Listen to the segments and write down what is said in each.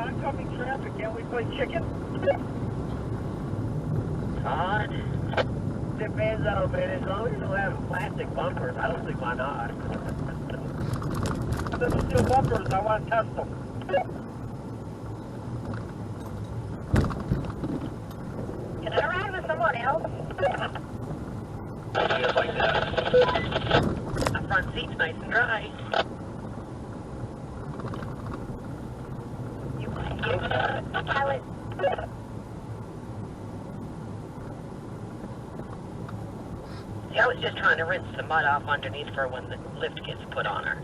oncoming traffic. Can't we play chicken? Todd? Depends on it. As long as you don't have plastic bumpers, I don't see why not. Let's do bumpers. I want to test them. Can I ride with someone else? Feels like that. The front seat's nice and dry. You want to give the pilot? See, I was just trying to rinse the mud off underneath for when the lift gets put on her.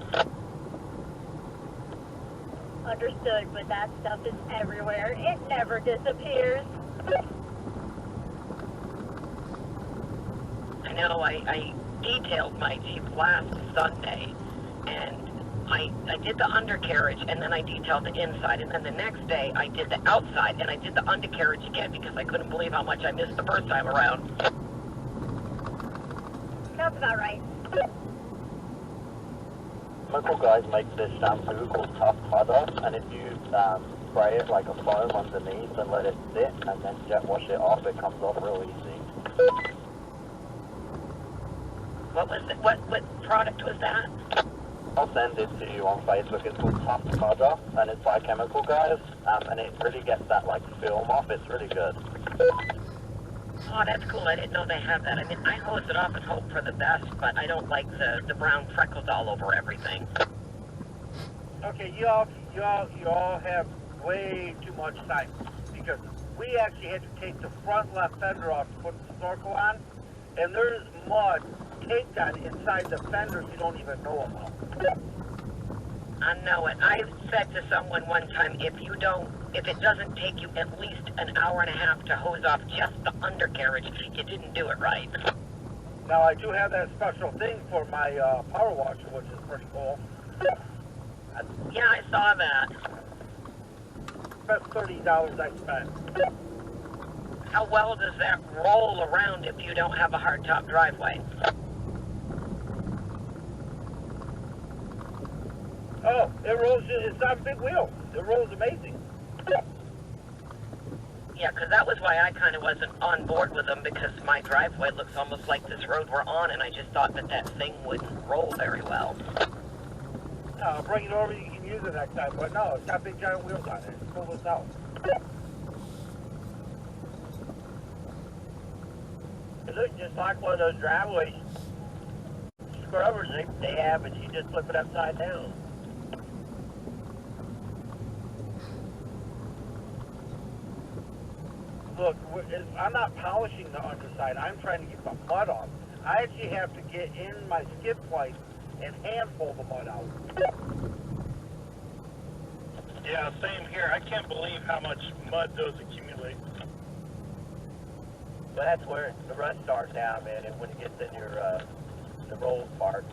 Understood, but that stuff is everywhere. It never disappears. I know, I detailed my Jeep last Sunday, and I did the undercarriage, and then I detailed the inside, and then the next day I did the outside, and I did the undercarriage again because I couldn't believe how much I missed the first time around. Sounds about right. Local guys make this shampoo called Tough Mudder, and if you spray it like a foam underneath and let it sit, and then jet wash it off, it comes off real easy. What was it? What product was that? I'll send it to you on Facebook. It's called Tough Mudder, and it's by chemical guys, and it really gets that like film off. It's really good. Oh, that's cool. I didn't know they had that. I mean, I hose it off and hope for the best, but I don't like the brown freckles all over everything. Okay, you all have way too much time because we actually had to take the front left fender off to put the snorkel on, and there's mud caked on inside the fenders you don't even know about. I know it. I said to someone one time, if it doesn't take you at least an hour and a half to hose off just the undercarriage, you didn't do it right. Now, I do have that special thing for my power washer, which is pretty cool. Yeah, I saw that. Best $30 I spent. How well does that roll around if you don't have a hardtop driveway? Oh, it rolls, it's on big wheels. It rolls amazing. Yeah, because that was why I kind of wasn't on board with them, because my driveway looks almost like this road we're on, and I just thought that thing wouldn't roll very well. Bring it over, you can use it next time. But no, it's got big giant wheels on it. It's cool as hell. It looks just like one of those driveway scrubbers they have, but you just flip it upside down. Look, I'm not polishing the underside. I'm trying to get the mud off. I actually have to get in my skid plate and hand pull the mud out. Yeah, same here. I can't believe how much mud does accumulate. But that's where the rust starts out, man, and when it gets in your the roll part.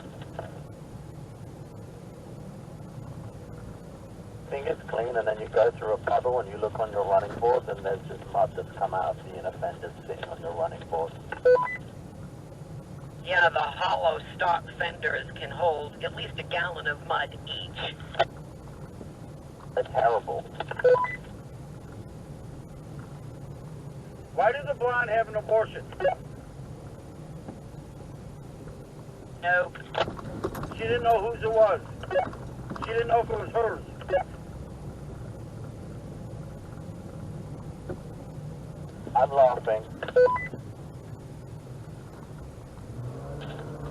Thing gets clean, and then you go through a puddle and you look on your running board, and there's just mud that's come out of the inner fenders sitting on your running board. Yeah, the hollow stock fenders can hold at least a gallon of mud each. They're terrible. Why did the blonde have an abortion? Nope. She didn't know whose it was. She didn't know if it was hers. I'm laughing.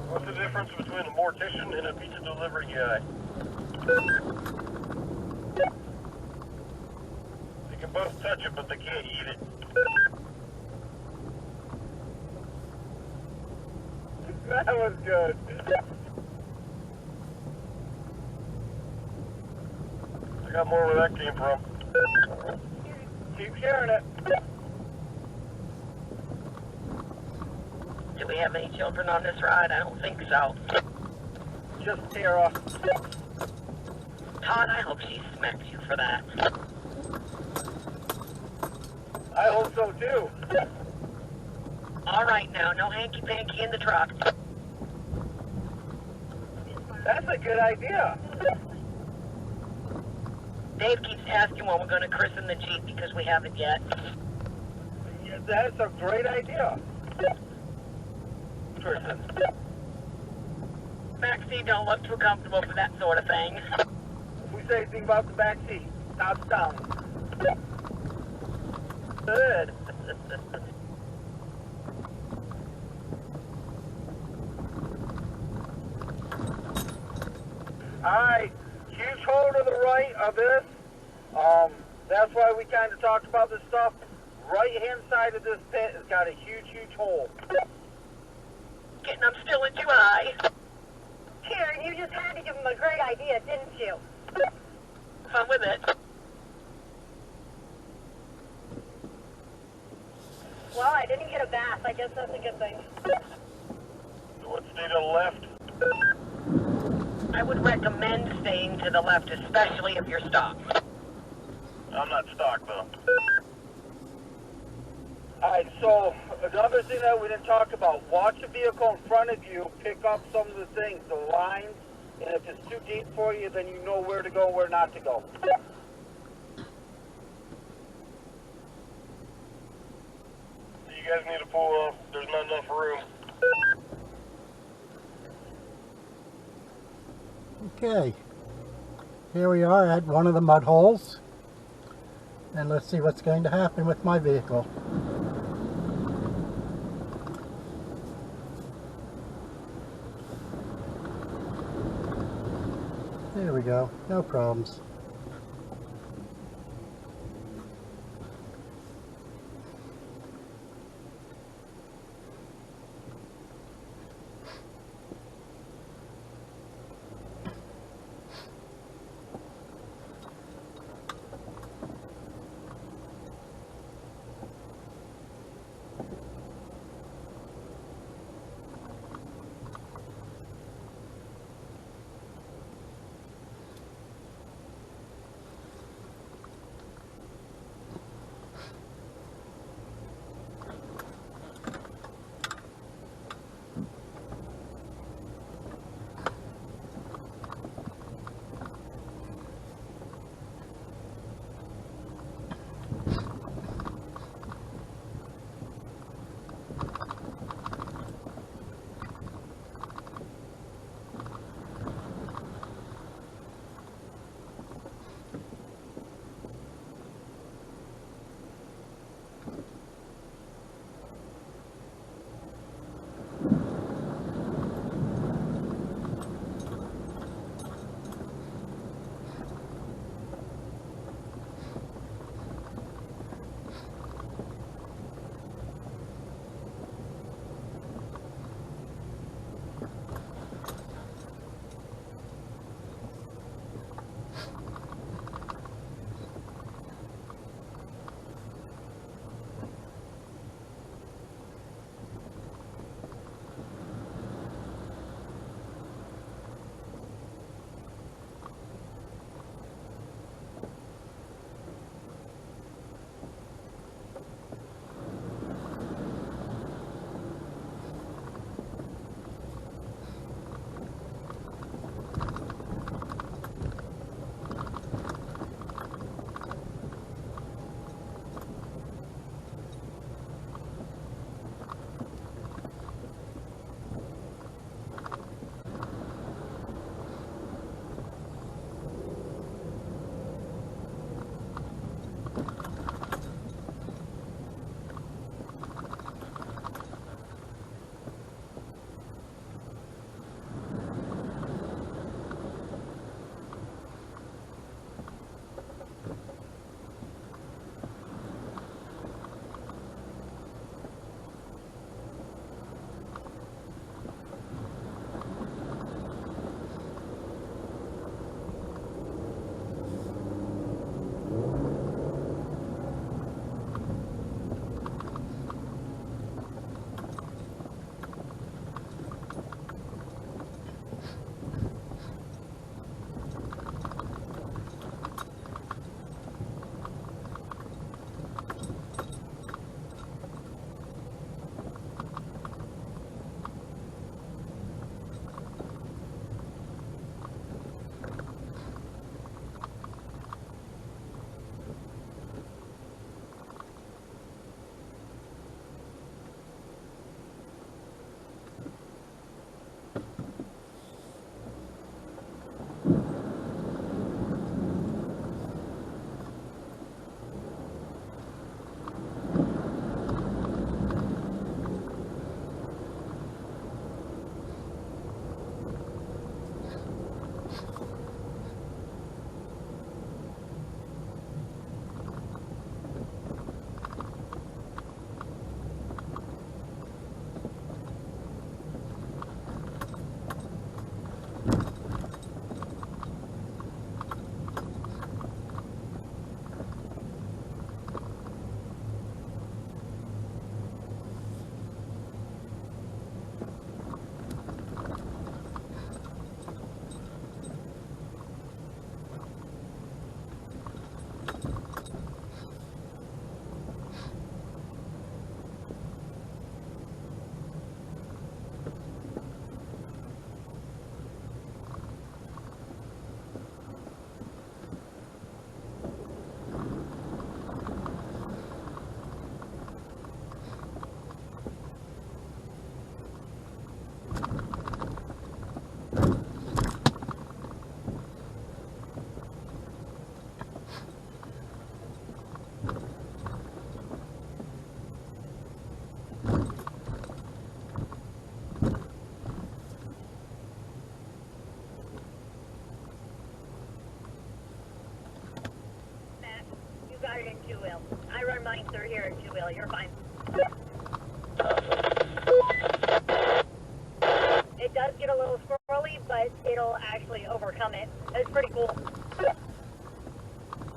What's the difference between a mortician and a pizza delivery guy? They can both touch it, but they can't eat it. That was good. I got more where that came from. Keep sharing it. Do we have any children on this ride? I don't think so. Just Tara. Todd, I hope she smacks you for that. I hope so too. All right now, no hanky-panky in the truck. That's a good idea. Dave keeps asking when we're going to christen the Jeep because we haven't yet. Yeah, that's a great idea. Christian. Backseat don't look too comfortable for that sort of thing. If we say anything about the back seat, tops down. Good. Alright, huge hole to the right of this. That's why we kind of talked about this stuff. Right hand side of this pit has got a huge, huge hole. Getting up still in too high. Karen, you just had to give him a great idea, didn't you? Fun with it. Well, I didn't get a bath. I guess that's a good thing. What, stay to the left? I would recommend staying to the left, especially if you're stopped. I'm not stocked, though. Alright, so another thing that we didn't talk about, watch the vehicle in front of you, pick up some of the things, the lines, and if it's too deep for you, then you know where to go, where not to go. You guys need to pull off. There's not enough room. Okay, here we are at one of the mud holes, and let's see what's going to happen with my vehicle. There we go, no problems. I run mine through here at two-wheel. You're fine. It does get a little squirrely, but it'll actually overcome it. It's pretty cool.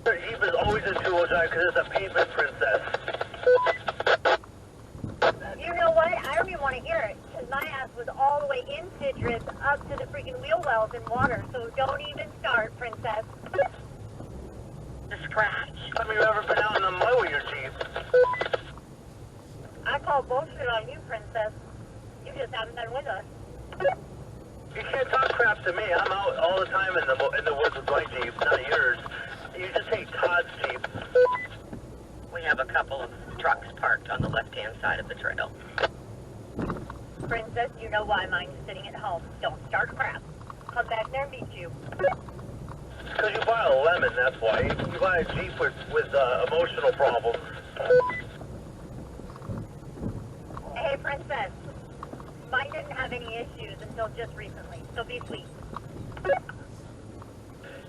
The Jeep is always in two-wheel drive because it's a pavement princess. You know what? I don't even want to hear it, because my ass was all the way in Citrus up to the freaking wheel wells in water, so don't even start, princess. The scratch. Have you ever been out in the mud with your Jeep? I call bullshit on you, princess. You just haven't been with us. You can't talk crap to me. I'm out all the time in the woods with my Jeep, not yours. You just hate Todd's Jeep. We have a couple of trucks parked on the left-hand side of the trail. Princess, you know why mine's sitting at home. Don't start crap. Come back there and beat you. It's because you buy a lemon, that's why. You buy a Jeep with emotional problems. Hey, princess. Mine didn't have any issues until just recently, so be sweet.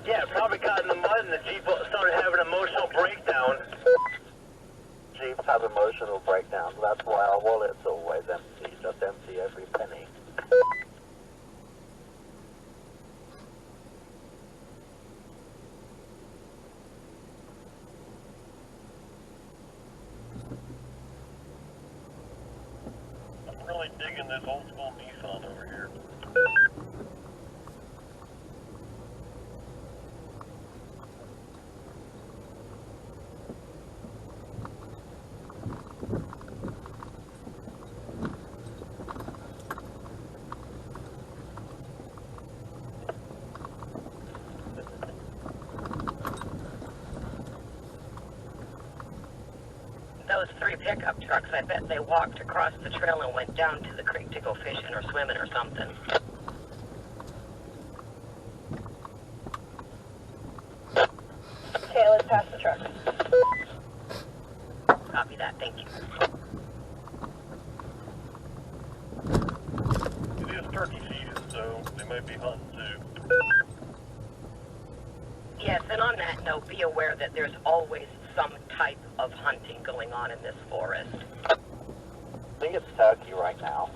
Yeah, probably got in the mud and the Jeep started having an emotional breakdown. Jeeps have emotional breakdowns. That's why our wallet's always empty. Just empty every penny. I'm really digging this old school Nissan over here. Those 3 pickup trucks, I bet they walked across the trail and went down to the creek to go fishing or swimming or something. Okay, let's pass the truck. Copy that, thank you. It is turkey season, so they might be hunting too. Yes, and on that note, be aware that there's always some type of hunting going on in this forest. I think it's turkey right now.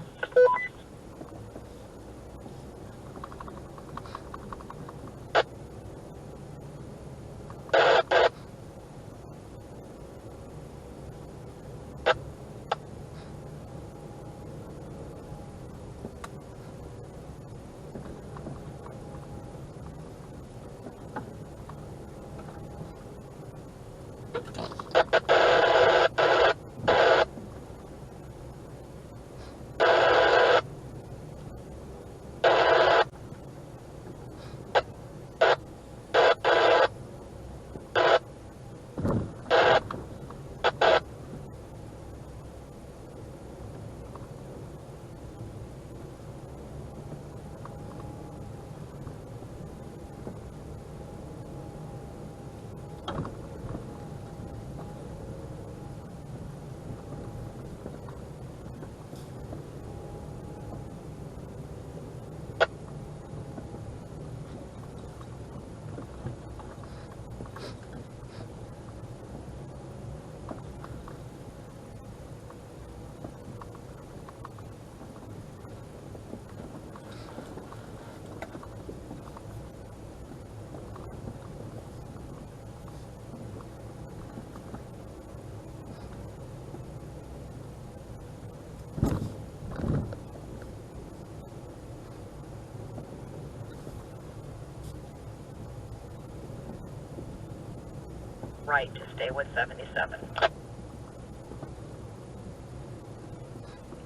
Right to stay with 77.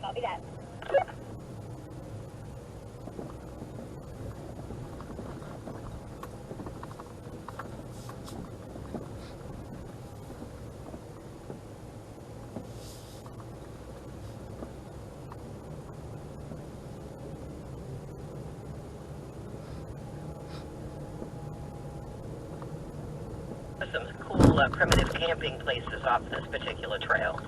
Copy that. There's some cool primitive camping places off this particular trail.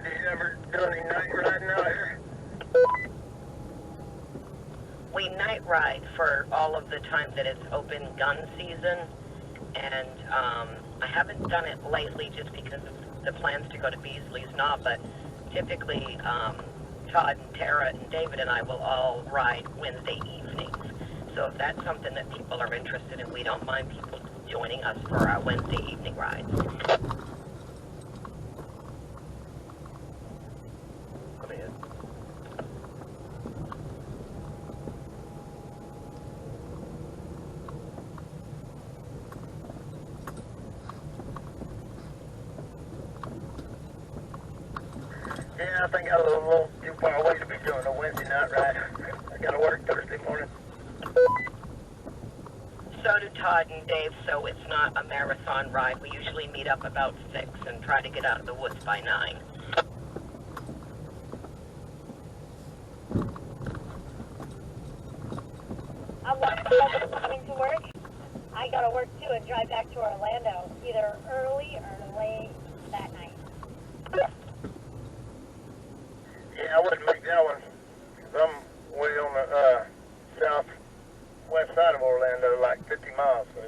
you ever do any night riding out here? We night ride for all of the time that it's open gun season, and I haven't done it lately just because of the plans to go to Beasley's Knob, but typically Todd and Tara and David and I will all ride Wednesday evenings. So if that's something that people are interested in, we don't mind people joining us for our Wednesday evening rides. Come in. Yeah, I think I was a little too far away to be doing a Wednesday night ride. I gotta work Thursday morning. So do Todd and Dave, so it's not a marathon ride. We usually meet up about 6 and try to get out of the woods by 9. I'm coming to work. I gotta work too and drive back to Orlando, either early or late that night. Yeah, I wouldn't make that one. 'Cause I'm way on the southwest side of Orlando, like 50 miles. So.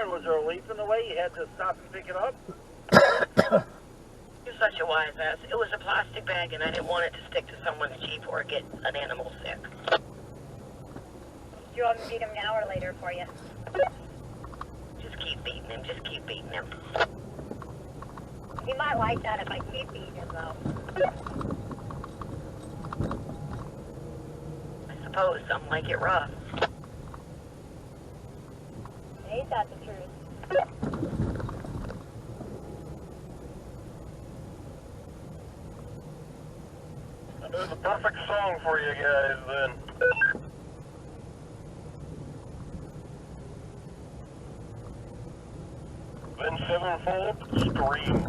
Was there a leaf in the way? You had to stop and pick it up? You're such a wise ass. It was a plastic bag and I didn't want it to stick to someone's Jeep or get an animal sick. Do you want me to beat him now or later for you? Just keep beating him, just keep beating him. He might like that if I keep beating him, though. I suppose some like it rough. Ain't that the truth? There's a perfect song for you guys then. Then Sevenfold, Scream.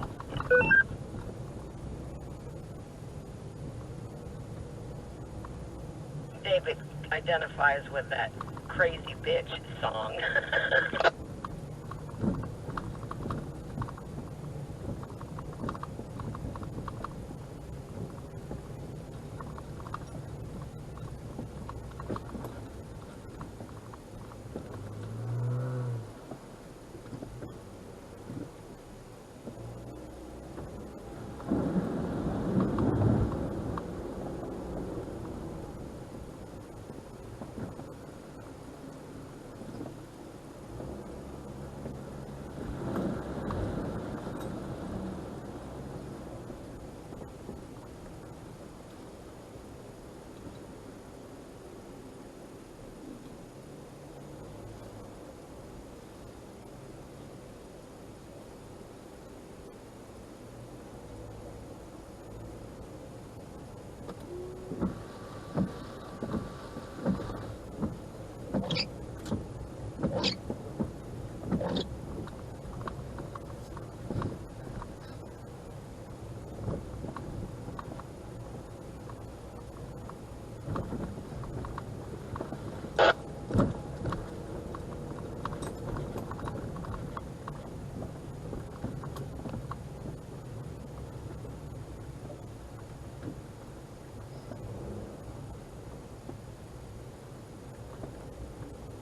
David identifies with that crazy bitch song.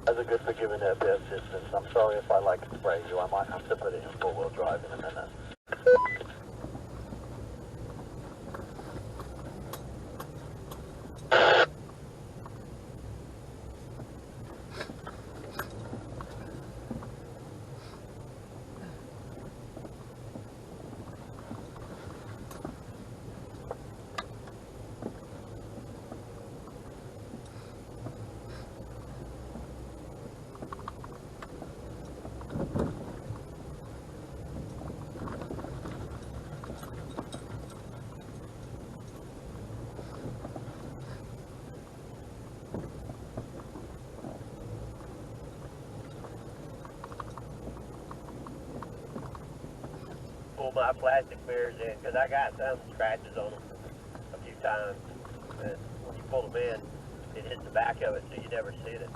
Those are good for giving it a bit of distance. I'm sorry if I spray you. I might have to put it in four-wheel drive in a minute. Pull my plastic mirrors in because I got some scratches on them a few times. And when you pull them in, It hits the back of it, so you never see it.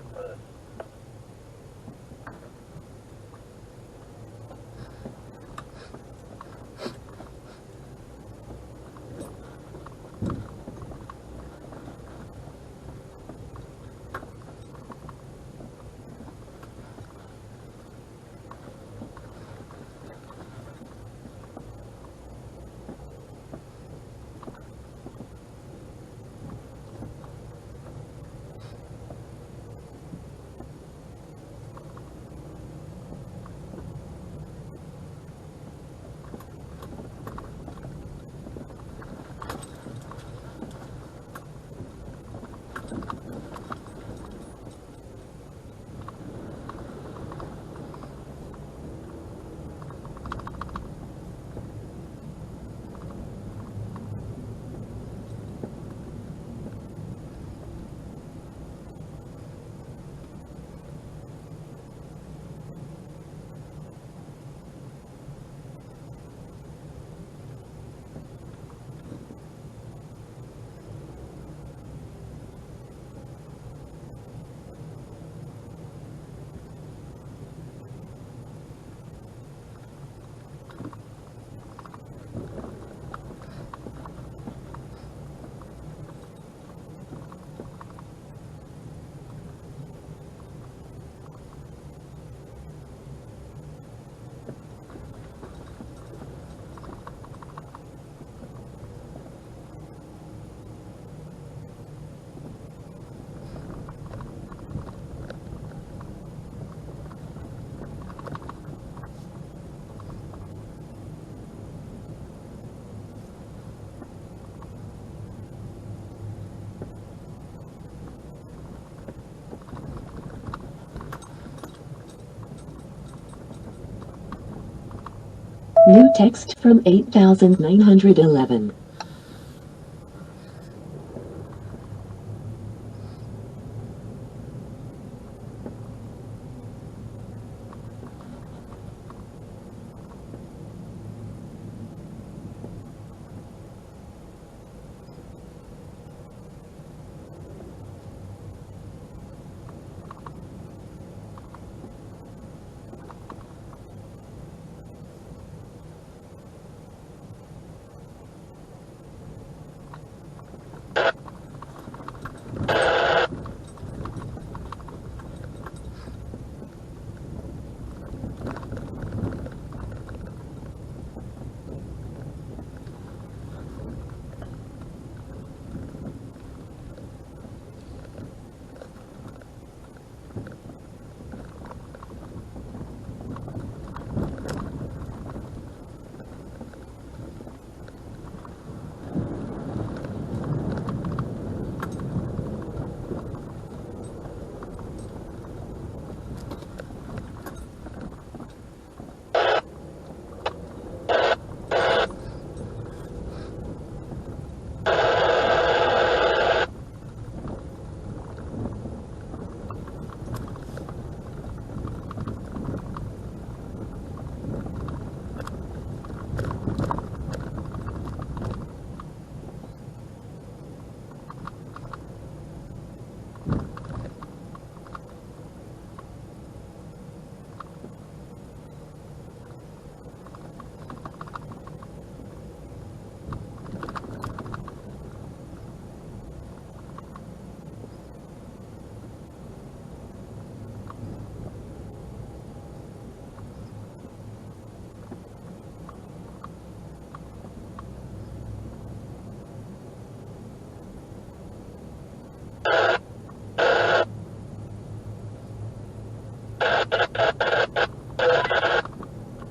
New text from 8911.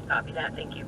Copy that, thank you.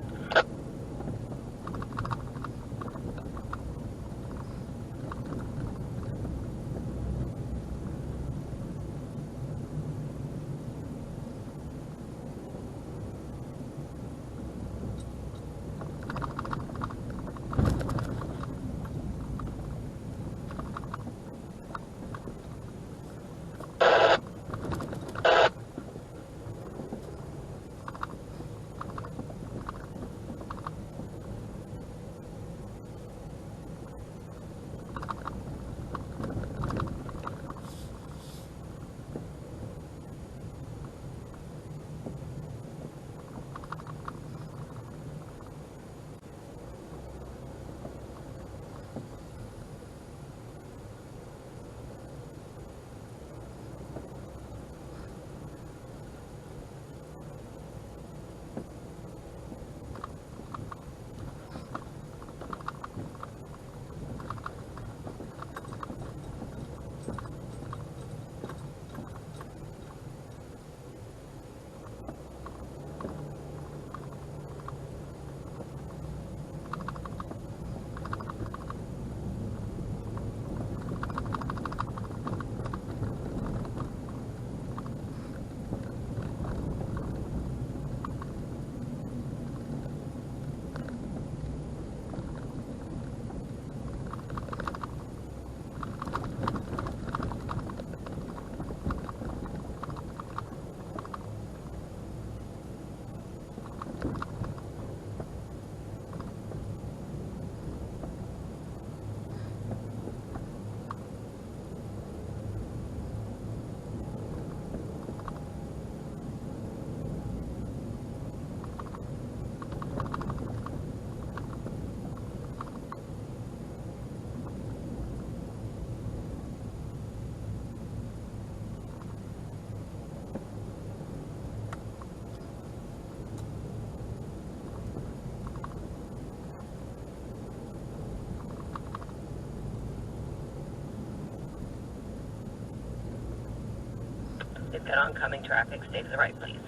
Get oncoming traffic. Stay to the right, please.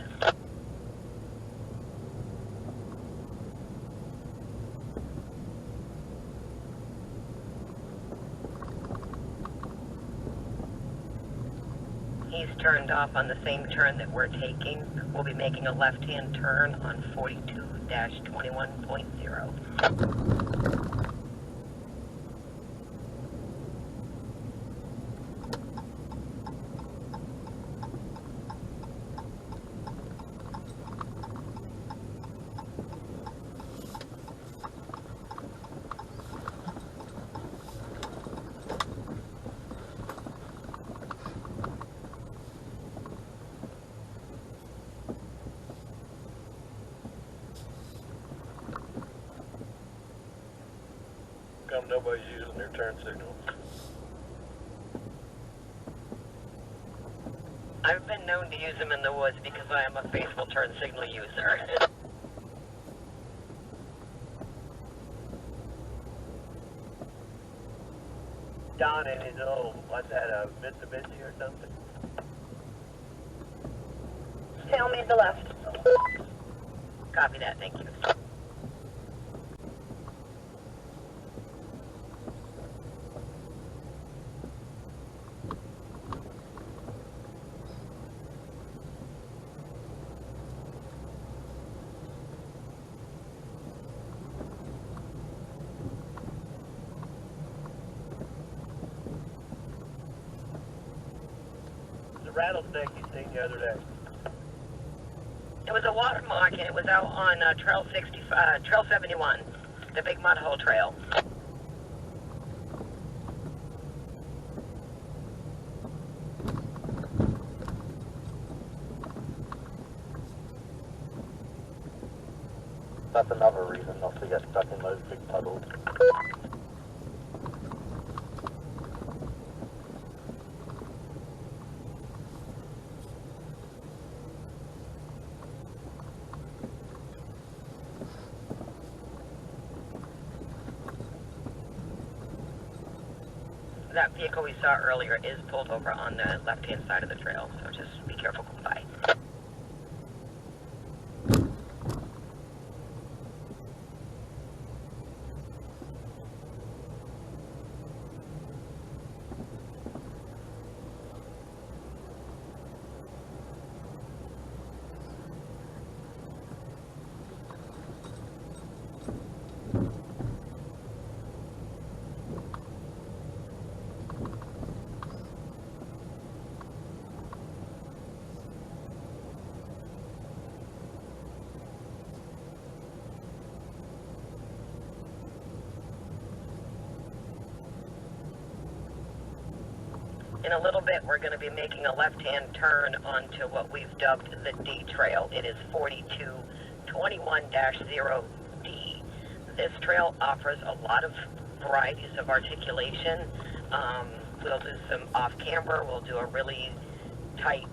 He's turned off on the same turn that we're taking. We'll be making a left-hand turn on 42-21.0. Come, nobody's using their turn signal. I've been known to use them in the woods because I am a faithful turn signal user. Don in his old, what's that, a Mitsubishi or something? Tail me to the left. Copy that, thank you. Rattlesnake you seen the other day. It was a watermark, and it was out on Trail 71, the Big Mud Hole Trail. That's another reason not to get stuck in those big puddles. That vehicle we saw earlier is pulled over on the left-hand side of the trail, so just be careful going by. In a little bit, we're going to be making a left-hand turn onto what we've dubbed the D Trail. It is 42-21-0D. This trail offers a lot of varieties of articulation. We'll do some off-camber. We'll do a really tight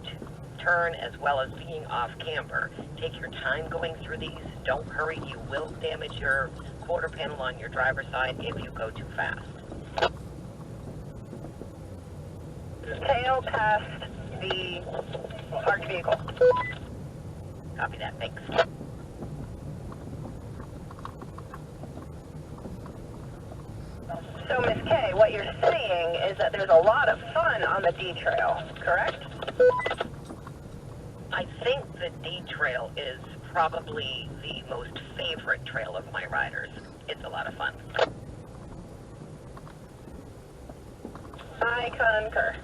turn as well as being off-camber. Take your time going through these. Don't hurry. You will damage your quarter panel on your driver's side if you go too fast. Tail past the parked vehicle. Copy that, thanks. So, Miss K, what you're saying is that there's a lot of fun on the D Trail, correct? I think the D Trail is probably the most favorite trail of my riders. It's a lot of fun. I concur.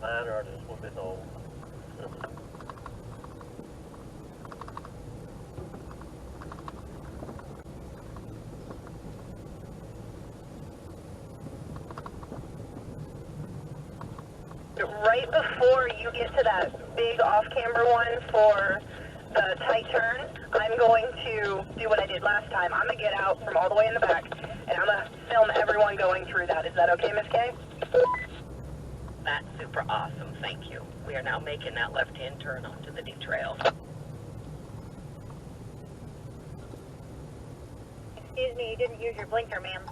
Mine are just a little bit old. Right before you get to that big off-camber one for the tight turn, I'm going to do what I did last time. I'm going to get out from all the way in the back, and I'm going to film everyone going through that. Is that okay, Miss K? That's super awesome, thank you. We are now making that left-hand turn onto the D Trail. Excuse me, you didn't use your blinker, ma'am.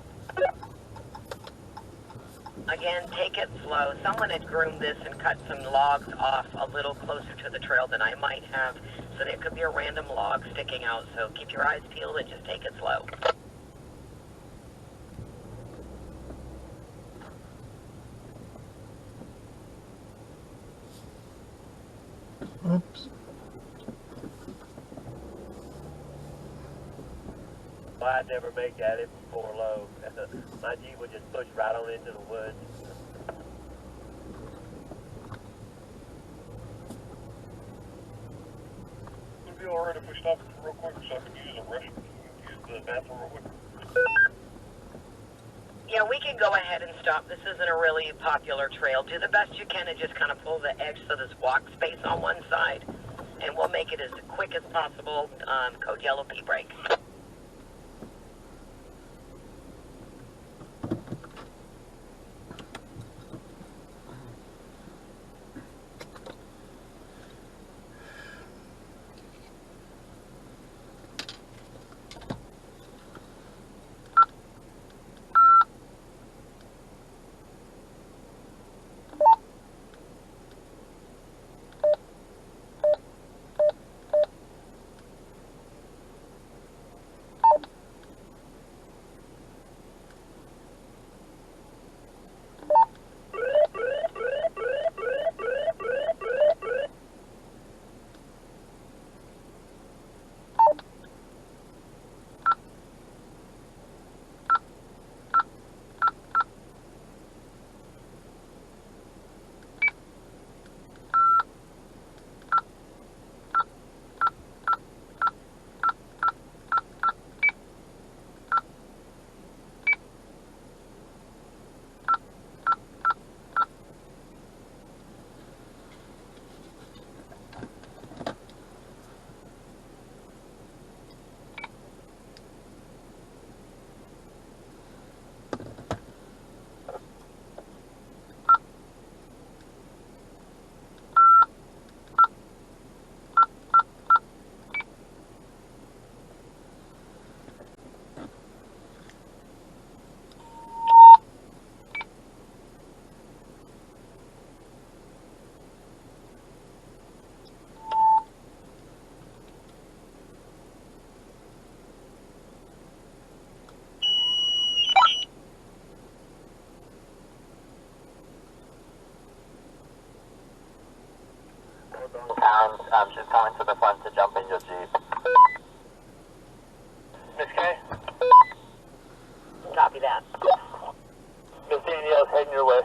Again, take it slow. Someone had groomed this and cut some logs off a little closer to the trail than I might have, so there could be a random log sticking out, so keep your eyes peeled and just take it slow. Oops. Well, I'd never make that in before low. My Jeep would just push right on into the woods. Would it be alright if we stopped real quick so I can use the bathroom real quick? Yeah, we can go ahead and stop. This isn't a really popular trail. Do the best you can and just kind of pull the edge so there's walk space on one side. And we'll make it as quick as possible. Code yellow, P brake. She's coming to the front to jump in your Jeep. Miss K? Copy that. Miss Danielle's heading your way.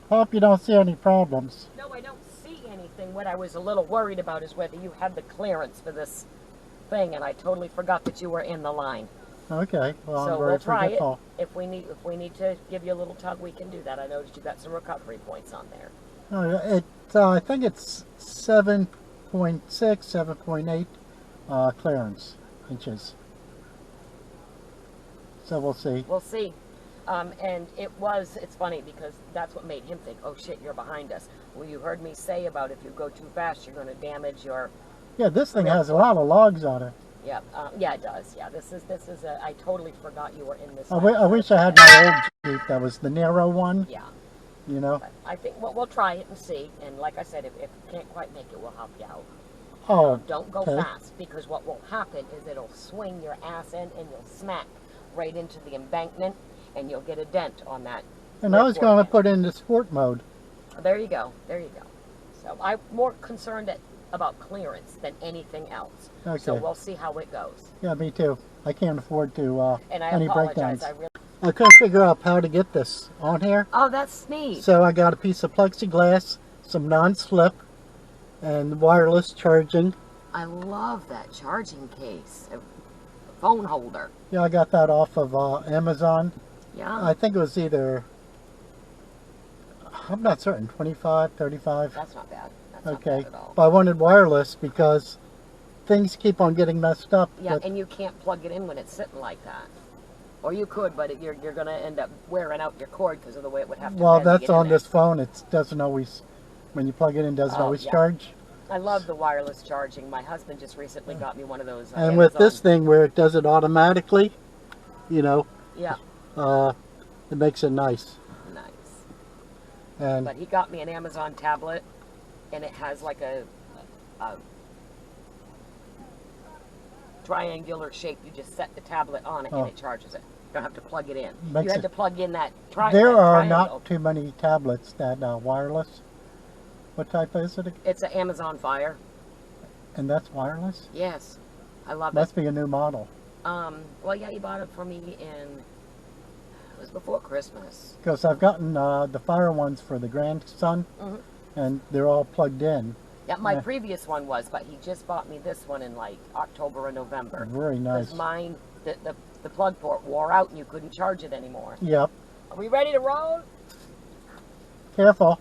Hope you don't see any problems. No, I don't see anything. What I was a little worried about is whether you had the clearance for this thing, and I totally forgot that you were in the line. Okay, well, So I'm very we'll try it. forgetful. If we need to give you a little tug, we can do that. I noticed you got some recovery points on there. I think it's 7.6, 7.8 clearance inches. So we'll see. We'll see. And it's funny because that's what made him think, oh shit, you're behind us. Well, you heard me say about if you go too fast, you're going to damage your... Yeah, this thing has a lot of logs on it. Yeah, yeah, it does. Yeah, this is a... I totally forgot you were in this. I wish I had my old Jeep that was the narrow one. Yeah. You know? But I think we'll try it and see. And like I said, if you can't quite make it, we'll help you out. Oh, don't go okay. fast, because what will happen is it'll swing your ass in and you'll smack right into the embankment and you'll get a dent on that. And I was going to put it into sport mode. There you go. There you go. So I'm more concerned about clearance than anything else. Okay. So we'll see how it goes. Yeah, me too. I can't afford to and I any apologize. breakdowns. I couldn't figure out how to get this on here. Oh, that's neat. So I got a piece of plexiglass, some non-slip, and wireless charging. I love that charging case. A phone holder. Yeah, I got that off of Amazon. Yeah. I think it was either, I'm not certain, 25, 35. That's not bad. That's okay. not bad at all. But I wanted wireless because things keep on getting messed up. Yeah, and you can't plug it in when it's sitting like that. Or you could, but you're going to end up wearing out your cord because of the way it would have to. Well, that's on this phone. It doesn't always, when you plug it in, doesn't always charge. I love the wireless charging. My husband just recently got me one of those. And with this thing where it does it automatically, you know. Yeah. It makes it nice. Nice. And but he got me an Amazon tablet, and it has like a triangular shape. You just set the tablet on it and it charges it. You don't have to plug it in. You had to plug in that triangle. There are not too many tablets that wireless. What type is it? It's an Amazon Fire. And that's wireless? Yes. I love it. Must be a new model. Well, yeah, you bought it for me it was before Christmas. Because I've gotten the Fire ones for the grandson, and they're all plugged in. Yeah, my previous one was, but he just bought me this one in like October or November. Very nice. Because mine, the plug port wore out and you couldn't charge it anymore. Yep. Are we ready to roll? Careful.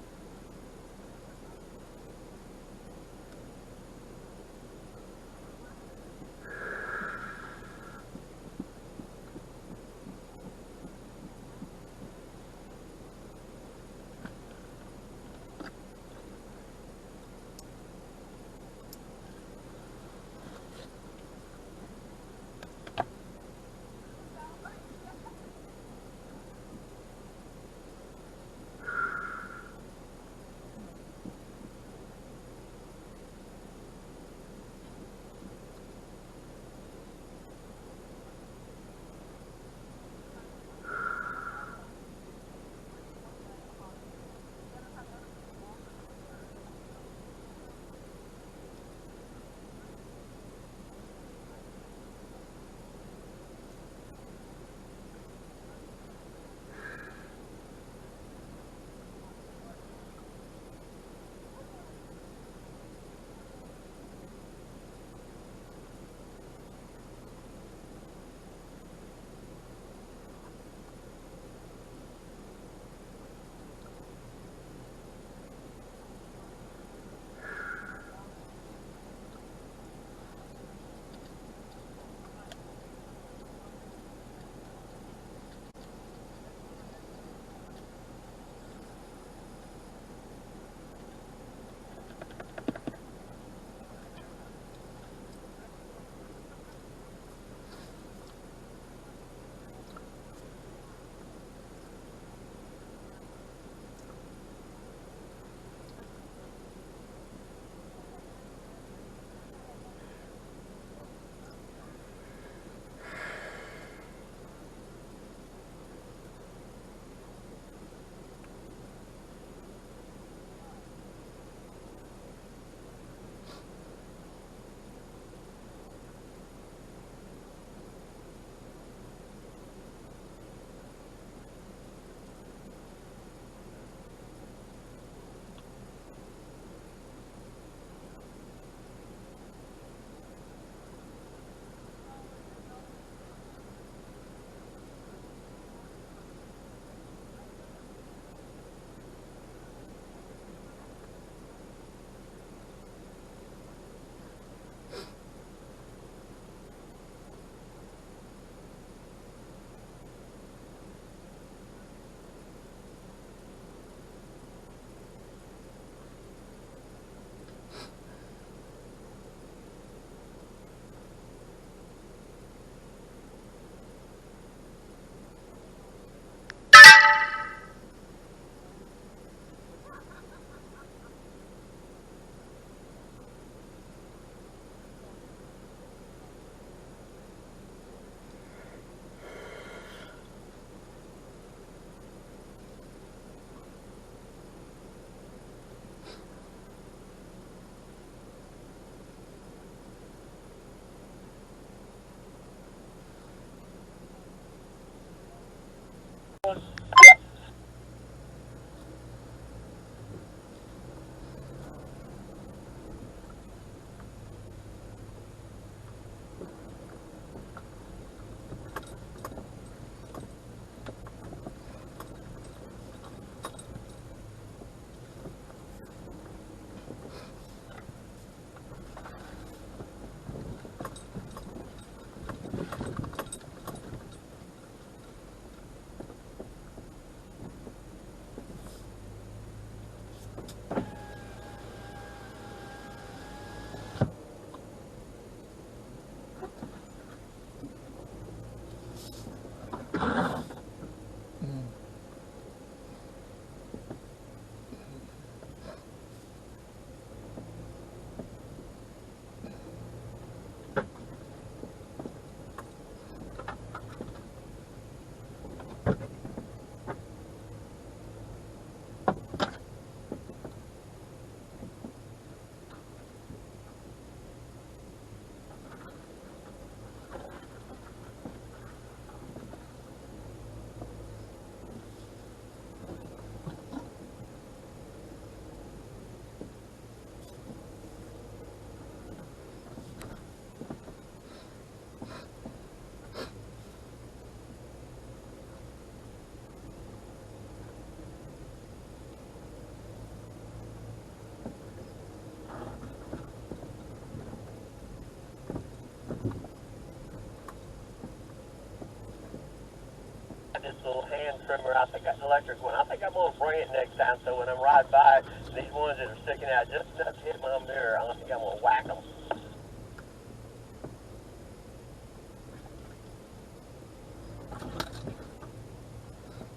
this little hand trimmer. I think an electric one. I think I'm gonna bring it next time. So when I'm riding by, these ones that are sticking out just enough to hit my mirror, I think I'm gonna whack them.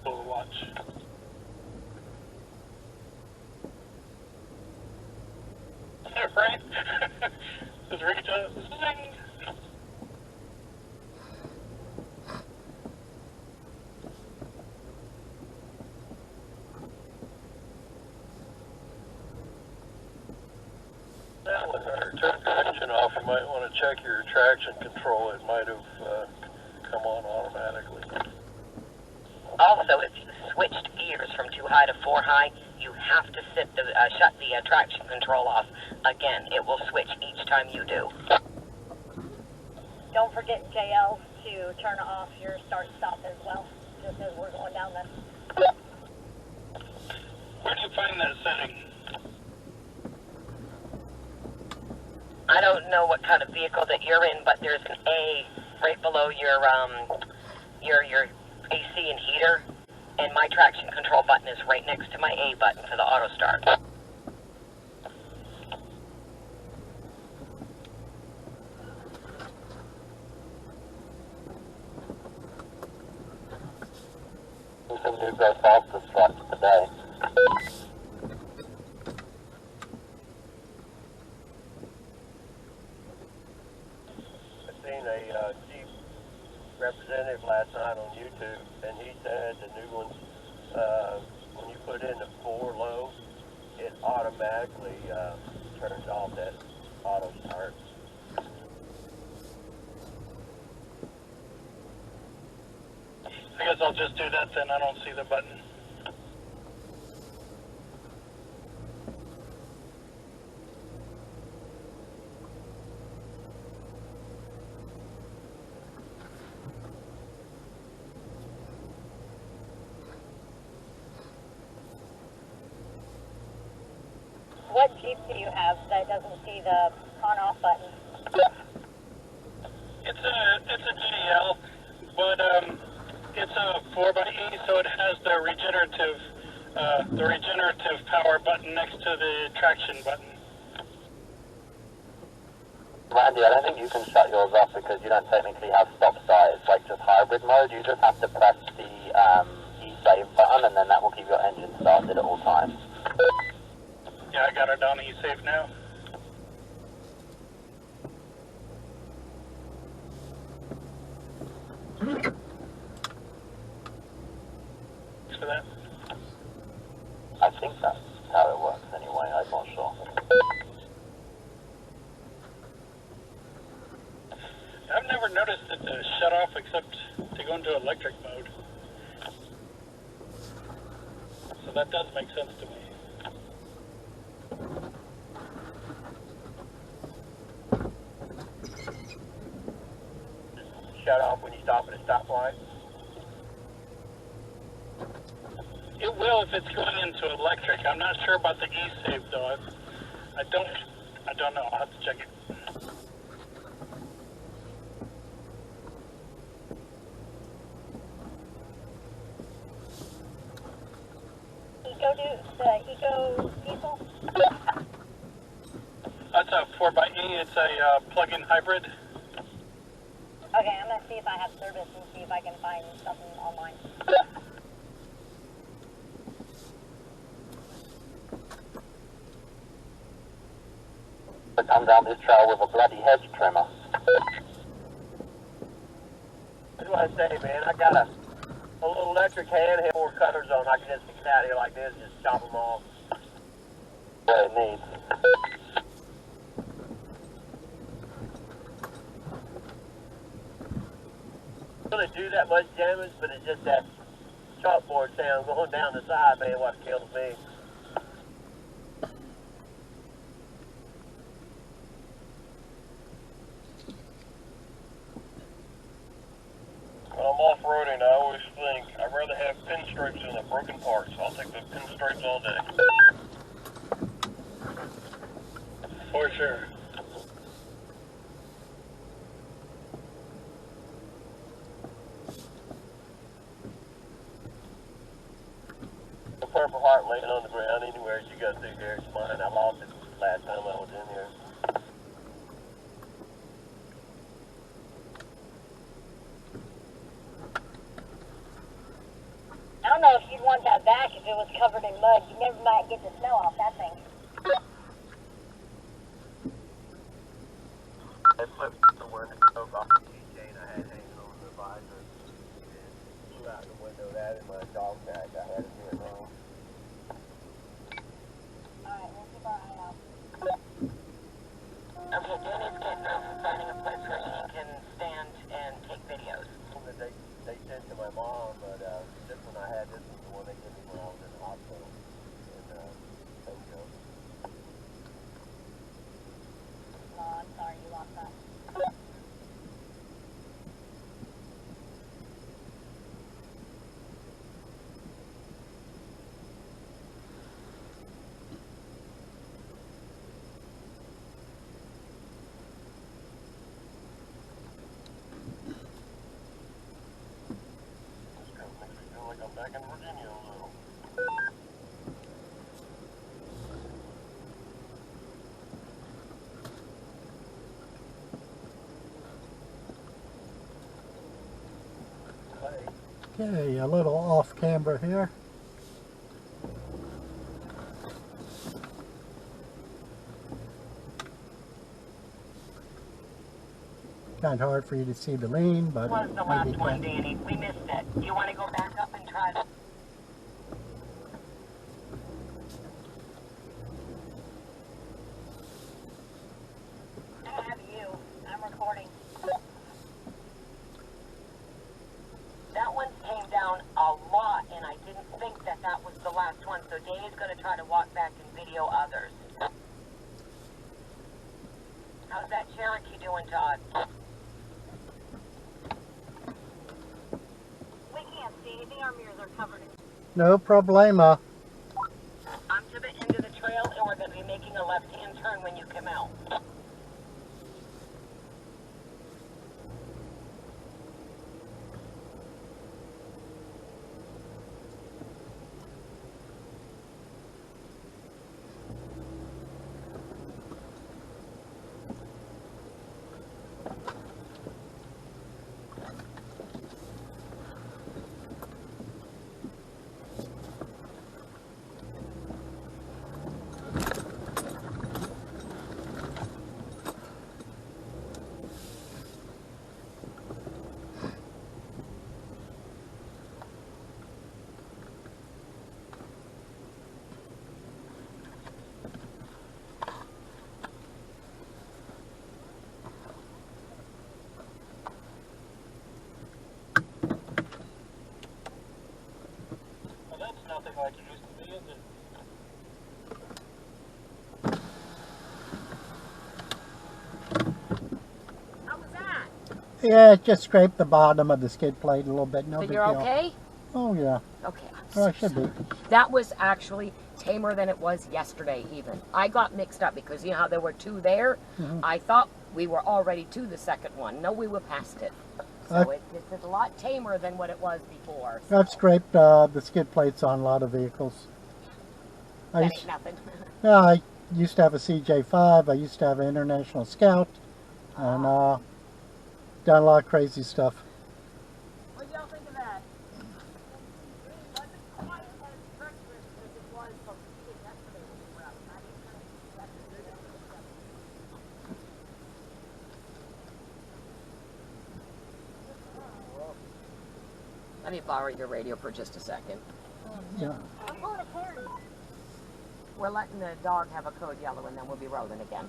Watch. Right? Just reach out. Zing. That would hurt. Turn the engine off. You might want to check your traction control. It might have come on automatically. Also, if you switched gears from 2 high to 4 high, you have to shut the traction control off. Again, it will switch each time you do. Don't forget, JL, to turn off your start-stop as well, just as we're going down this. Where do you find that setting? I don't know what kind of vehicle that you're in, but there's an A right below your AC and heater, and my traction control button is right next to my A button for the auto start. Some new go faster stripes today. I seen a Jeep representative last night on YouTube, and he said the new ones, when you put in the 4 low, it automatically turns off that auto start. I guess I'll just do that then. I don't see the button. What Jeep do you have that doesn't see the on-off button? It's a GDL, but it's a 4xe, so it has the regenerative power button next to the traction button. Randy, I don't think you can shut yours off because you don't technically have stop start. It's like just hybrid mode. You just have to press the e-save button, and then that will keep your engine started at all times. Yeah, I got it on e-save now. Thanks for that. I think that's how it works anyway. I'm not sure. I've never noticed it to shut off except to go into electric mode. So that does make sense to me. Shut off when you stop at a stoplight. It will if it's going into electric. I'm not sure about the e-save though. I don't know. I'll have to check it. Eco diesel? That's a 4xe. It's a plug-in hybrid. Okay, I'm gonna see if I have service and see if I can find something online. To come down this trail with a bloody hedge trimmer. That's what I say, man. I got a little electric handheld with cutters on. I can just stick it out here like this, just chop them off. What it needs. Really do that much damage, but it's just that chalkboard sound going down the side, man, what kills me. When I'm off-roading, I always think I'd rather have pinstripes than the broken parts. I'll take the pinstripes all day. For sure. Purple Heart laying on the ground anywhere as you go through here. It's mine. I lost it last time I was in here. I don't know if you'd want that back if it was covered in mud. You never might get the smell off that thing. I flipped the window off the keychain I had hanging on the visor and blew out the window of that in my dog tag. I had it here at home. Alright, we'll keep our eye out. Okay, Danny's getting up and finding a place where she can stand and take videos. They sent to my mom, but this one I had, this was the one they gave me when I was in the hospital. And, Tokyo. Oh, I'm sorry you lost that. This kind of makes me feel like I'm back in Virginia a little. Okay, a little off camber here. Kind of hard for you to see the lean, but What was the maybe last you one, can. Danny? We missed it. Do you want to go back up and try to... I have you. I'm recording. That one came down a lot, and I didn't think that that was the last one, so Danny's going to try to walk back and video others. How's that Cherokee doing, Todd? We can't see anything. Our mirrors are covered. No problema. I'm to the end of the trail, and we're going to be making a left-hand turn when you come out. Well, that's nothing like it used to be, is it? How was that? Yeah, it just scraped the bottom of the skid plate a little bit. No So big you're deal. okay? Oh yeah. Okay. Well, I should be. That was actually tamer than it was yesterday even. I got mixed up because you know how there were two there? I thought we were already to the second one. No, we were past it. So it's a lot tamer than what it was before. So I've scraped the skid plates on a lot of vehicles. that I ain't used, nothing. yeah, I used to have a CJ5. I used to have an International Scout, and done a lot of crazy stuff. What do y'all think of that? It wasn't quite as treacherous as it was from yesterday when we were out. I didn't kind of expect it. Let me borrow your radio for just a second. Yeah. I'm going to carry. We're letting the dog have a code yellow and then we'll be rolling again.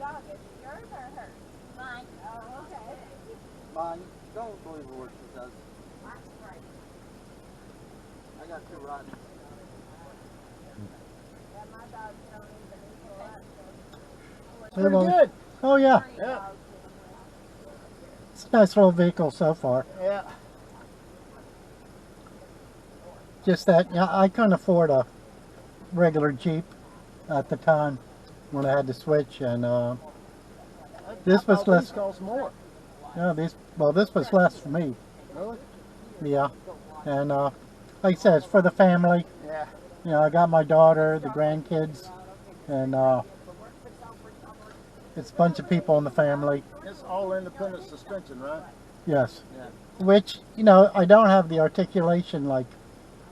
dog? Is it yours or hers? Mine. Oh, okay. Mine. Don't believe a word she says. That's right. I got 2 rotten. Yeah, my dogs don't even equal that. Pretty good. Oh yeah. Yeah. It's a nice little vehicle so far. Yeah. Just that, yeah, I couldn't afford a regular Jeep at the time when I had to switch, and this was less. These cost more. Yeah, this was less for me. Really? Yeah, and like I said, it's for the family. Yeah. You know, I got my daughter, the grandkids, and it's a bunch of people in the family. It's all independent suspension, right? Yes. Yeah. Which, you know, I don't have the articulation like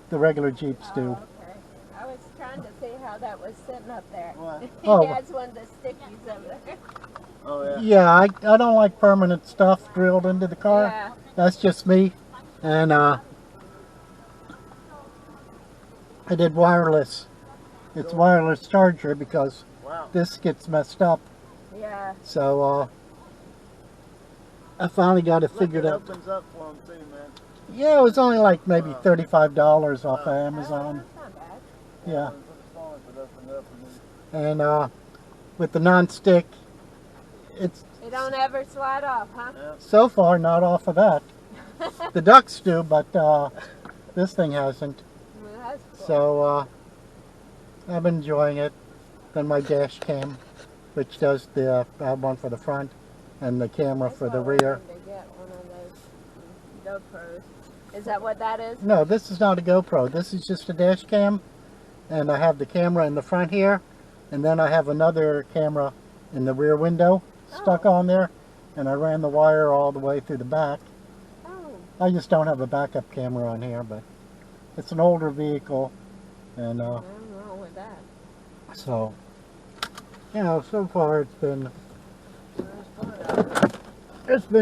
the regular Jeeps do. Okay. I was trying to see how that was sitting up there. What? He Oh. has one of the stickies over there. Oh, yeah. Yeah, I don't like permanent stuff drilled into the car. Yeah. That's just me. And I did wireless. It's wireless charger because Wow. this gets messed up. Yeah. So I finally got it Look, figured it out. opens up for them too, man. Yeah, it was only like maybe $35 off of Amazon. That's not bad. Yeah. It opened up and then- And with the non-stick, it's It don't ever slide off, huh? so far not off of that. The ducks do, but this thing hasn't. Well, that's cool. So I've been enjoying it. Then my dash cam, which does the I have one for the front and the camera for the rear. To get one of those GoPros. Is that what that is? No, this is not a GoPro. This is just a dash cam, and I have the camera in the front here, and then I have another camera in the rear window stuck on there, and I ran the wire all the way through the back. Oh. I just don't have a backup camera on here, but it's an older vehicle, and Nothing wrong with that. so, you know, so far it's been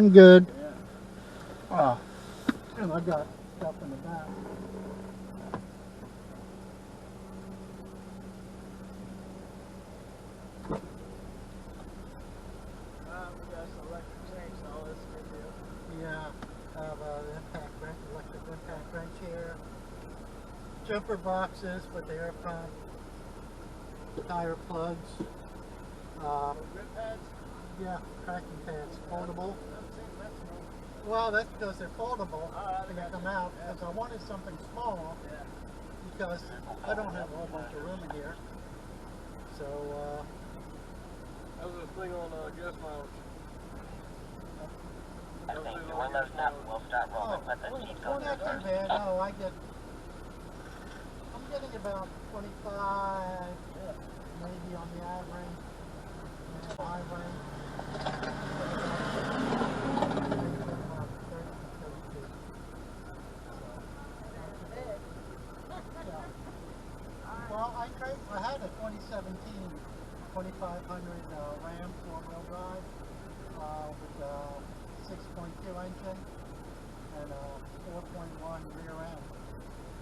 good. And I got stuff in the back. We got some electric tanks and all this good deal. Yeah, I have an impact wrench, electric impact wrench here. Jumper boxes with the air pump. Tire plugs. Grip pads? Yeah, tracking pads, foldable. Well, that's because they're foldable. They can come out. Because I wanted something small. Because I don't have a whole bunch of room in here. So, That was a thing on gas mileage. I think when those nuts will start rolling, let the Jeep go well, not too bad. No, I'm getting about 25, maybe on the average, and the high range. Well, I had a 2017 2500 Ram 4-wheel drive with a 6.2 engine and a 4.1 rear end,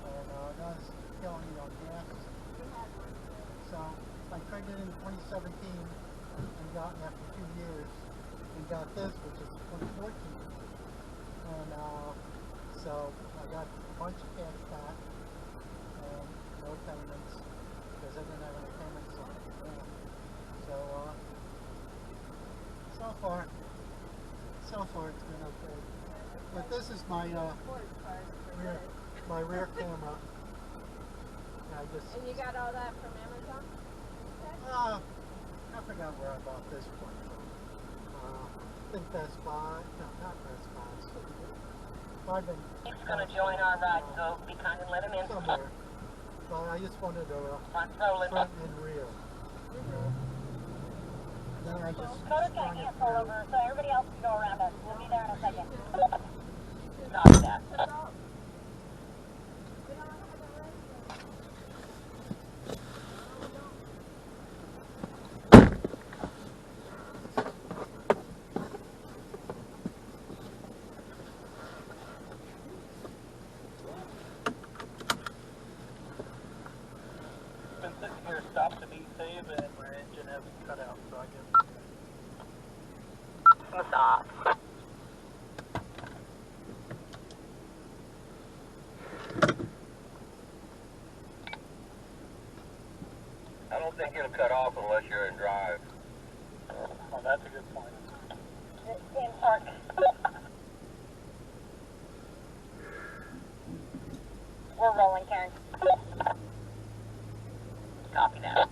and that's killing me on gas. So I traded in 2017 and got after 2 years and got this, which is 2014, and so I got a bunch of cash back and no payments because I didn't have any payments on it. So so far it's been okay. But this is my rear camera. And you got all that from Amazon? I forgot where I bought this one from. I think Best Buy. No, not Best Buy. I've been He's going to join our ride, so be kind and let him in. somewhere. But I just wanted to Front rolling. front and rear. Then I just Coda's got a pull over, so everybody else can go around us. We'll be there in a second. Copy that. Been sitting here stopped to be safe and my engine hasn't cut out, so I guess massage. I don't think it'll cut off unless you're in drive. Oh, that's a good point. In park. We're rolling, Karen. Copy that.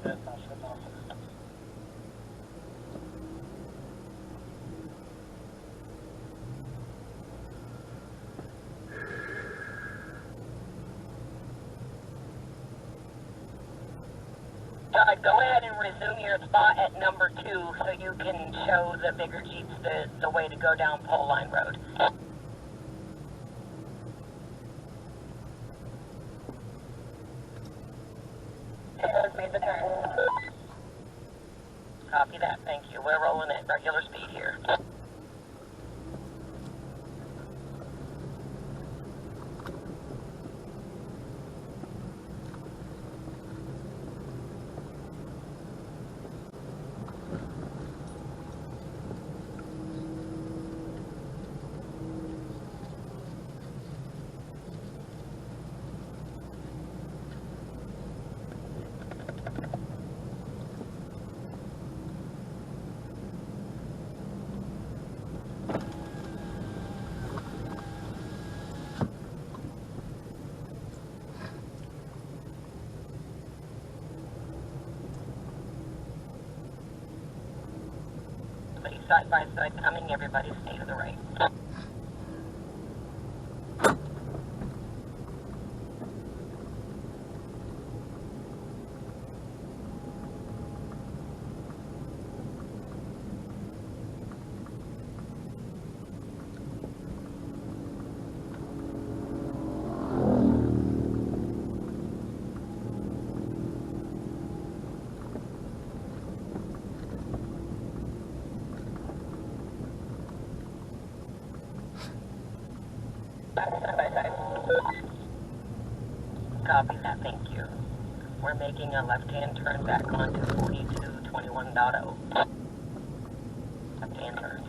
That's not shut off. Go ahead and resume your spot at number 2 so you can show the bigger Jeeps the way to go down Pole Line Road. Has made the turn. Copy that, thank you. We're rolling at regular speed here. Side by side coming, everybody stay to the right. Copy that, thank you. We're making a left-hand turn back onto 4221.0. Left-hand turn.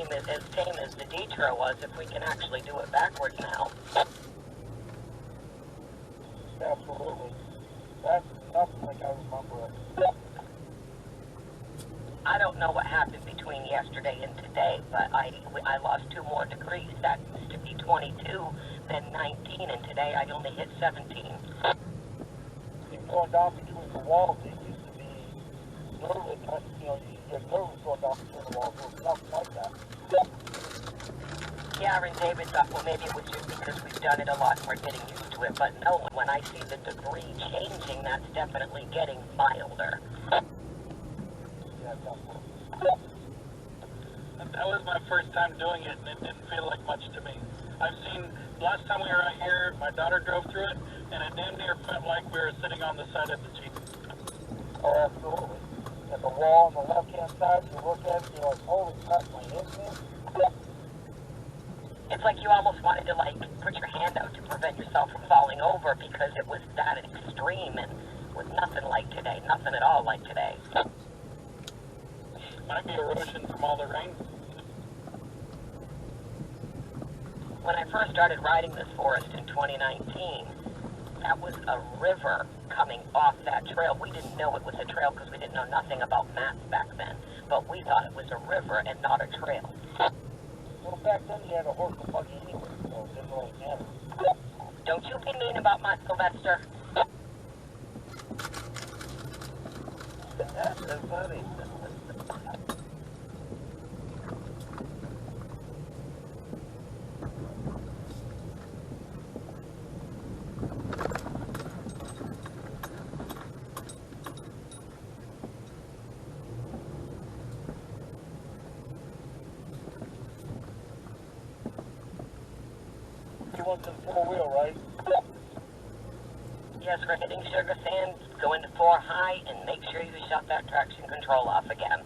same as the Detra was, if we can actually do it backwards now. Absolutely. That's nothing like I remember it. I don't know what happened between yesterday and today, but I lost 2 more degrees. That used to be 22, then 19, and today I only hit 17. Going down between the walls, it used to be nervous. You know, you get nervous going down between the walls. It was nothing like that. Yeah, and David thought, well, maybe it was just because we've done it a lot and we're getting used to it. But no, when I see the degree changing, that's definitely getting milder. Yeah, definitely. That was my first time doing it, and it didn't feel like much to me. I've seen, last time we were out here, my daughter drove through it, and it damn near felt like we were sitting on the side of the Jeep. Oh, absolutely. At the wall on the left-hand side, you look at it, you're like, holy crap, my head's in. It's like you almost wanted to, like, put your hand out to prevent yourself from falling over because it was that extreme and was nothing like today, nothing at all like today. Might be erosion from all the rain. When I first started riding this forest in 2019, that was a river coming off that trail. We didn't know it was a trail because we didn't know nothing about maps back then, but we thought it was a river and not a trail. Well, back then you had a horse and buggy anyway, so it didn't really matter. Don't you be mean about my Sylvester. That's so funny. You want some four-wheel, right? Yes, we're hitting Sugar Sand, go into 4 high, and make sure you shut that traction control off again.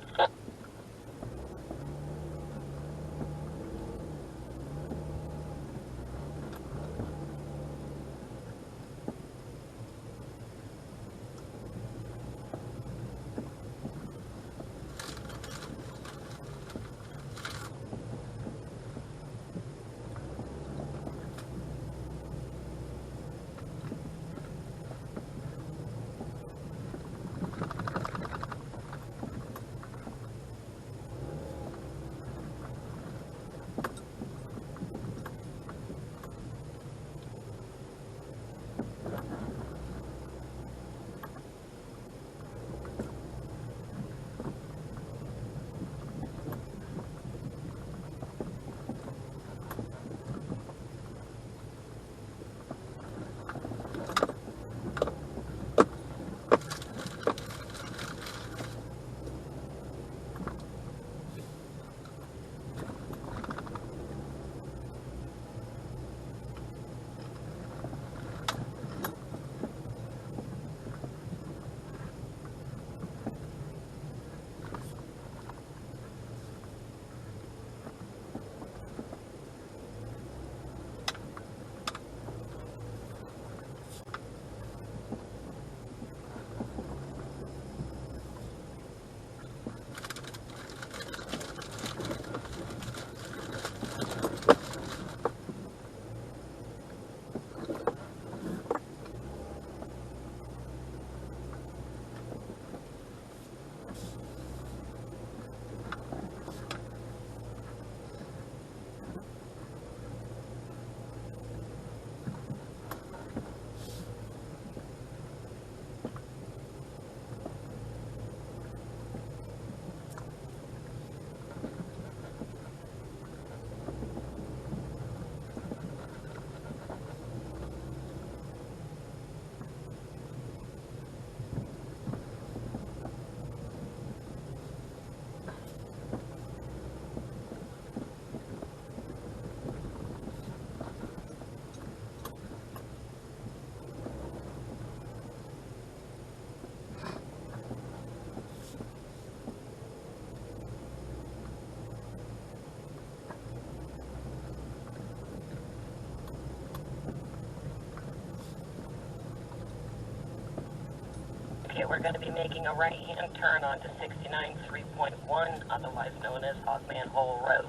Okay, we're going to be making a right-hand turn onto 69 3.1, otherwise known as Hogman Hole Road.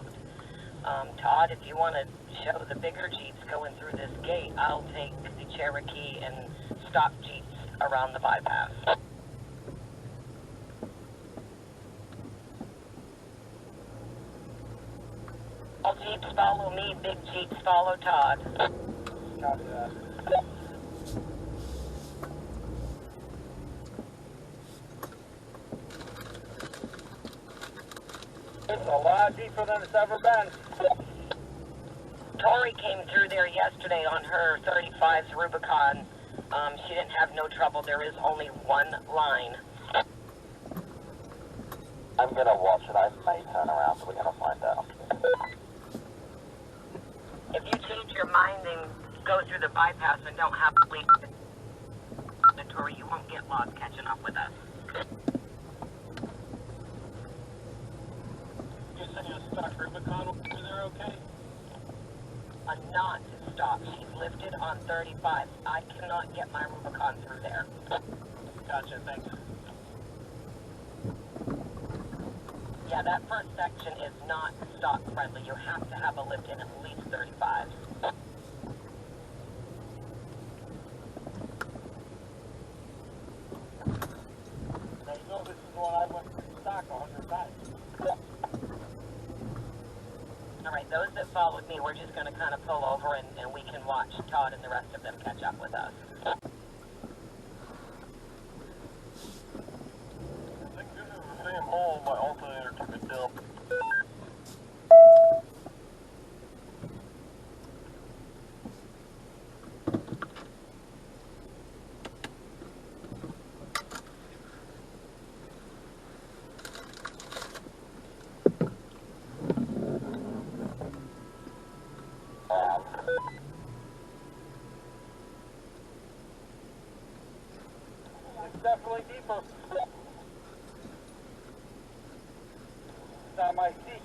Todd, if you want to show the bigger Jeeps going through this gate, I'll take the Cherokee and stock Jeeps around the bypass. All Jeeps follow me, big Jeeps follow Todd. Copy that. It's a lot deeper than it's ever been. Tori came through there yesterday on her 35's Rubicon. She didn't have no trouble. There is only one line. I'm gonna watch it. I may turn around, so we're gonna find out. If you change your mind and go through the bypass and don't have to leave the Tori, you won't get lost catching up with us. You said you stock Rubicon over there, okay? A not stop. She's lifted on 35. I cannot get my Rubicon through there. Gotcha, thanks. Yeah, that first section is not stock friendly. You have to have a lift in at least 35. Now, you know, this is the one I went through stock 100 times. All right, those that followed me, we're just going to kind of pull over and we can watch Todd and the rest of them catch up with us. I think this is the same hole my alternator took a dump. It's definitely deeper. It's on my seat.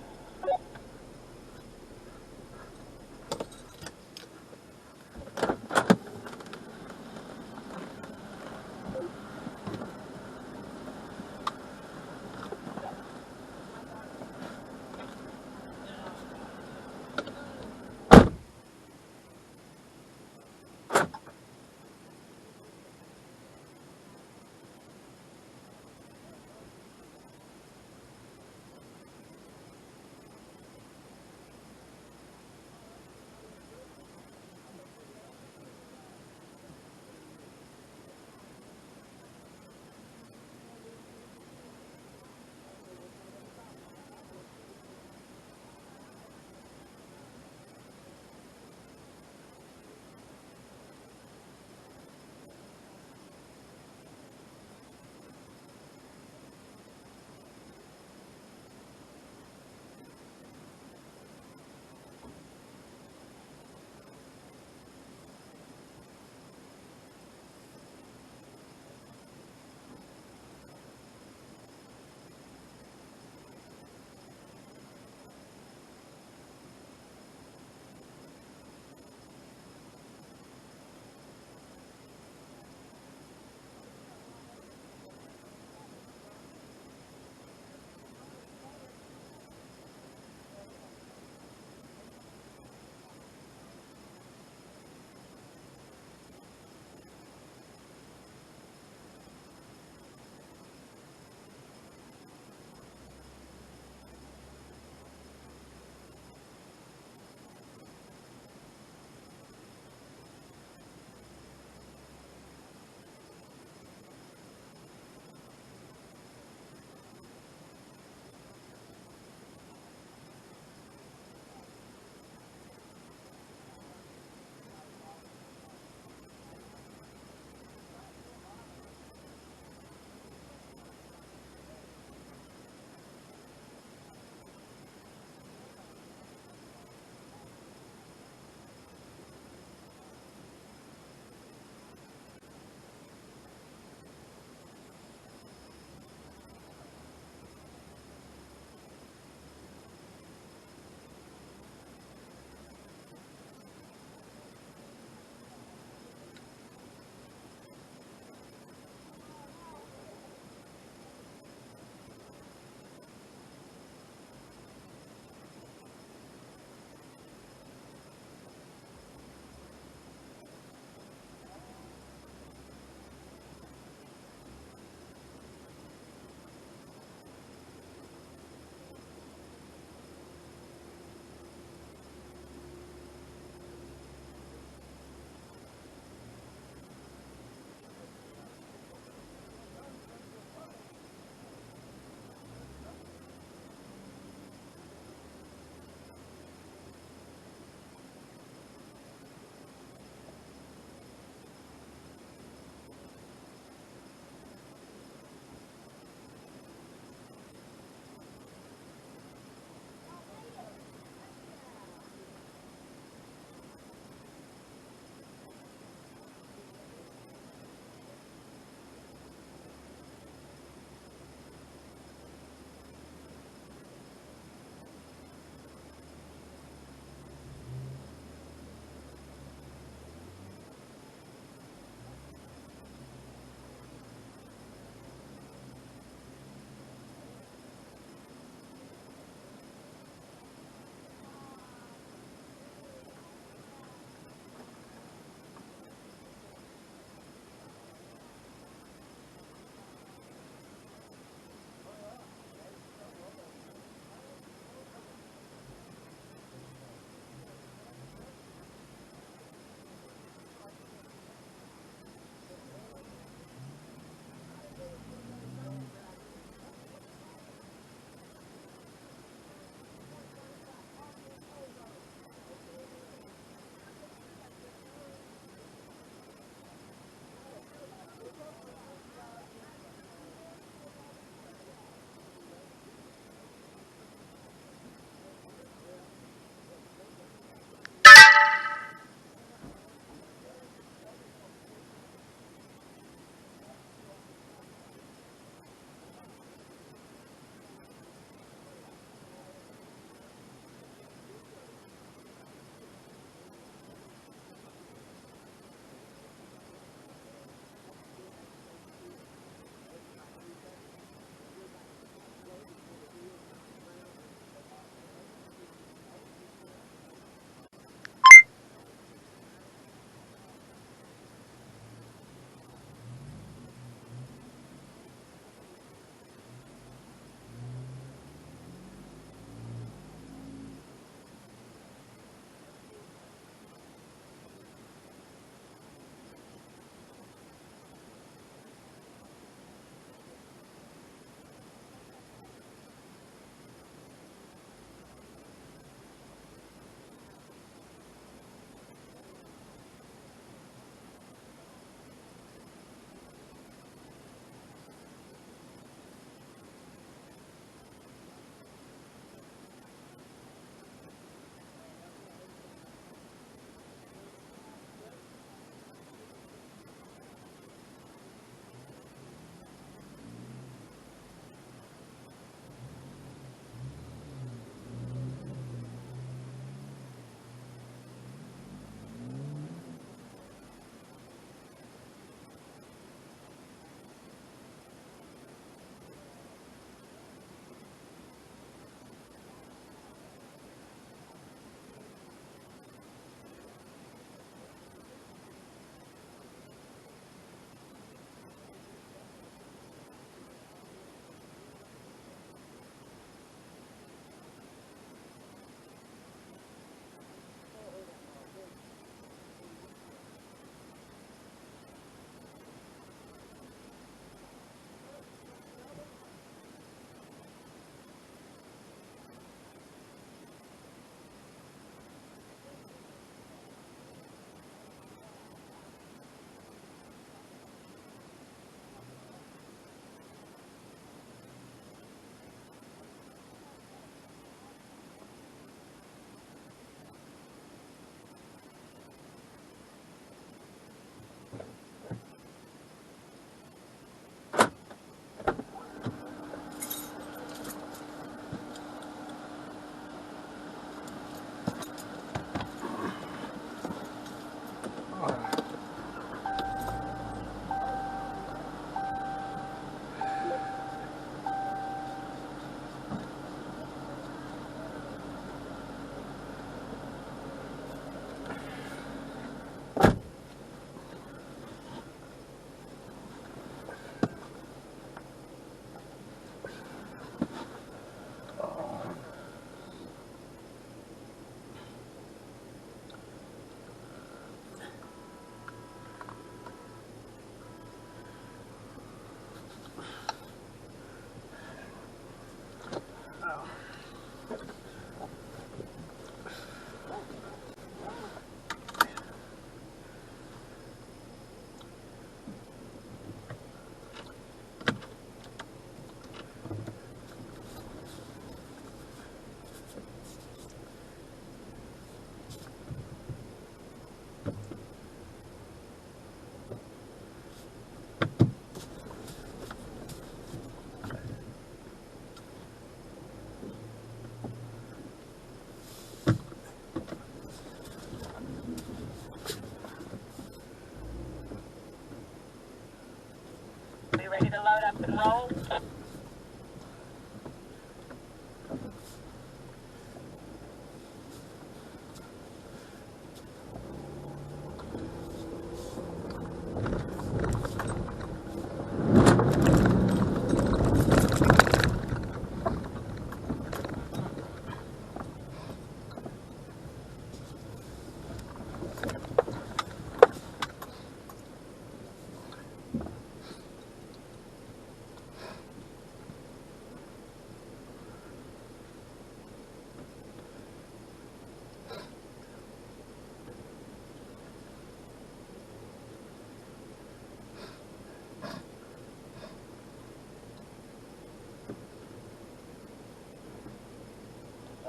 ready to load up and roll?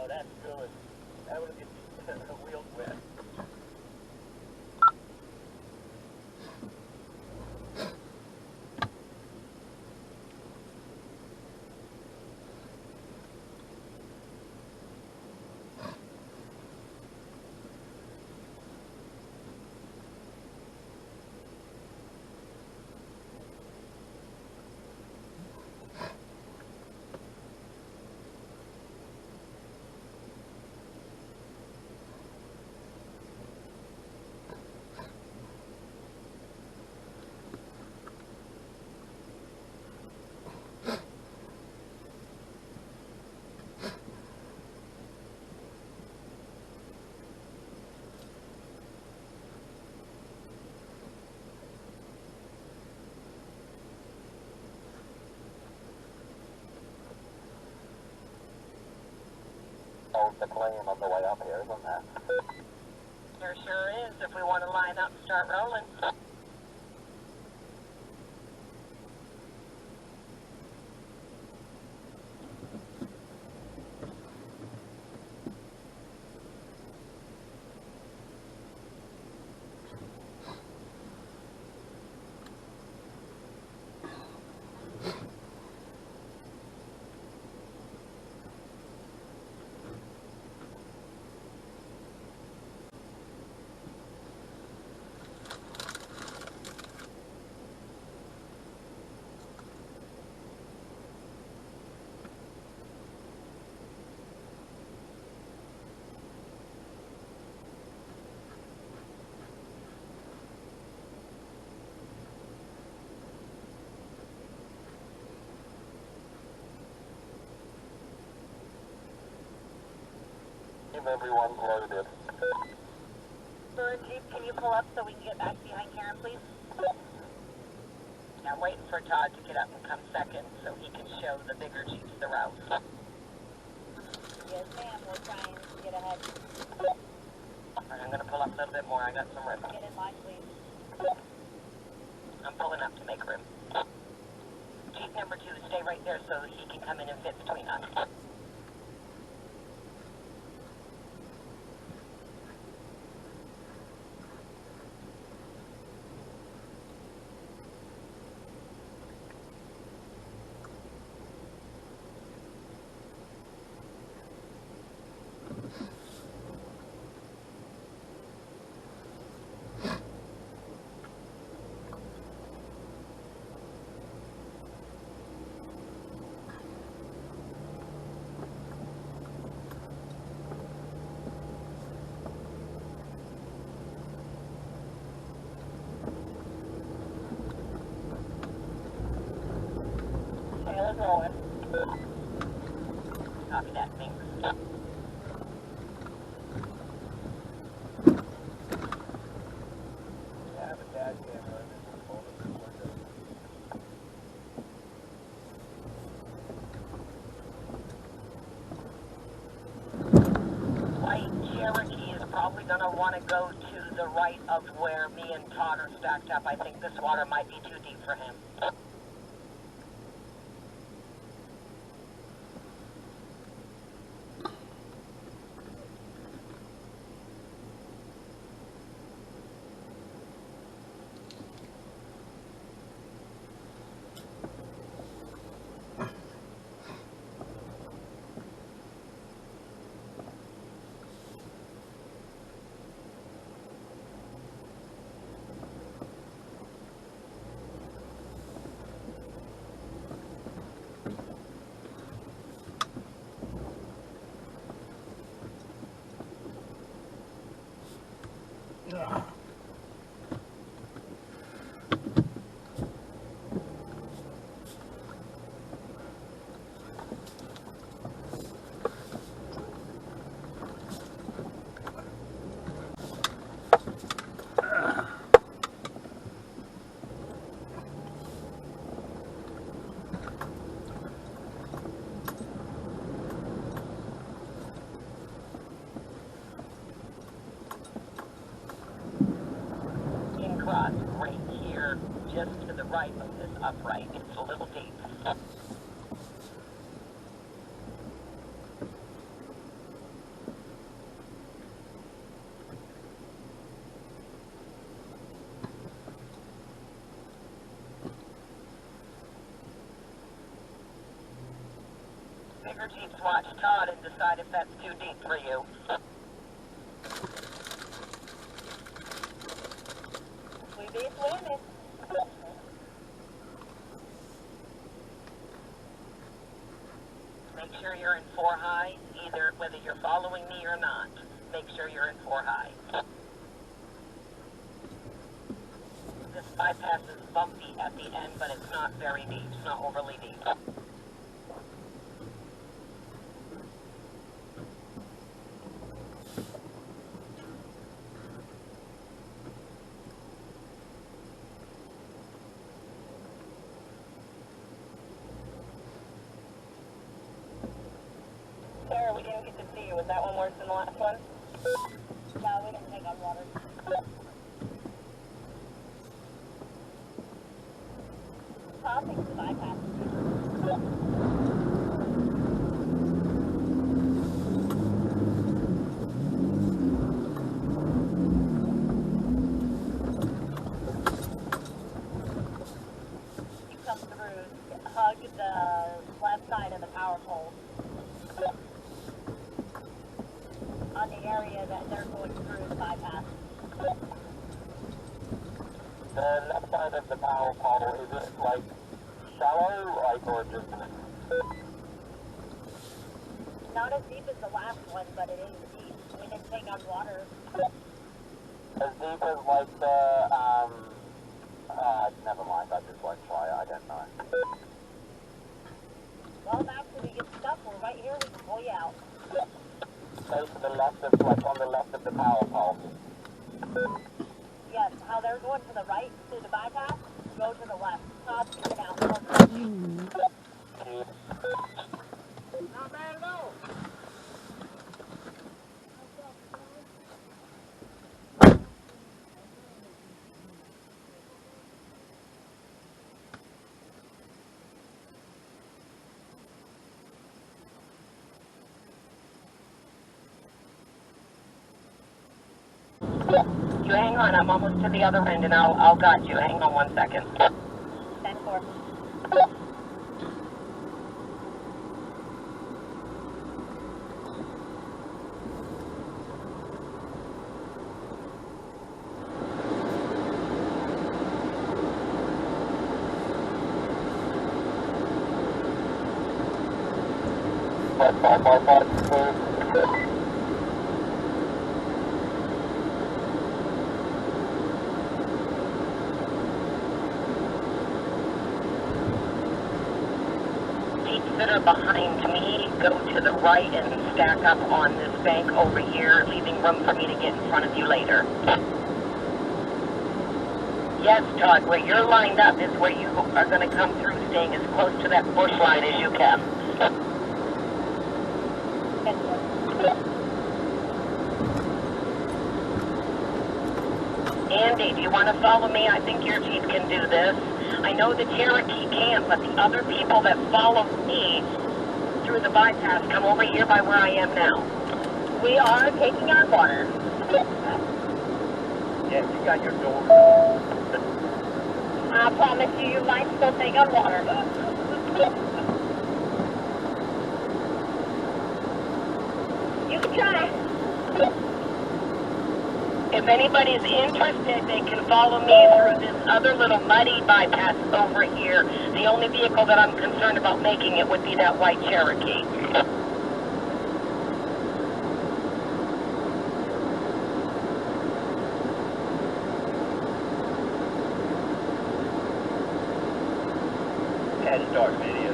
Oh, that's good. That would get the wheels wet. Hold the claim on the way up here, isn't there? There sure is, if we want to line up and start rolling. Everyone's loaded. Jeep, can you pull up so we can get back behind Karen, please? I'm waiting for Todd to get up and come second so he can show the bigger Jeeps the route. Yes, ma'am. We're trying to get ahead. I'm going to pull up a little bit more. I got some room. Get in line, please. I'm pulling up to make room. Jeep number 2, stay right there so he can come in and fit between us. Taylor's rolling. Copy that, thanks. Yeah, I have a dash camera in this hold up this window. White Cherokee is probably going to want to go to the right of where me and Todd are stacked up. I think this water might be too deep for him. just to the right of this upright. It's a little deep. Bigger Jeeps watch Todd and decide if that's too deep for you. We be swimming. Make sure you're in 4 high, either whether you're following me or not. Make sure you're in 4 high. This bypass is bumpy at the end, but it's not very deep. It's not overly deep. Sarah, we didn't get to see you. Was that one worse than the last one? No, we didn't take on water. Todd thinks the bypass is you come through, hug the left side of the power pole. On the area that they're going through the bypass. The left side of the power pole, is it like shallow, like, or just... Not as deep as the last one, but it is deep. We didn't take on water. As deep as like the, never mind, I just won't try it, I don't know. Well, after we get stuck, we're right here, we can pull you out. Go to the left of, like on the left of the power pole. Yes, how they're going to the right through the bypass, go to the left. Todd's coming out. Not bad at all. You hang on, I'm almost to the other end and I'll guide you. Hang on 1 second. 10-4. Jeeps that are behind me go to the right and stack up on this bank over here, leaving room for me to get in front of you later. Yes, Todd, where you're lined up is where you are going to come through, staying as close to that bush line as you can. 10-4. Andy, do you want to follow me? I think your Jeep can do this. I know the Cherokee can't, but the other people that follow me through the bypass come over here by where I am now. We are taking on water. Yeah, you got your door. I promise you, you might still take on water. You can try. If anybody's interested, they can follow me through this other little muddy bypass over here. The only vehicle that I'm concerned about making it would be that white Cherokee. Had to start video.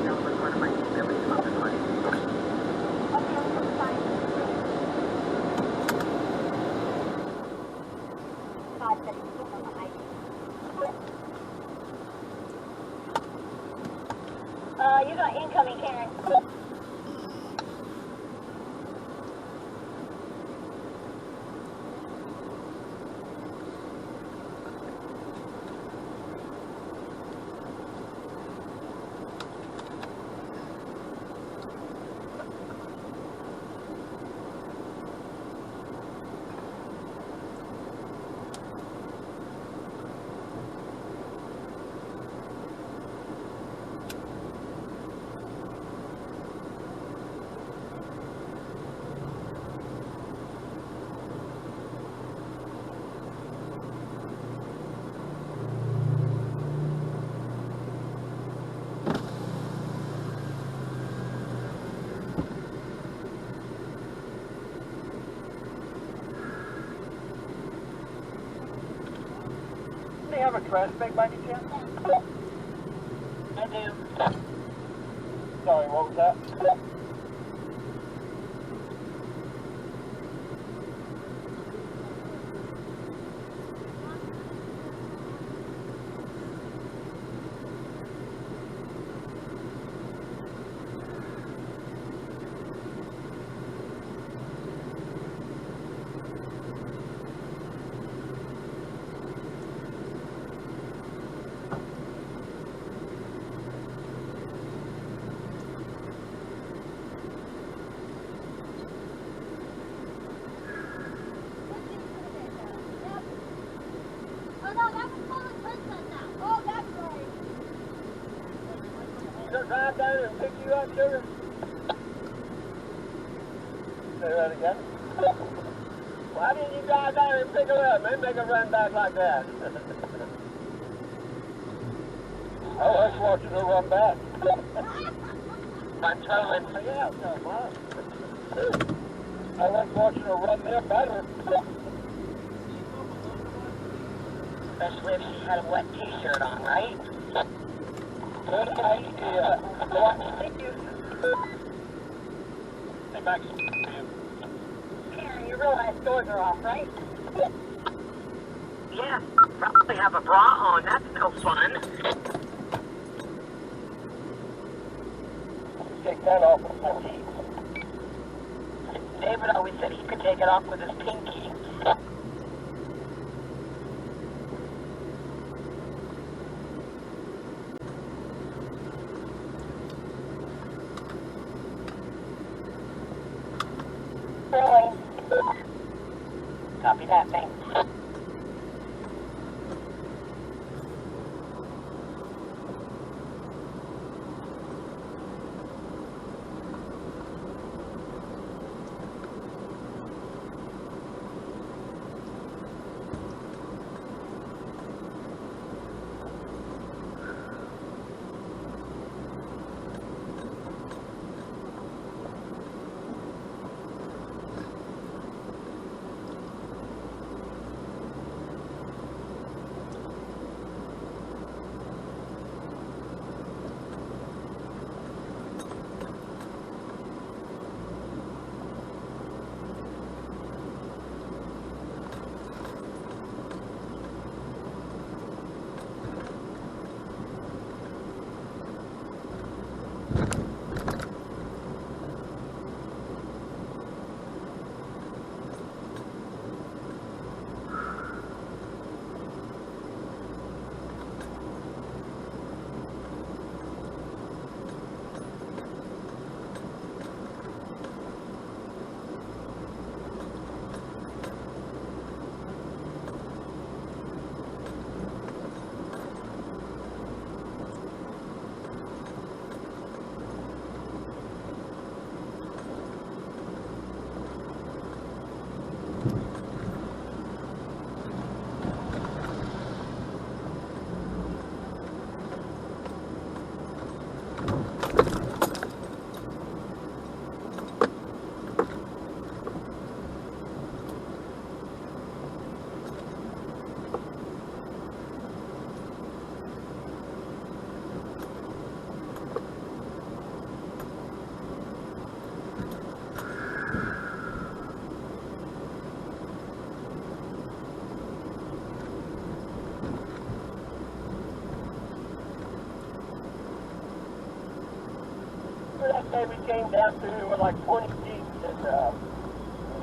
down with one of my mobility other clients. You got incoming, Karen. They have a trash bag by any chance? I do. Sorry, what was that? Just drive down and pick you up, sugar. Say that again. Why didn't you drive down and pick her up, man? Make her run back like that. I like watching her run back. I'm trying. Yeah, no, I like watching her run there better. Especially if she had a wet t-shirt on, right? Good idea. Thank you. Hey, Max. Karen, you realize doors are off, right? Yeah, probably have a bra on. That's no fun. Take that off with my teeth. David always said he could take it off with his pinky. Really? Copy that, thanks. Hey, we came down through like 20 Jeeps, and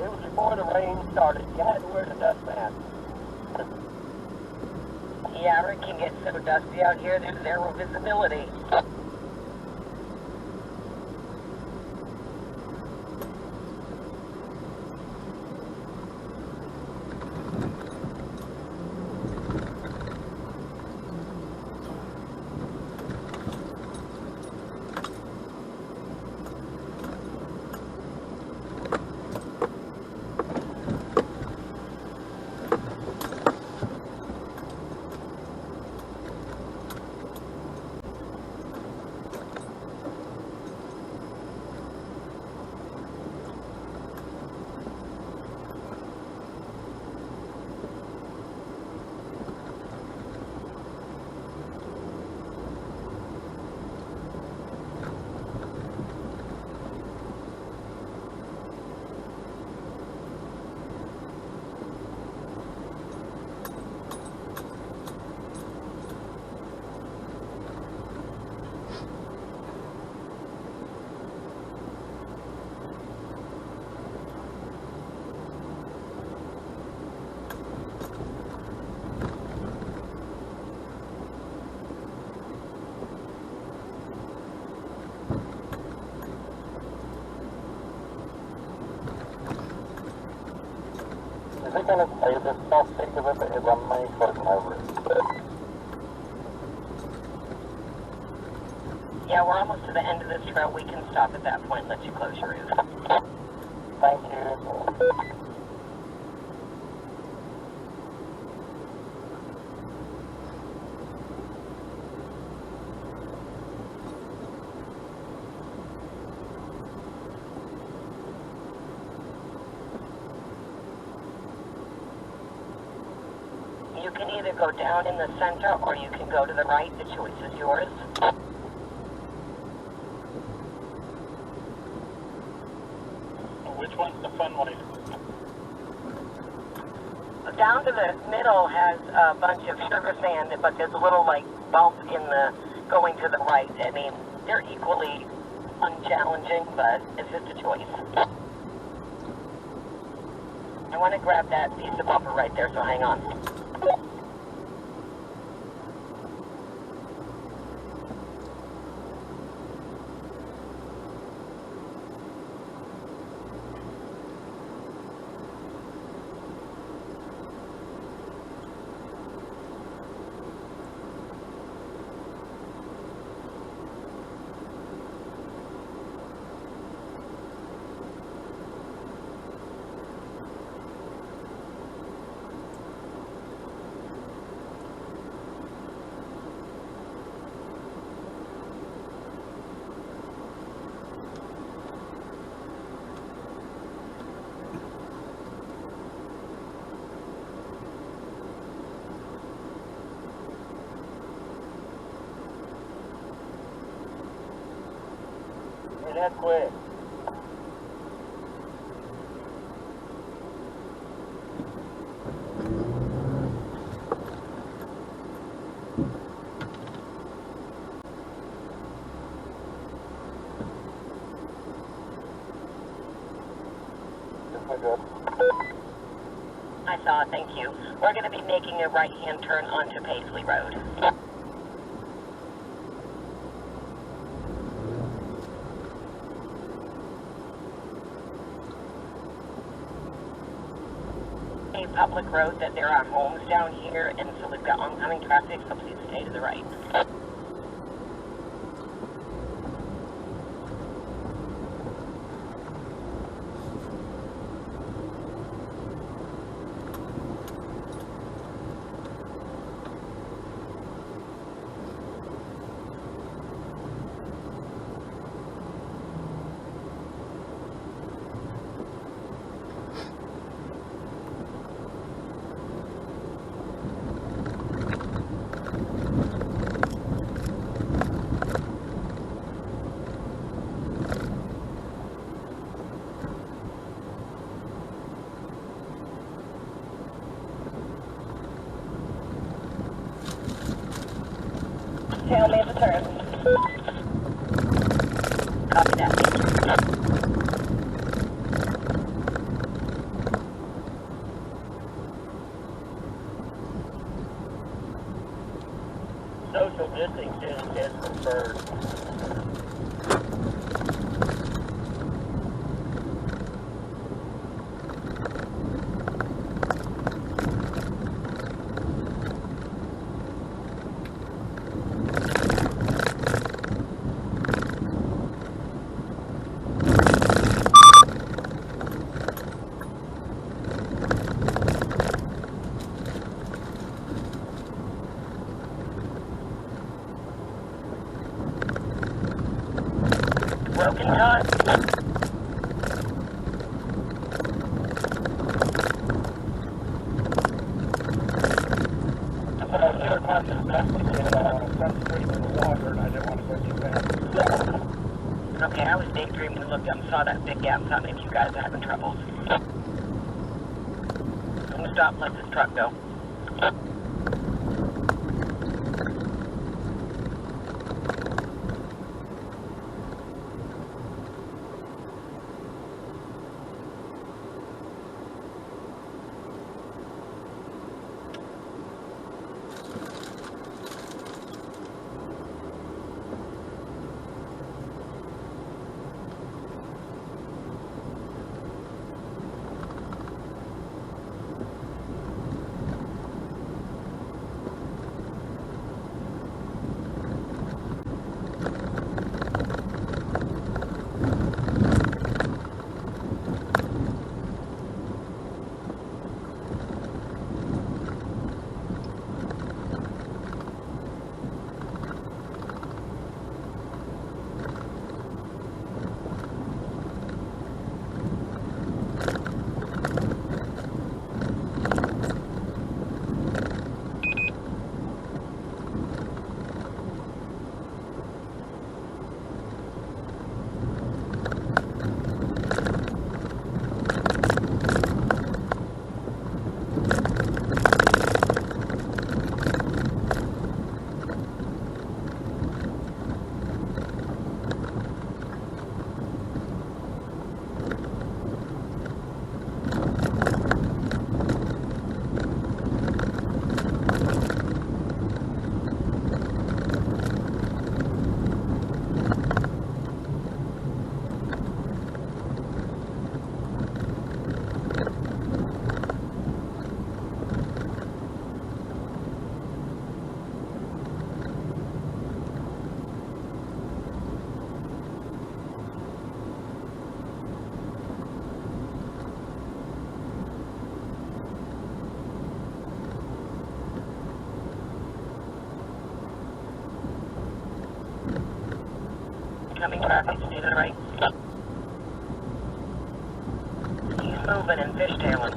it was before the rain started. You had to wear the dust mask. Yeah, it can get so dusty out here, there's zero visibility. Is it going to stay this south peak of it? Is I'm main floating over it? Yeah, we're almost to the end of this trail. We can stop at that point and let you close your roof. Thank you. You can either go down in the center or you can go to the right. The choice is yours. Which one's the fun one? Down to the middle has a bunch of sugar sand, but there's a little like bump in the going to the right. I mean, they're equally unchallenging, but it's just a choice. I want to grab that piece of bumper right there, so hang on. And that's quick. I saw it, thank you. We're going to be making a right-hand turn onto Paisley Road. A public road that there are homes down here, and so we've got oncoming traffic, so please stay to the right. Tell me the turn. Copy that. Social distancing is preferred. Broken time. Okay, I was daydreaming and looked up and saw that big gap and thought maybe you guys are having trouble. I'm gonna stop and let this truck go. Coming traffic, stay to the right. He's moving and fishtailing.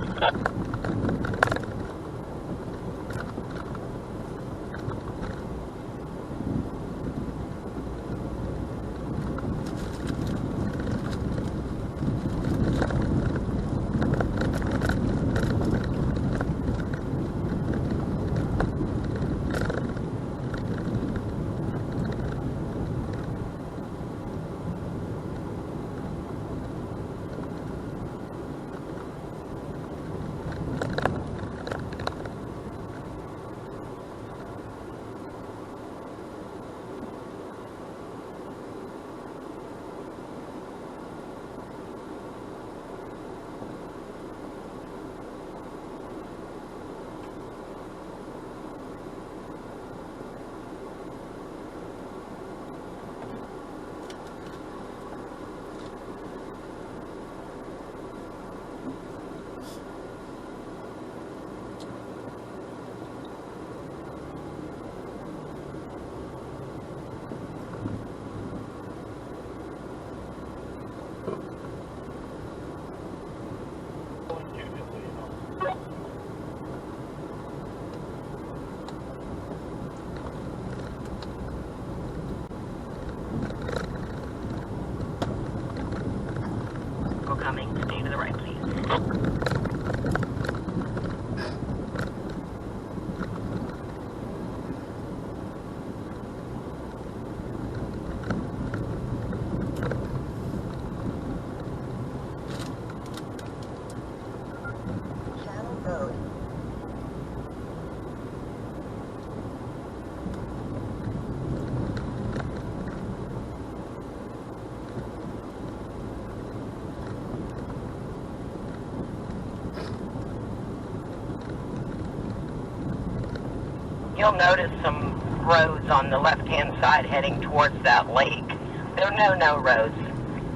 you'll notice some roads on the left-hand side heading towards that lake. They're no-no roads.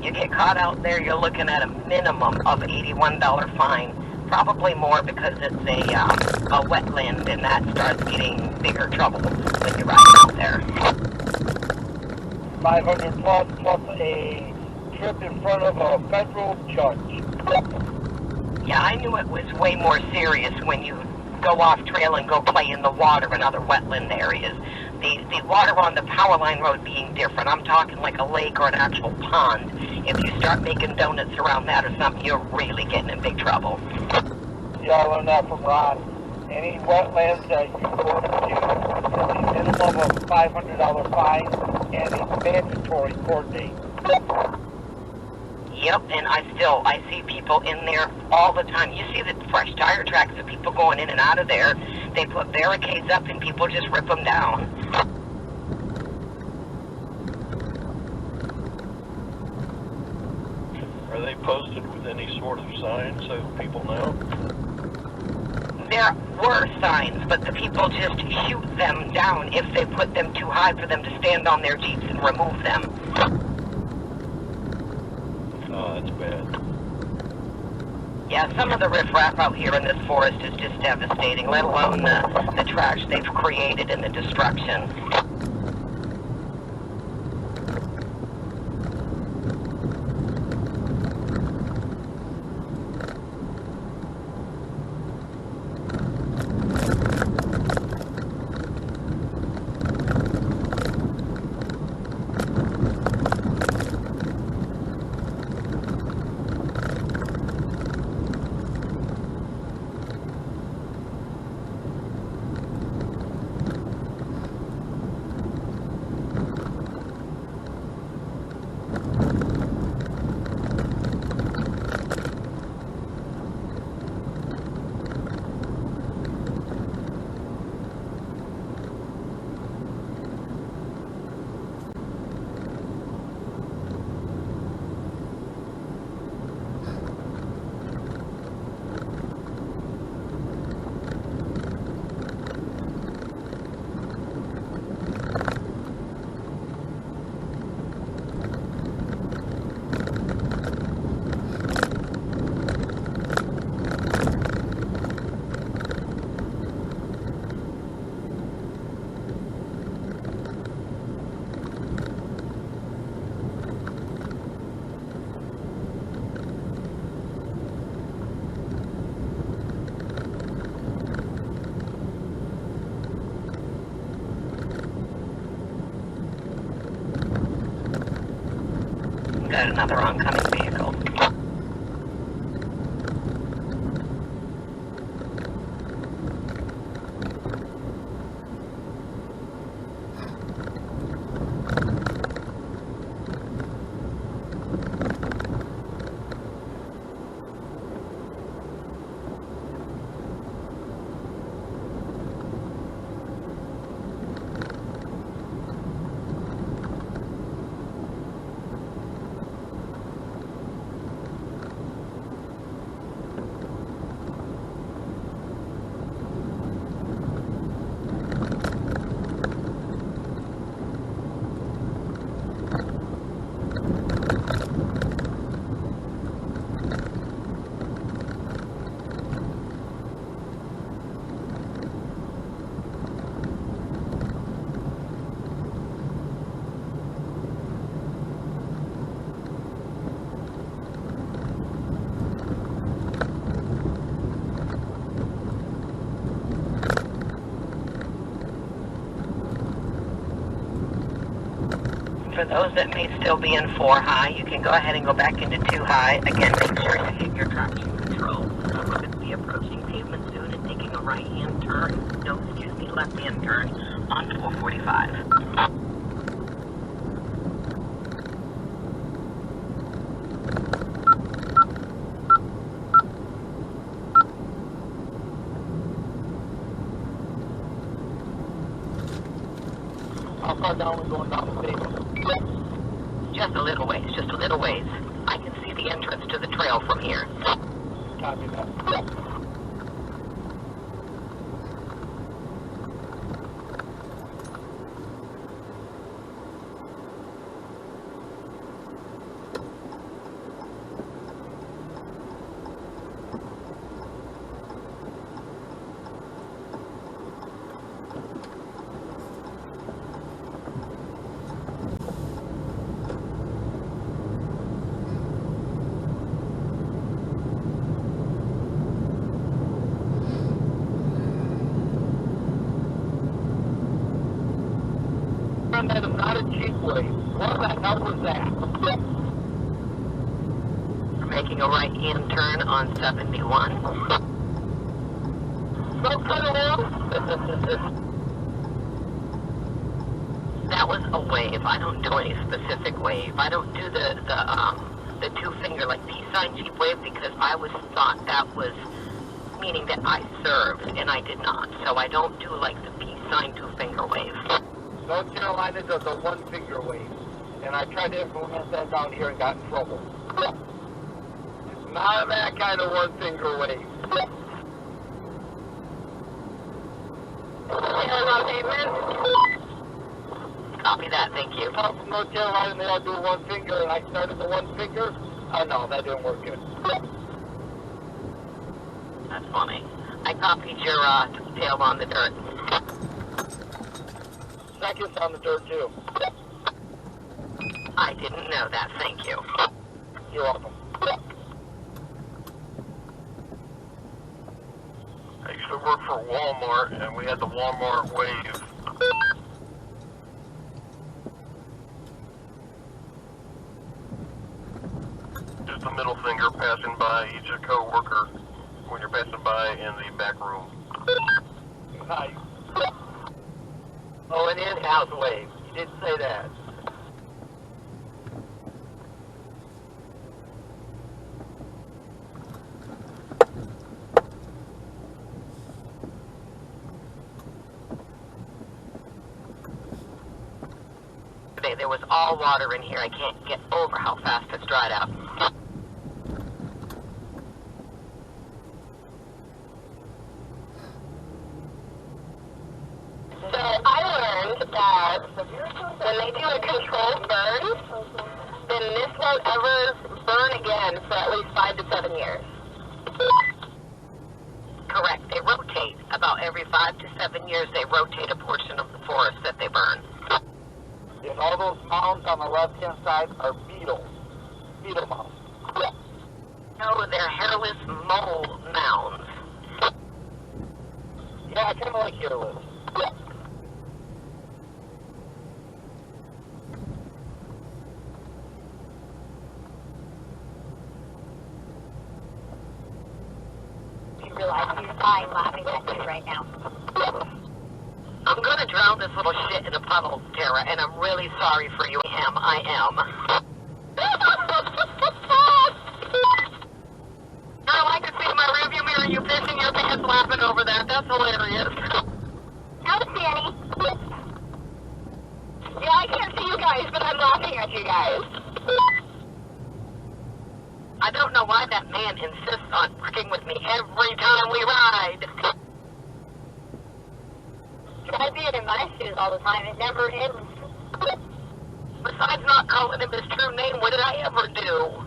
You get caught out there, you're looking at a minimum of $81 fine. Probably more because it's a wetland, and that starts getting bigger trouble when you ride out there. 500 plus a trip in front of a federal judge. Yeah, I knew it was way more serious when you go off trail and go play in the water in other wetland areas. The water on the power line road being different. I'm talking like a lake or an actual pond. If you start making donuts around that or something, you're really getting in big trouble. Yeah, I learned that from Ron. Any wetlands that you go into, there's a minimum of $500 fine and a mandatory court date. Yep, and I see people in there all the time. You see the fresh tire tracks of people going in and out of there. They put barricades up and people just rip them down. Are they posted with any sort of sign so people know? There were signs, but the people just shoot them down if they put them too high for them to stand on their Jeeps and remove them. Oh, that's bad. Yeah, some of the riffraff out here in this forest is just devastating, let alone the trash they've created and the destruction. Got another oncoming vehicle. For those that may still be in 4 high, you can go ahead and go back into 2 high. Again, make sure you hit your traction control. We're going to be approaching pavement soon and taking a right-hand turn, left-hand turn onto 445. How far down we going down the pavement? Just a little ways, just a little ways. I can see the entrance to the trail from here. Copy that. one that is not a cheap wave. What the hell was that? We're making a right-hand turn on 71. Smoke for the hill? That was a wave. I don't do any specific wave. I don't do the two finger like peace sign cheap wave because I was thought that was meaning that I served and I did not. So I don't do like the peace sign two finger wave. North Carolina does a one finger wave, and I tried to implement that down here and got in trouble. It's not that kind of one finger wave. Copy that, thank you. From North Carolina, they all do one finger, and I started the one finger. Oh no, that didn't work good. That's funny. I copied your tail on the dirt. Seconds on the dirt too. I didn't know that, thank you. You're welcome. I used to work for Walmart, and we had the Walmart wave. Just the middle finger passing by each co-worker when you're passing by in the back room. Nice. Oh, an in-house wave. You did say that. There was all water in here. I can't get over how fast it's dried out. So I learned that when they do a controlled burn, then this won't ever burn again for at least 5 to 7 years. Correct. They rotate. About every 5 to 7 years, they rotate a portion of the forest that they burn. And all those mounds on the left-hand side are beetles. Beetle mounds. No, they're hairless mole mounds. Yeah, I kind of like hairless. You realize you're fine laughing at you right now. I'm gonna drown this little shit in a puddle, Tara, and I'm really sorry for you. I am. Girl, I can see in my rearview mirror you pissing your pants laughing over that. That's hilarious. How's Danny? Yeah, I can't see you guys, but I'm laughing at you guys. I don't know why that man insists on working with me every time we ride. Try being in my shoes all the time. It never ends. Besides not calling him his true name, what did I ever do?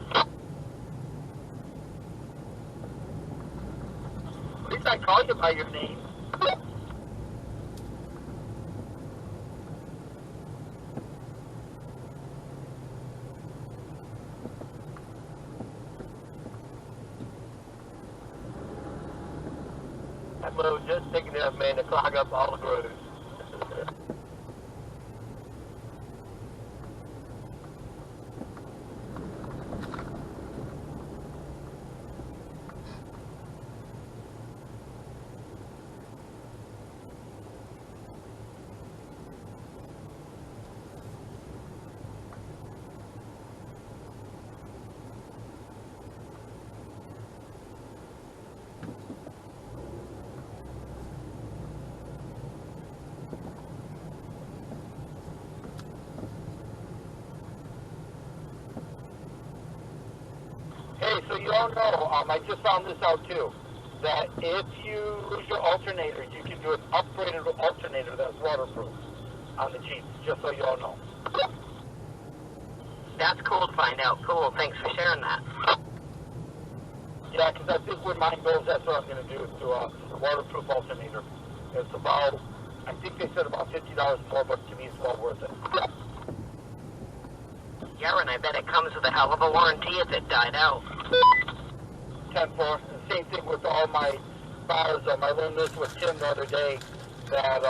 At least I call you by your name. That move just thinking enough, man, to clog up all the grooves. Hey, so you all know, I just found this out too, that if you lose your alternator, you can do an upgraded alternator that's waterproof on the Jeeps, just so you all know. That's cool to find out. Cool. Thanks for sharing that. Yeah, because I think when mine goes, that's what I'm going to do, is do a waterproof alternator. It's about, I think they said about $50 more, but to me it's well worth it. Yeah, and I bet it comes with a hell of a warranty if it died out. 10-4. Same thing with all my bars. I learned this with Tim the other day, that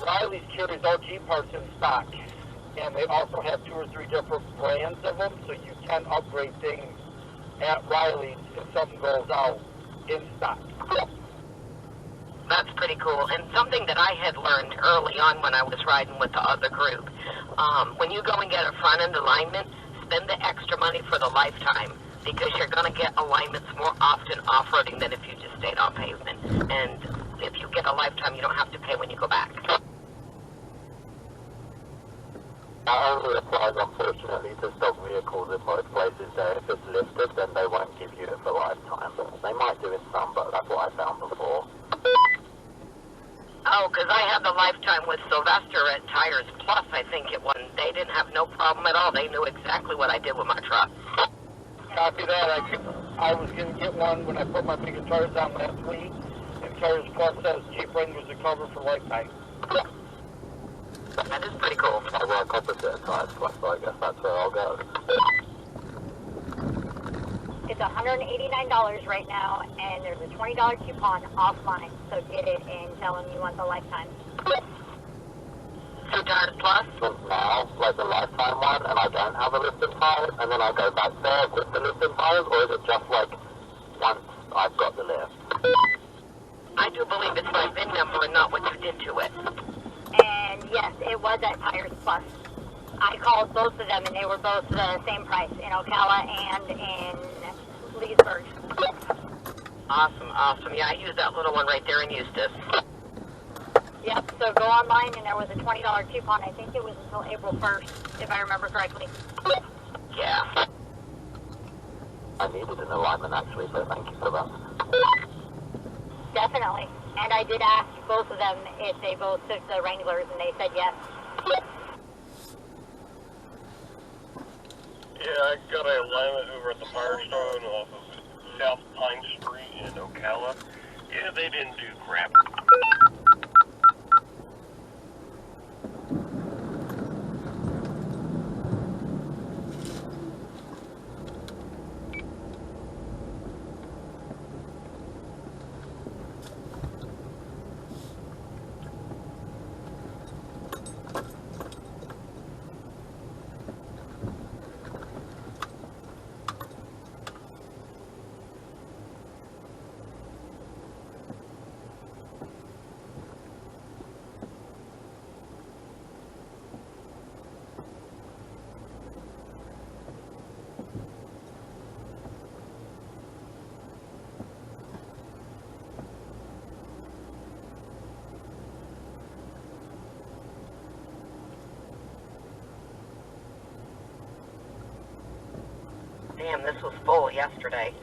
Riley's carries all Jeep parts in stock, and they also have 2 or 3 different brands of them, so you can upgrade things at Riley's if something goes out in stock. That's pretty cool. And something that I had learned early on when I was riding with the other group, when you go and get a front end alignment, spend the extra money for the lifetime, because you're going to get alignments more often off-roading than if you just stayed on pavement. And if you get a lifetime, you don't have to pay when you go back. That only applies, unfortunately, to stock vehicles in most places there. If it's listed, then they won't give you it for lifetime. They might do in some, but that's what I found before. Oh, because I had the lifetime with Sylvester at Tires Plus, I think it was. They didn't have no problem at all. They knew exactly what I did with my truck. Copy that. I was going to get one when I put my bigger tires on last week, and Tires Plus says Jeep Wranglers are covered for lifetime. That is pretty cool. I work opposite of Tires Plus, so I guess that's where I'll go. It's $189 right now, and there's a $20 coupon off mine, so get it and tell them you want the lifetime. So Tires Plus? Now, like the lifetime one, and I don't have a list of tires, and then I go back there with the list of tires, or is it just like once I've got the list? I do believe it's my VIN number and not what you did to it. And yes, it was at Tires Plus. I called both of them, and they were both the same price in Ocala and in Leesburg. Awesome. Yeah, I used that little one right there in Eustis. Yep, so go online, and there was a $20 coupon. I think it was until April 1st, if I remember correctly. Yeah. I needed an alignment, actually, so thank you for that. Definitely. And I did ask both of them if they both took the Wranglers, and they said yes. Yeah, I got an alignment over at the Firestone off of South Pine Street in Ocala. Yeah, they didn't do crap. Damn, this was full yesterday.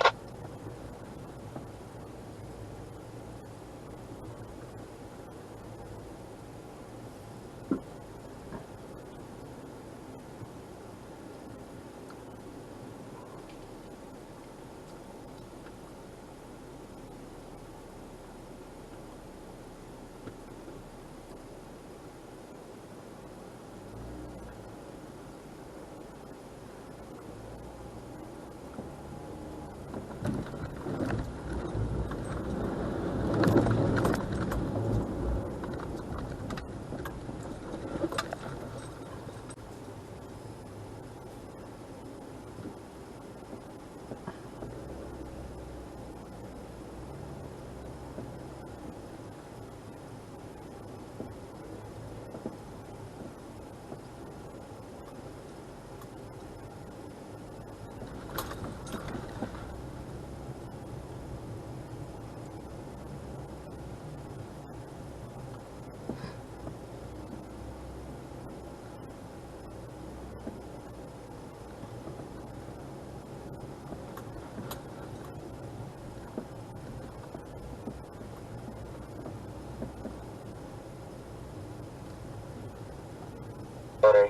Sorry.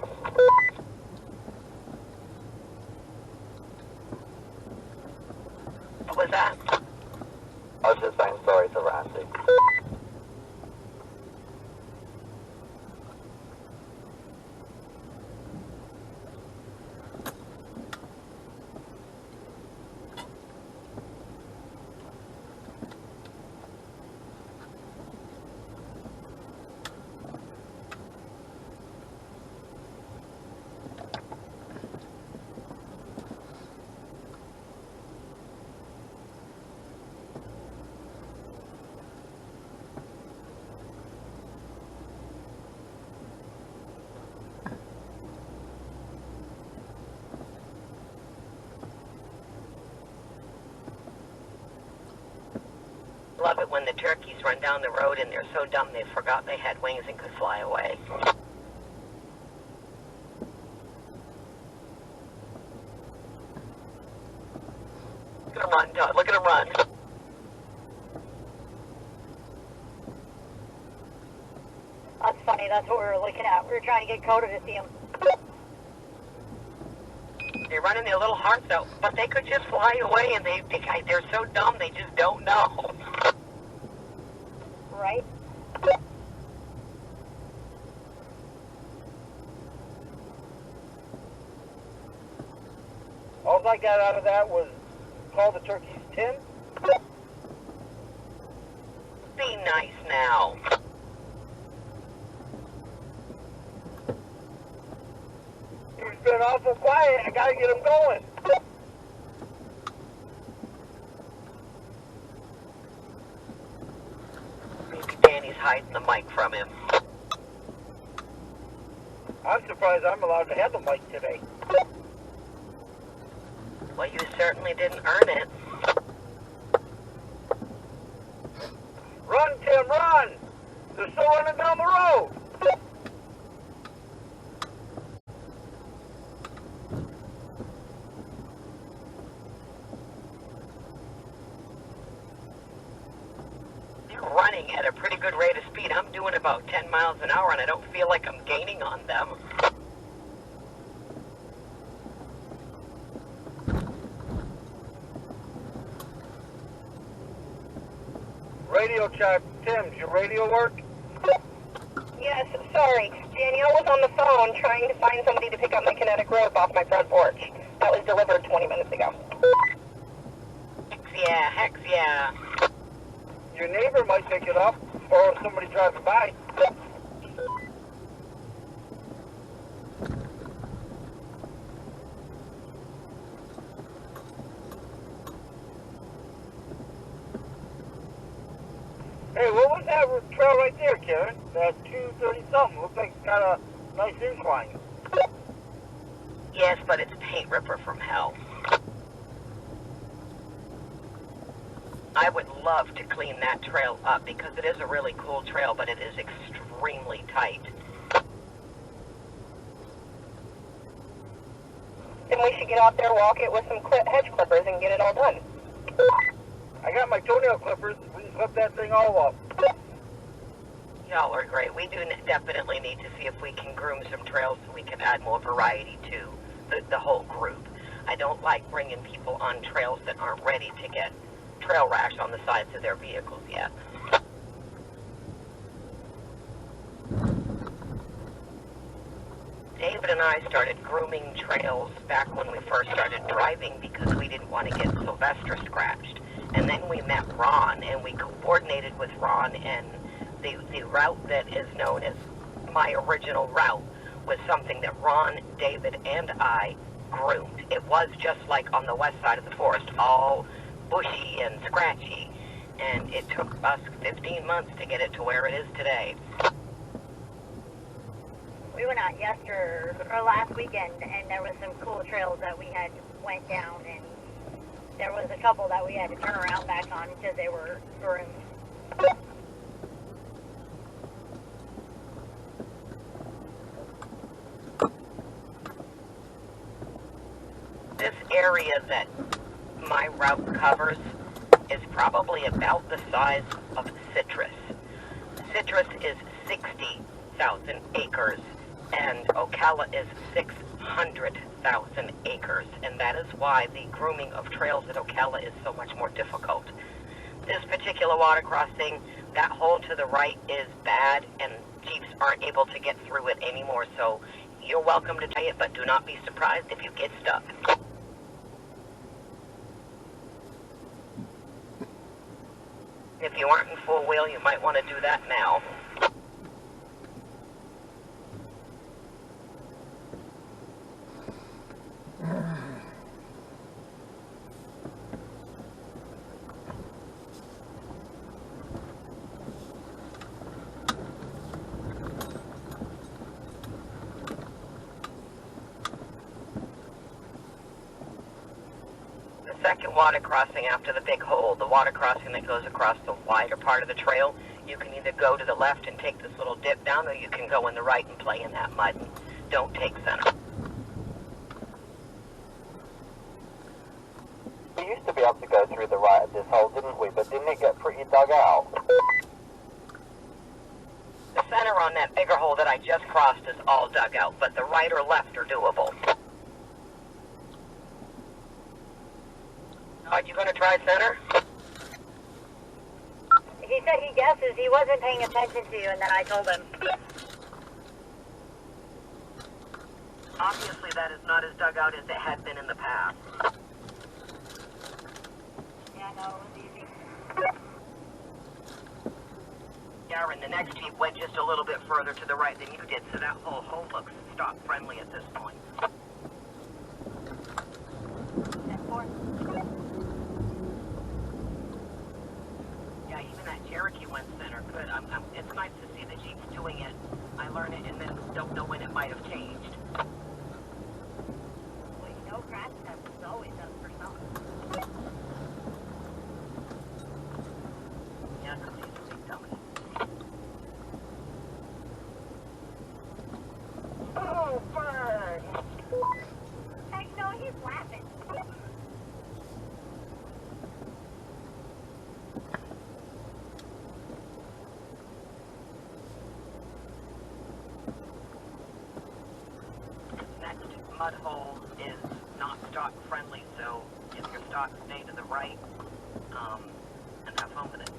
What was that? I was just saying sorry to Randy. Love it when the turkeys run down the road and they're so dumb they forgot they had wings and could fly away. Look at him run, Todd. Look at him run. That's funny. That's what we were looking at. We were trying to get Coda to see him. They're running their little hearts out, but they could just fly away, and they're so dumb they just don't know. Right? All I got out of that was call the turkeys Tim. Be nice now. He's been awful quiet. I gotta get him going. Maybe Danny's hiding the mic from him. I'm surprised I'm allowed to have the mic today. Well, you certainly didn't earn it. Run, Tim, run! They're still running down the road. They're running at a pretty good rate of speed. I'm doing about 10 miles an hour, and I don't feel like I'm gaining on them. Radio check. Tim, does your radio work? Yes, sorry. Danielle was on the phone trying to find somebody to pick up my kinetic rope off my front porch. That was delivered 20 minutes ago. Hex yeah. Your neighbor might pick it up, or somebody driving by. Hey, what was that trail right there, Karen? That 230-something. Looks like it's got a nice incline. Yes, but it's paint ripper from hell. I would love to clean that trail up because it is a really cool trail, but it is extremely tight. Then we should get out there, walk it with some hedge clippers and get it all done. I got my toenail clippers. We can clip that thing all up. Y'all are great. We do definitely need to see if we can groom some trails so we can add more variety to the whole group. I don't like bringing people on trails that aren't ready to get trail rash on the sides of their vehicles yet. David and I started grooming trails back when we first started driving because we didn't want to get Sylvester scratched. And then we met Ron, and we coordinated with Ron, and the route that is known as my original route was something that Ron, David, and I groomed. It was just like on the west side of the forest, all bushy and scratchy, and it took us 15 months to get it to where it is today. We went out last weekend, and there was some cool trails that we had went down, and there was a couple that we had to turn around back on because they were groomed. This area that my route covers is probably about the size of Citrus. Citrus is 60,000 acres, and Ocala is 600,000 acres, and that is why the grooming of trails at Ocala is so much more difficult. This particular water crossing, that hole to the right is bad, and Jeeps aren't able to get through it anymore, so you're welcome to try it, but do not be surprised if you get stuck. If you aren't in full wheel, you might want to do that now. second water crossing after the big hole, the water crossing that goes across the wider part of the trail, you can either go to the left and take this little dip down, or you can go in the right and play in that mud. Don't take center. We used to be able to go through the right of this hole, didn't we? But didn't it get pretty dug out? The center on that bigger hole that I just crossed is all dug out, but the right or left are doable. Are you going to try center? He said he guesses. He wasn't paying attention to you, and then I told him. Obviously, that is not as dug out as it had been in the past. Yeah, no, it was easy. Darren, the next heap went just a little bit further to the right than you did, so that whole hole looks stock friendly at this point. Yeah, even that Cherokee went center. Good. It's nice to see the Jeeps doing it. I learn it and then don't know when it might have changed. Well, you know, crash test is always up for something. Yeah, because he's a big dummy. Oh, bird! Heck no, he's laughing. Next mud hole is not stock friendly, so if your stock stay to the right, and have fun with it.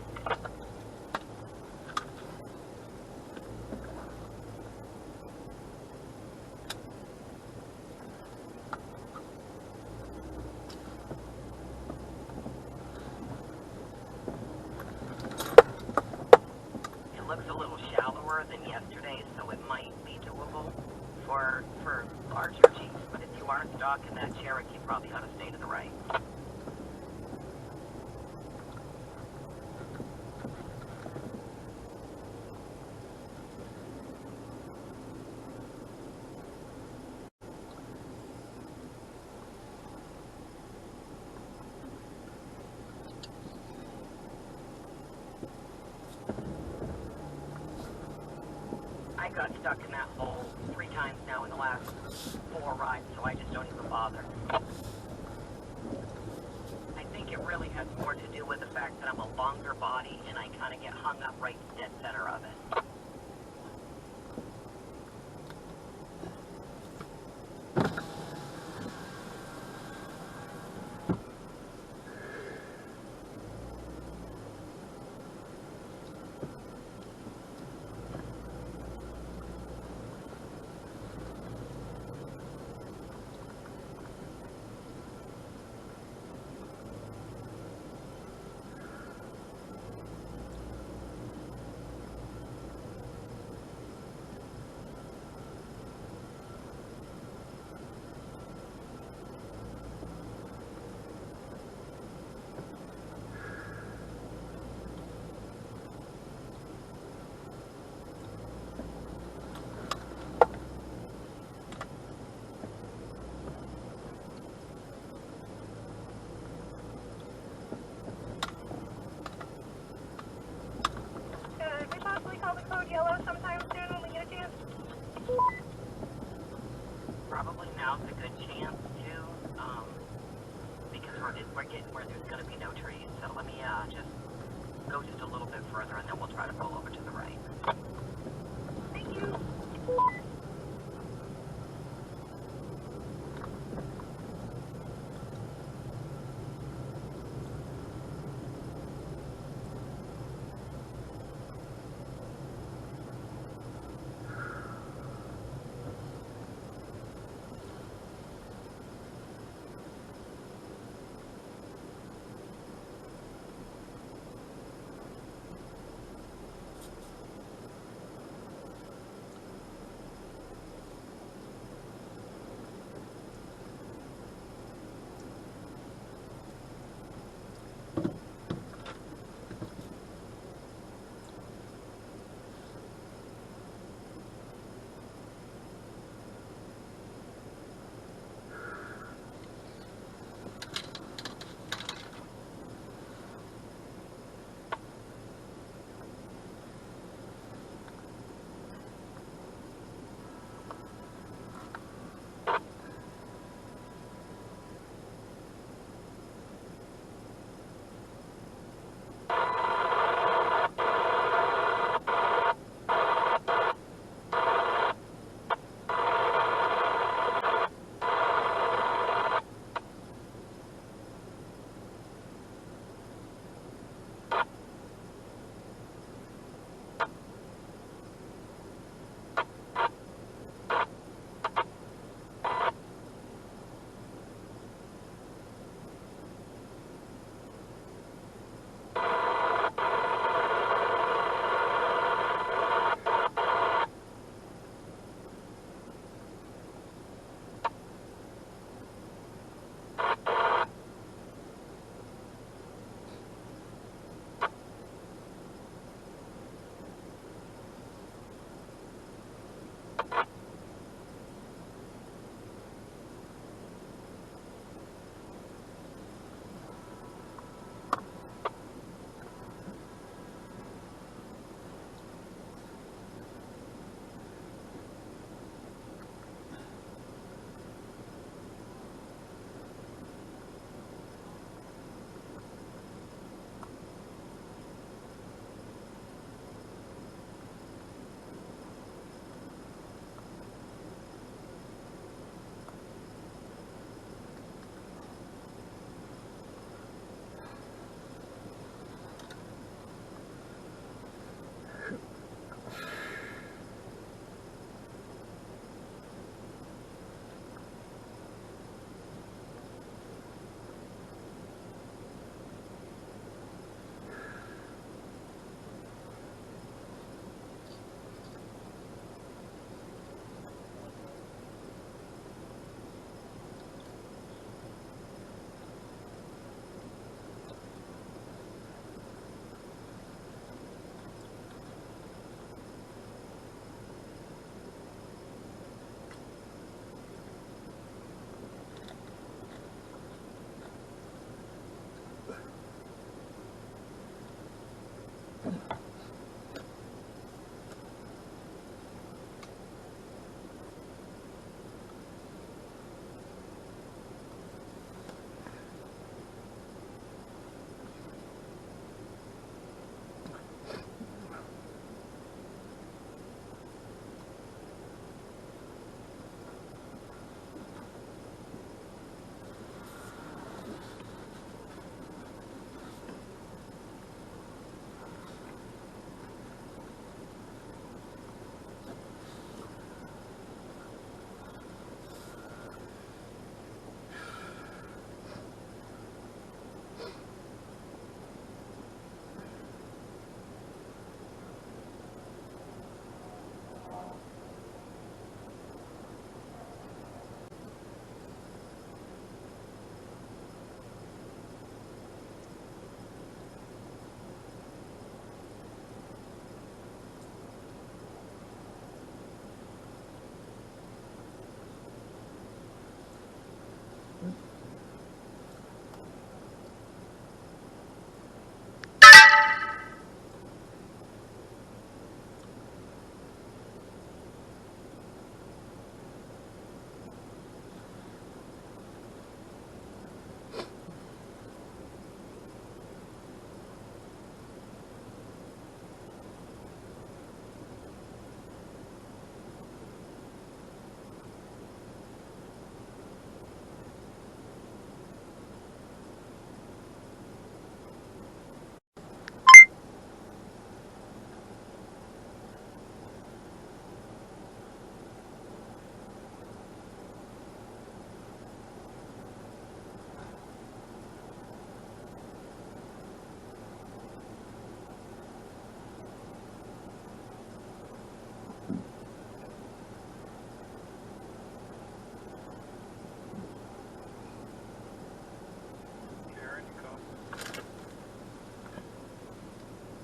It looks a little shallower than yesterday, so it might be doable for larger Jeeps, but if you are stock in that Cherokee, you probably ought to stay to the right. I got stuck in that hole 3 times now in the last 4 rides, so I just don't even bother. I think it really has more to do with the fact that I'm a longer body and I kind of get hung up right dead center of it.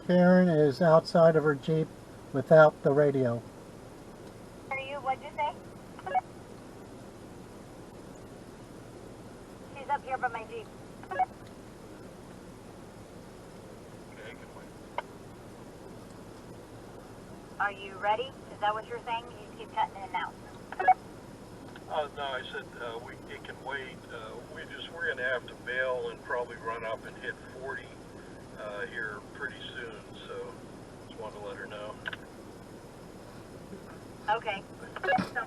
Karen is outside of her Jeep without the radio. Are you, what'd you say? She's up here by my Jeep. Are you ready? Is that what you're saying? You just keep cutting in and out. No, I said it can wait. We're going to have to bail and probably run up and hit 40 here pretty soon. So just wanted to let her know. Okay. So,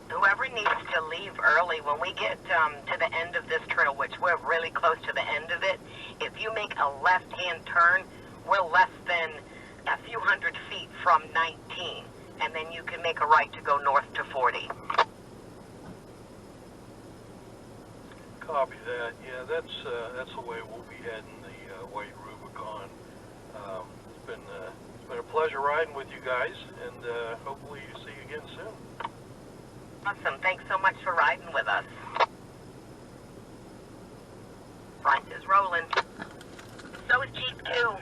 Whoever needs to leave early, when we get to the end of this trail, which we're really close to the end of it, if you make a left-hand turn, we're less than a few hundred feet from 19, and then you can make a right to go north to 40. Copy that. Yeah, that's the way we'll be heading, the White Rubicon. It's been a pleasure riding with you guys, and hopefully see you again soon. Awesome. Thanks so much for riding with us. Front is rolling. So is Jeep 2.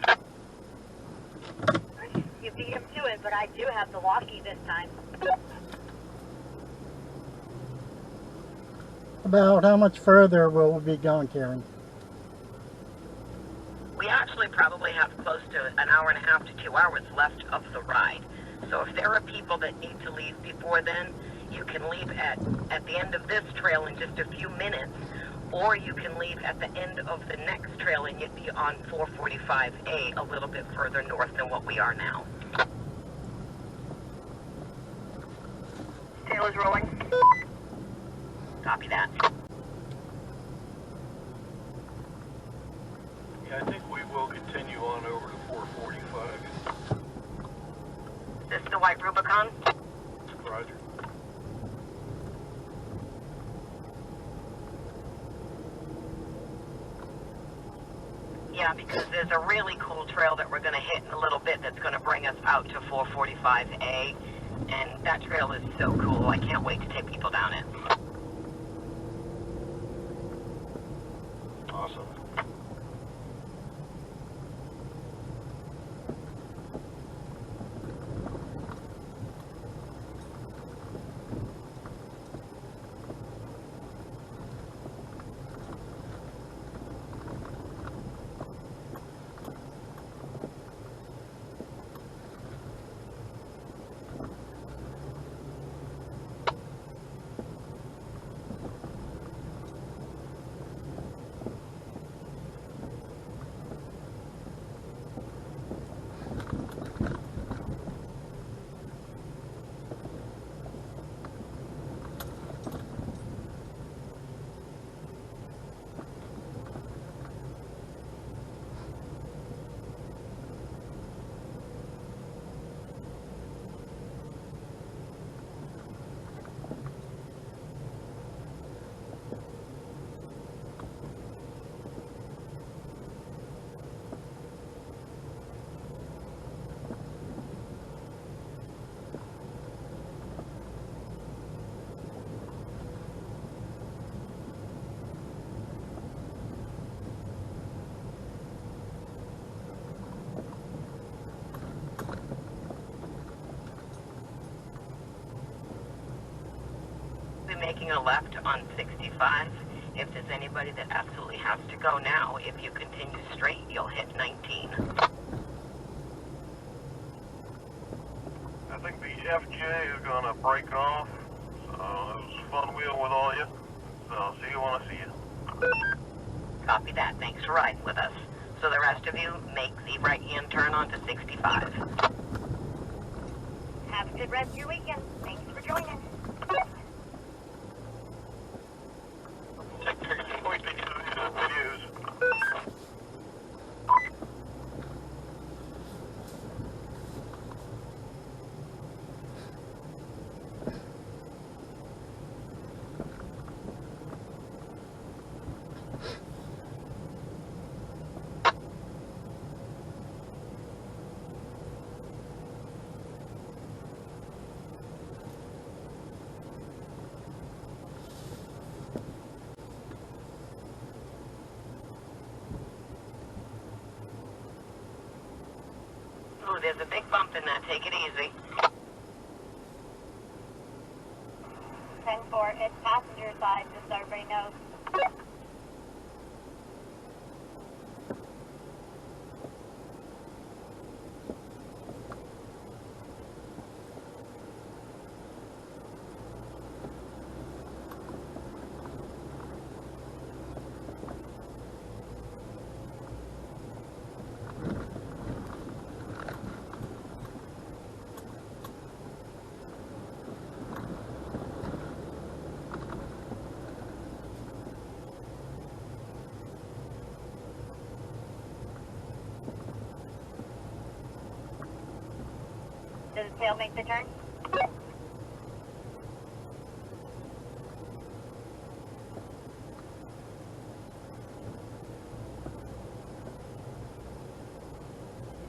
you beat him to it, but I do have the walkie this time. About how much further will we be going, Karen? We actually probably have close to an hour and a half to 2 hours left of the ride. So if there are people that need to leave before then, you can leave at the end of this trail in just a few minutes, or you can leave at the end of the next trail and you'd be on 445A a little bit further north than what we are now. Tail is rolling. Copy that. Yeah, I think we will continue on over to 445. Is this the White Rubicon? Roger. Yeah, because there's a really cool trail that we're going to hit in a little bit that's going to bring us out to 445A, and that trail is so cool. I can't wait to take people down it. Awesome. Making a left on 65. If there's anybody that absolutely has to go now, if you continue straight, you'll hit 19. I think the FJ is going to break off. So it was fun wheeling with all you. So see you when I see you. Copy that. Thanks for riding with us. So the rest of you, make the right-hand turn onto 65. Have a good rest of your weekend. Thanks for joining. Take care. there's a big bump in that. Take it easy. 10-4, it's passenger side, just so everybody knows. Does the tail make the turn?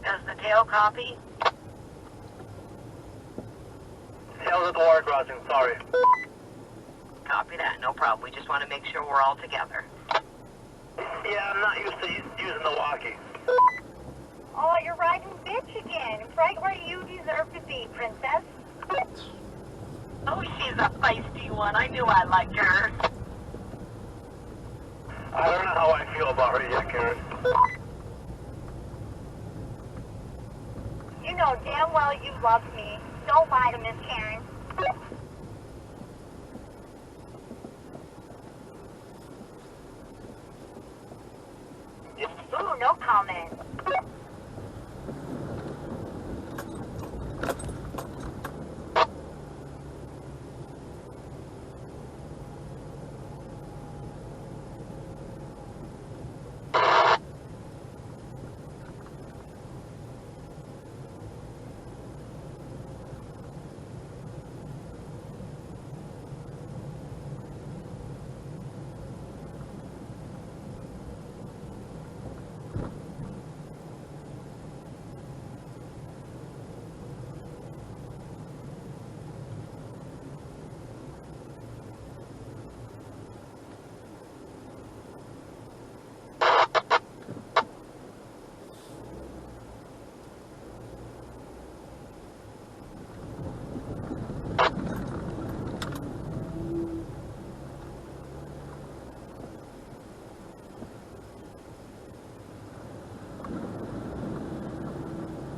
Does the tail copy? Tail's at the water crossing, sorry. Copy that, no problem. We just want to make sure we're all together. Yeah, I'm not used to using the walkie. Oh, you're riding bitch again. Right where you deserve to be, princess. Oh, she's a feisty one. I knew I liked her. I don't know how I feel about her yet, Karen. You know damn well you love me. Don't lie to Miss Karen. Ooh, no comment.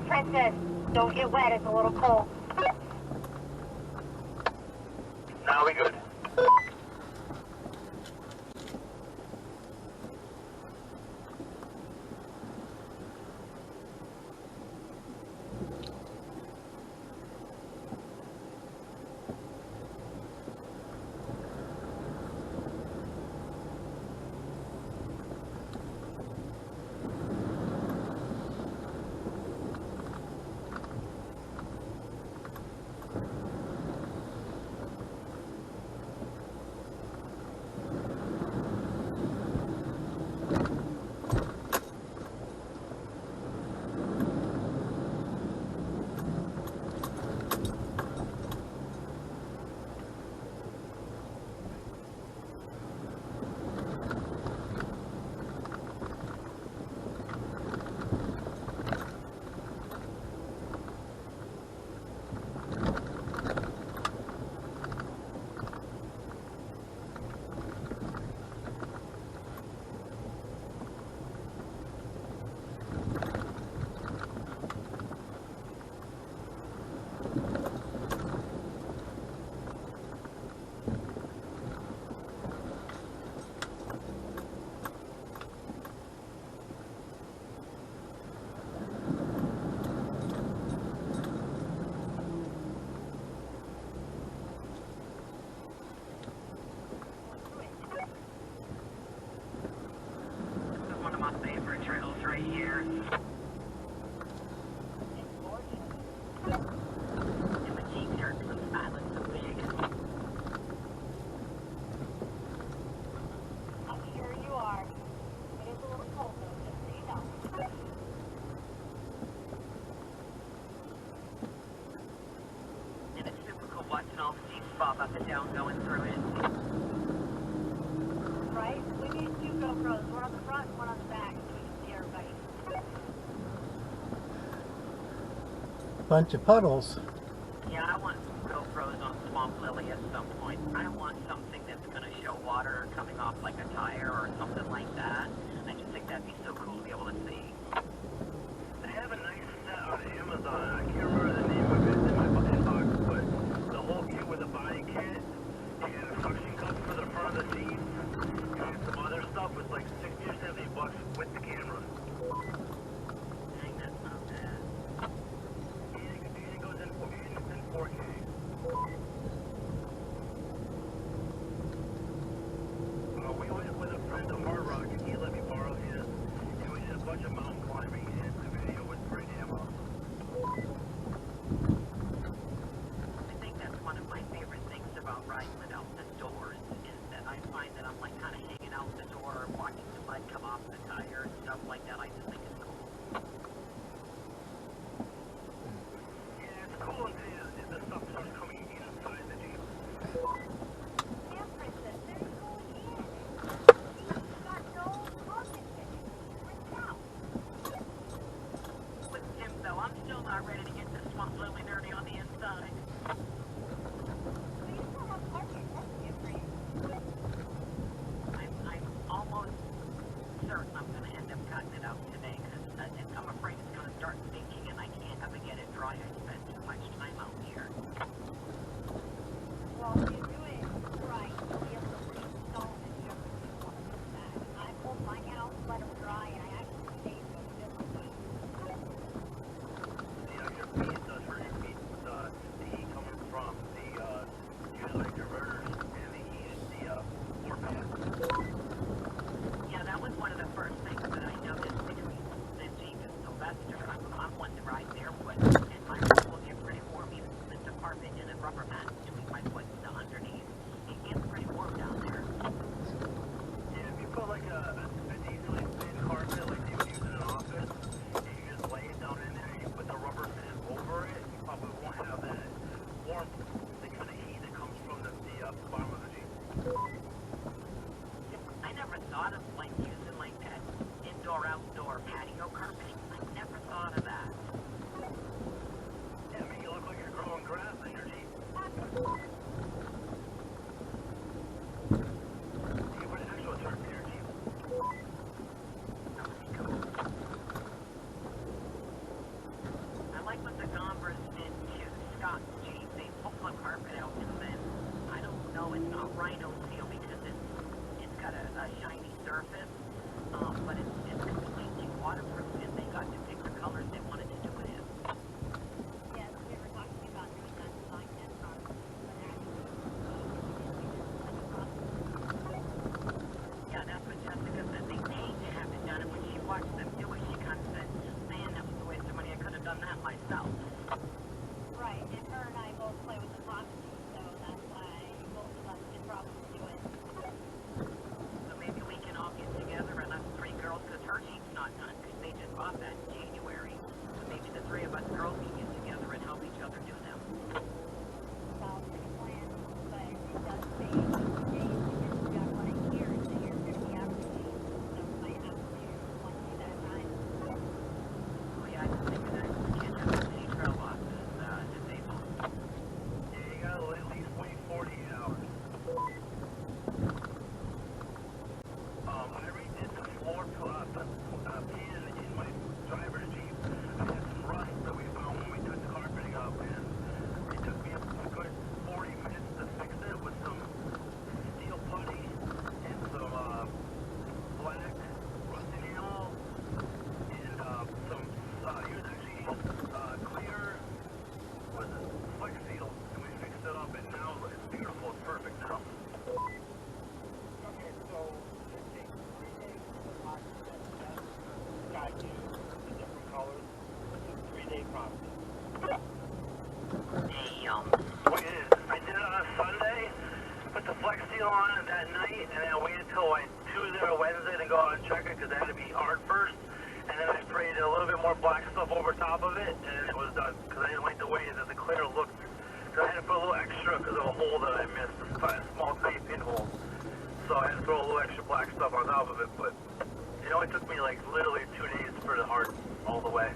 Princess, don't get wet. It's a little cold. Now we good. Trails right here. And the Jeep dirt from the island so big. I'm sure you are. It is a little cold though, just so you know. And it's super cool watching all the Jeeps bob up and down going through it. Right? We need two GoPros, one on the front and one on the back, so we can see everybody. bunch of puddles. Yeah, I want some GoPros on Swamp Lily at some point. I want something that's going to show water coming off like a tire or something like that. I just think that'd be so cool to be able to see. They have a nice set on Amazon. I can't remember the name of it in my inbox, but the whole kit with a body kit and a suction cup for the front of the seats and some other stuff was like 60 or 70 bucks with the camera. Dang, that's not bad. And it goes in 4K. We went with a friend to Hard Rock and he let me borrow his, and we did a bunch of mountain climbing, and the video was pretty damn awesome. I think that's one of my favorite things about riding without the doors is that I find that I'm like kind of hanging out the door, watching the mud come off the tire and stuff like that. I just think it's cool. Yeah, it's cool until the stuff starts coming inside the Jeep. Yeah, Princess, there you go again. You've got no pocket in it. Freaked out. With Jim though, I'm still not ready to get the Swamp Lily dirty on the inside. But you still have pocket. That's different. I'm almost certain I'm going to end up cutting it out today because I'm afraid it's going to start stinking and I can't ever get it dry. I spend too much time out here. Well, if you do it right, you'll be able to reinstall it if you ever do want to do that. I pulled mine out, let them dry, and I actually saved them differently. Yeah, your feet does hurt your feet. The heat coming from the usually converters and the heat, the floor pad. Yeah, that was one of the first things that I noticed between the Jeep and Sylvester. I'm one to ride barefoot, and my foot will get pretty warm even with the carpet and a rubber mat between my foot and the underneath. It gets pretty warm down there. Yeah, if you put like a decently thin carpet like they would use in an office, and you just lay it down in there and you put the rubber mat over it, you probably won't have that warmth, the kind of heat that comes from the bottom of the Jeep. I never thought of like using like that indoor-outdoor patio carpeting. I never thought of that. Yeah, make it look like you're growing grass in your Jeep. You can put an actual turf in your Jeep. That would be cool. I like what the Gombers did to Scott's Jeep. They pulled the carpet out and then, I don't know, it's not rhino seal because it's got a shiny surface, but it's completely waterproof and they got to pick the colors they wanted to do it in. Yes, we were talking about doing that design test on it, but actually, Yeah, that's what Jessica said. They need to have it done, and when she watched them do it, she kind of said, man, that was a waste of money. I could have done that myself. right, and her and I both play with the property, so that's why both of us could probably do it. So maybe we can all get together and us three girls, because her Jeep's not done, because they just bought that in January. So maybe the three of us girls can get together and help each other do them. Sounds like a plan, but it does say days because we got one a year, so you're going to be out of the Jeep, so we might have to do one day at a time. Oh yeah, I just think that we can't have as many trail losses disabled. Yeah, you gotta at least wait 48 hours. I redid the floor pan in my driver's Jeep. I had some rust that we found when we took the carpeting up, and it took me a good 40 minutes to fix it with some steel putty and some black rust enamel and some, he was actually clear, was it Flex Seal, and we fixed it up, and now it's beautiful, it's perfect now. Okay, so it takes 3 days for the box to guide you the different colors. It's a 3-day process. Wait, I did it on a Sunday, put the Flex Seal on it that night, and then I waited till like Tuesday or Wednesday to go out and check it because it had to be hard first. And then I sprayed a little bit more black stuff over top of it, and it was done because I didn't like the way that the clear looked. Because I had to put a little extra because of a hole that I missed, a small tiny pinhole. So I had to throw a little extra black stuff on top of it, but it only took me like literally 2 days for the hard all the way.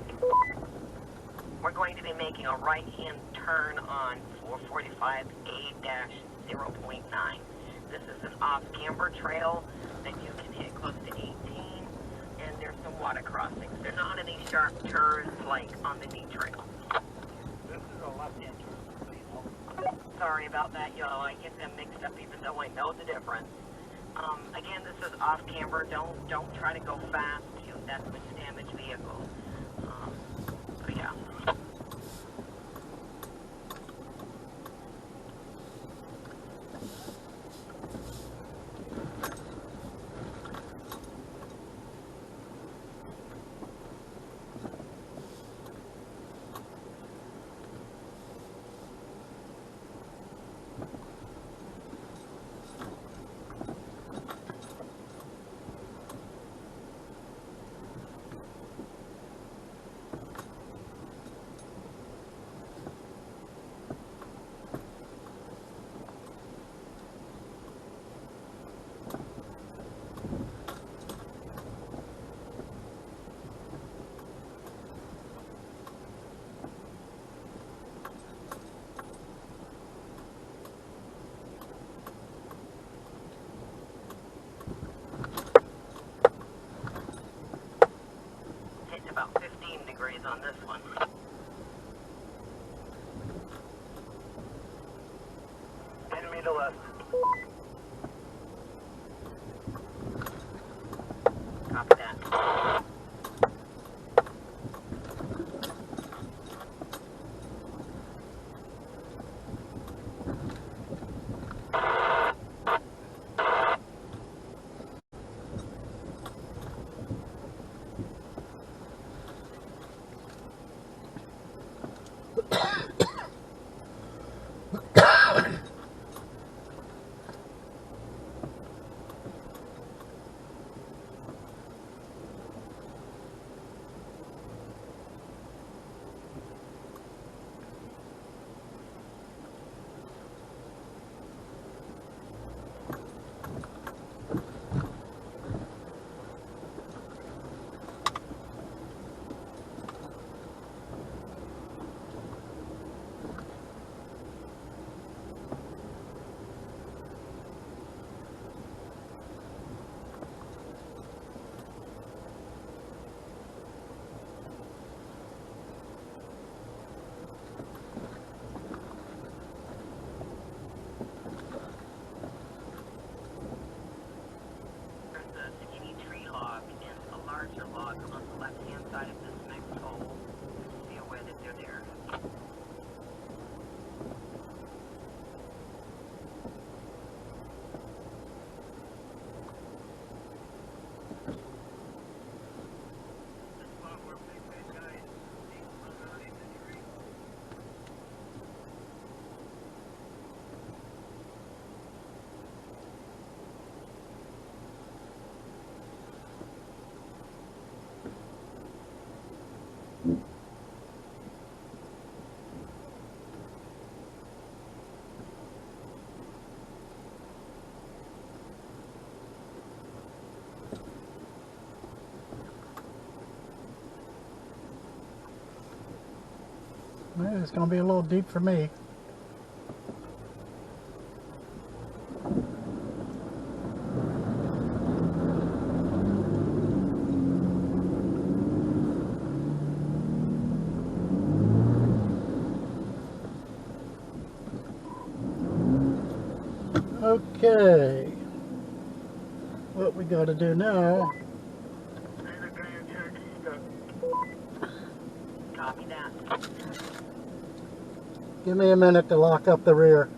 we're going to be making a right-hand turn on 445A-0.9. This is an off-camber trail that you can hit close to 18, and there's some water crossings. They're not any sharp turns like on the knee trail. This is a left-hand turn. Sorry about that, y'all. I get them mixed up even though I know the difference. Again, this is off-camber. Don't try to go fast. That's when you damage vehicles. So yeah. About 15 degrees on this one. Enemy to left. Copy that. On the left-hand side of this next hole. Be aware that they're there. Well, it's going to be a little deep for me. Okay. What we got to do now. Copy that. Give me a minute to lock up the rear.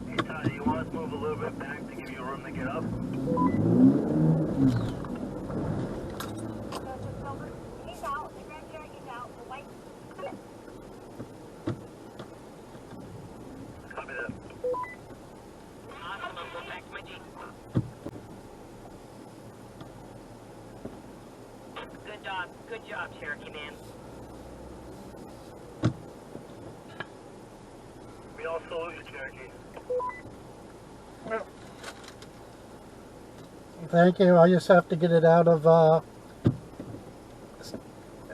Hey, Todd, you want us to move a little bit back to give you room to get up? He's out. The Grand Cherokee's out. The white. Copy that. Awesome. I'll go back to my Jeep. Good job, Cherokee man. We all salute you, Cherokee. Thank you. I just have to get it out of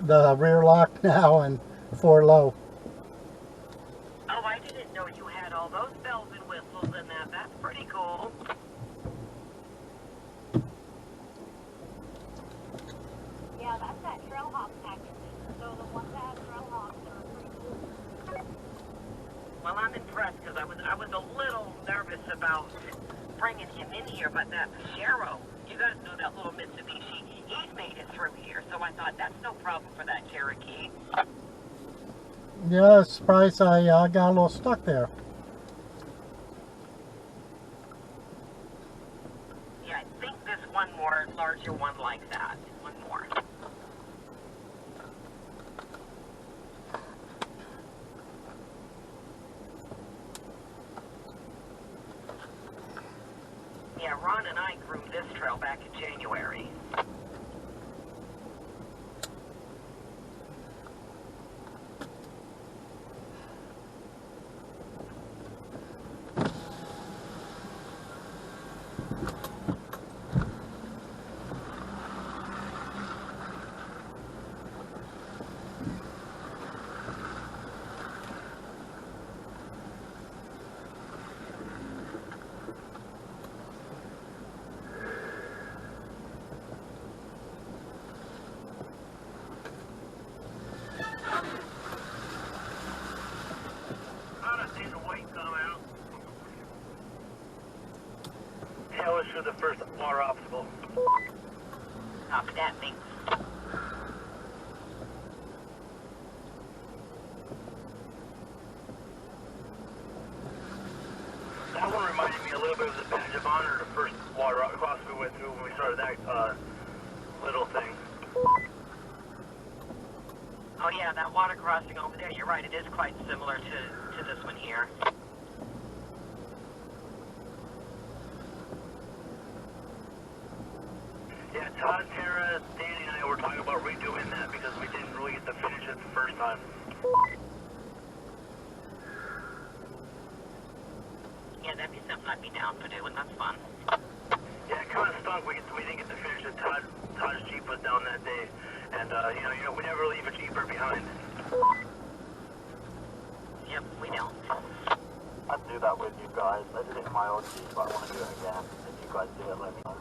the rear lock now and 4 low. Oh, I didn't know you had all those bells and whistles in that. That's pretty cool. Yeah, that's that trail hop package. So the ones that have trail hops are pretty cool. Well, I'm impressed because I was a little nervous about bringing him in here, but that Pajero, you guys know that little Mitsubishi, he's made it through here, so I thought that's no problem for that Cherokee. Yeah, surprised I got a little stuck there. Yeah, I think there's one more larger one like that. One more. Yeah, Ron and I groomed this trail back in January. Tail is for the first water obstacle. Copy that, thanks. That one reminded me a little bit of the badge of honor, the first water cross we went through when we started that little thing. Oh yeah, that water crossing over there, you're right, it is quite similar to this one here. Yeah, Todd, Tara, Danny, and I were talking about redoing that because we didn't really get to finish it the first time. Yeah, that'd be something I'd be down for doing, that's fun. Yeah, it kind of stunk. We didn't get to finish it. Todd's Jeep was down that day, and you know, we never leave a Jeeper behind. Yep, we don't. I'd do that with you guys. I did it in my old Jeep, but I want to do it again. If you guys do it, let me know.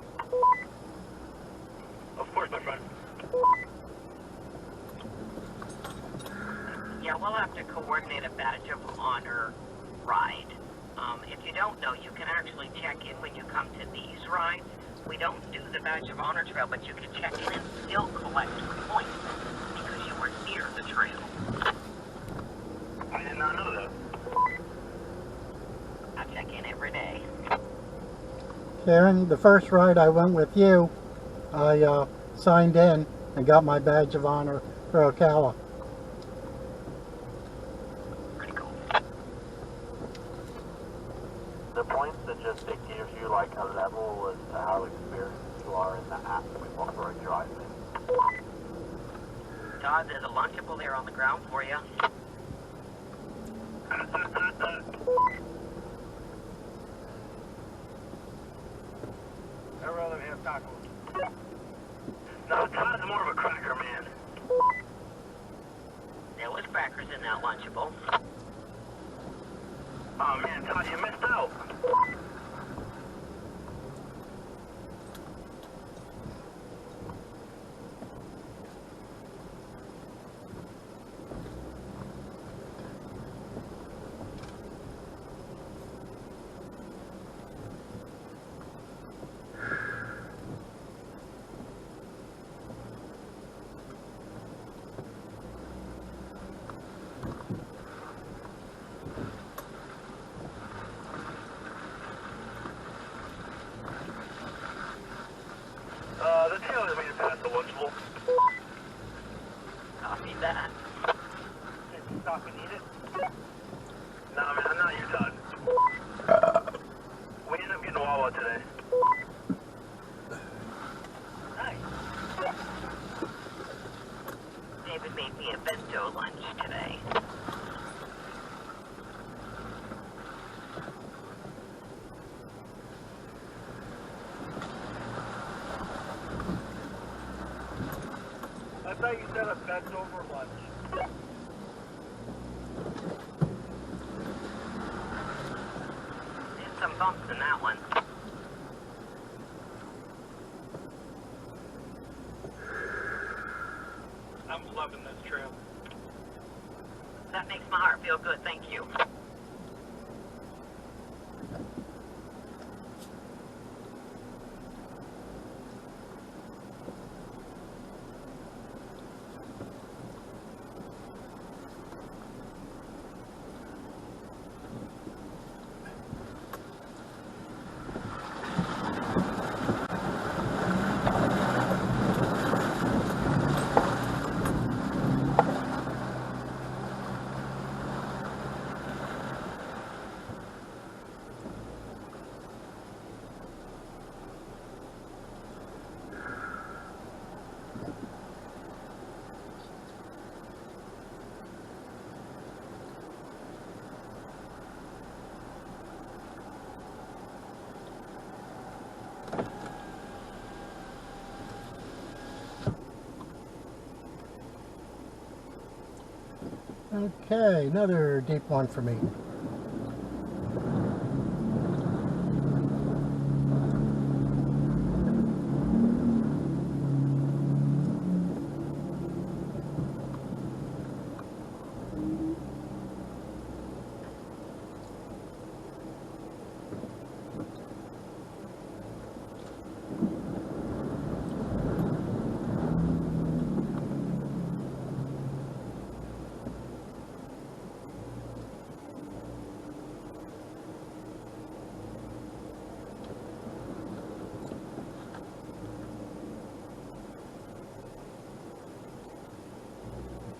Of course, my friend. Yeah, we'll have to coordinate a badge of honor ride. If you don't know, you can actually check in when you come to these rides. We don't do the badge of honor trail, but you can check in and still collect points because you were near the trail. I did not know that. I check in every day. Karen, the first ride I went with you, I signed in and got my badge of honor for Ocala. Pretty cool. The points that just it gives you like a level as to how experienced you are in the app with off-road driving. Todd, there's a Lunchable there on the ground for you. I'd rather have tacos. No, Todd's more of a cracker man. There was crackers in that Lunchable. Oh man, Todd, you missed out. The tail is made it past the Lunchable. Copy that. Did you stop and eat it? Nah, man, I'm not you, Todd. We ended up getting Wawa today. Nice. David made me a bento lunch today. I thought you said a bent over lunch. There's some bumps in that one. I'm loving this trail. That makes my heart feel good, thank you. Okay, another deep one for me.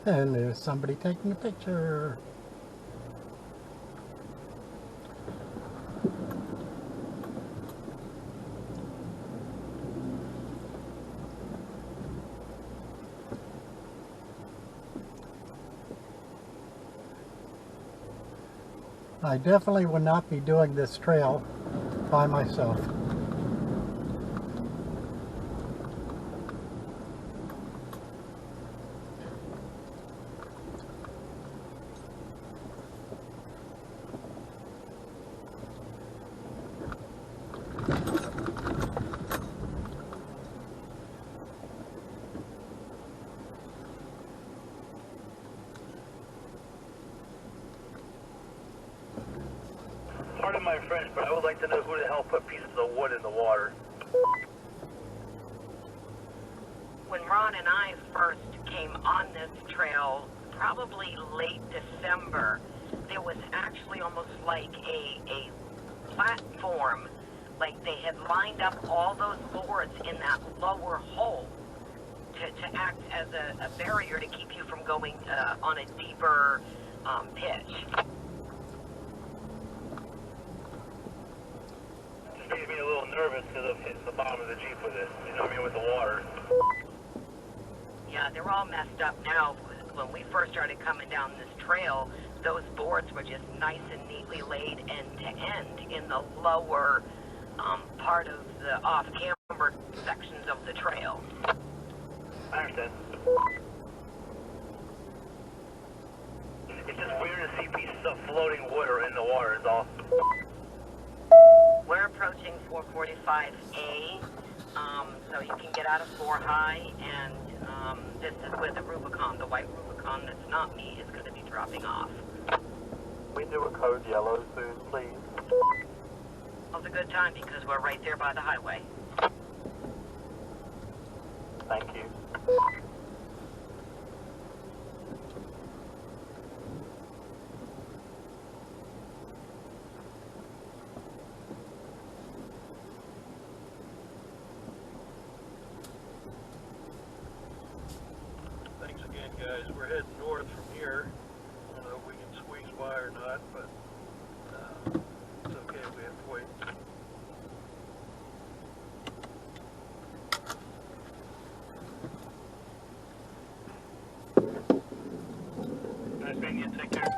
And there's somebody taking a picture. I definitely would not be doing this trail by myself. Pardon my French, but I would like to know who the hell put pieces of wood in the water. When Ron and I first came on this trail, probably late December, there was actually almost like a platform, like they had lined up all those boards in that lower hole to act as a barrier to keep you from going on a deeper pitch. Just makes me a little nervous because of hitting the bottom of the Jeep with it, you know what I mean, with the water. Yeah, they're all messed up now. When we first started coming down this trail, those boards were just nice and neatly laid end to end in the lower part of the off-camber sections of the trail. I understand. It's just weird to see pieces of floating wood or in the water is all. We're approaching 445A, so you can get out of 4 high, and this is where the Rubicon, the white Rubicon that's not me, is going to be dropping off. We do a code yellow soon, please. Well, it's a good time because we're right there by the highway. Thank you. Thanks again, guys. We're heading north from here. I don't know if we can squeeze by or not, but it's okay. We have to wait. Nice meeting you. Take care.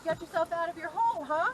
Get yourself out of your hole, huh?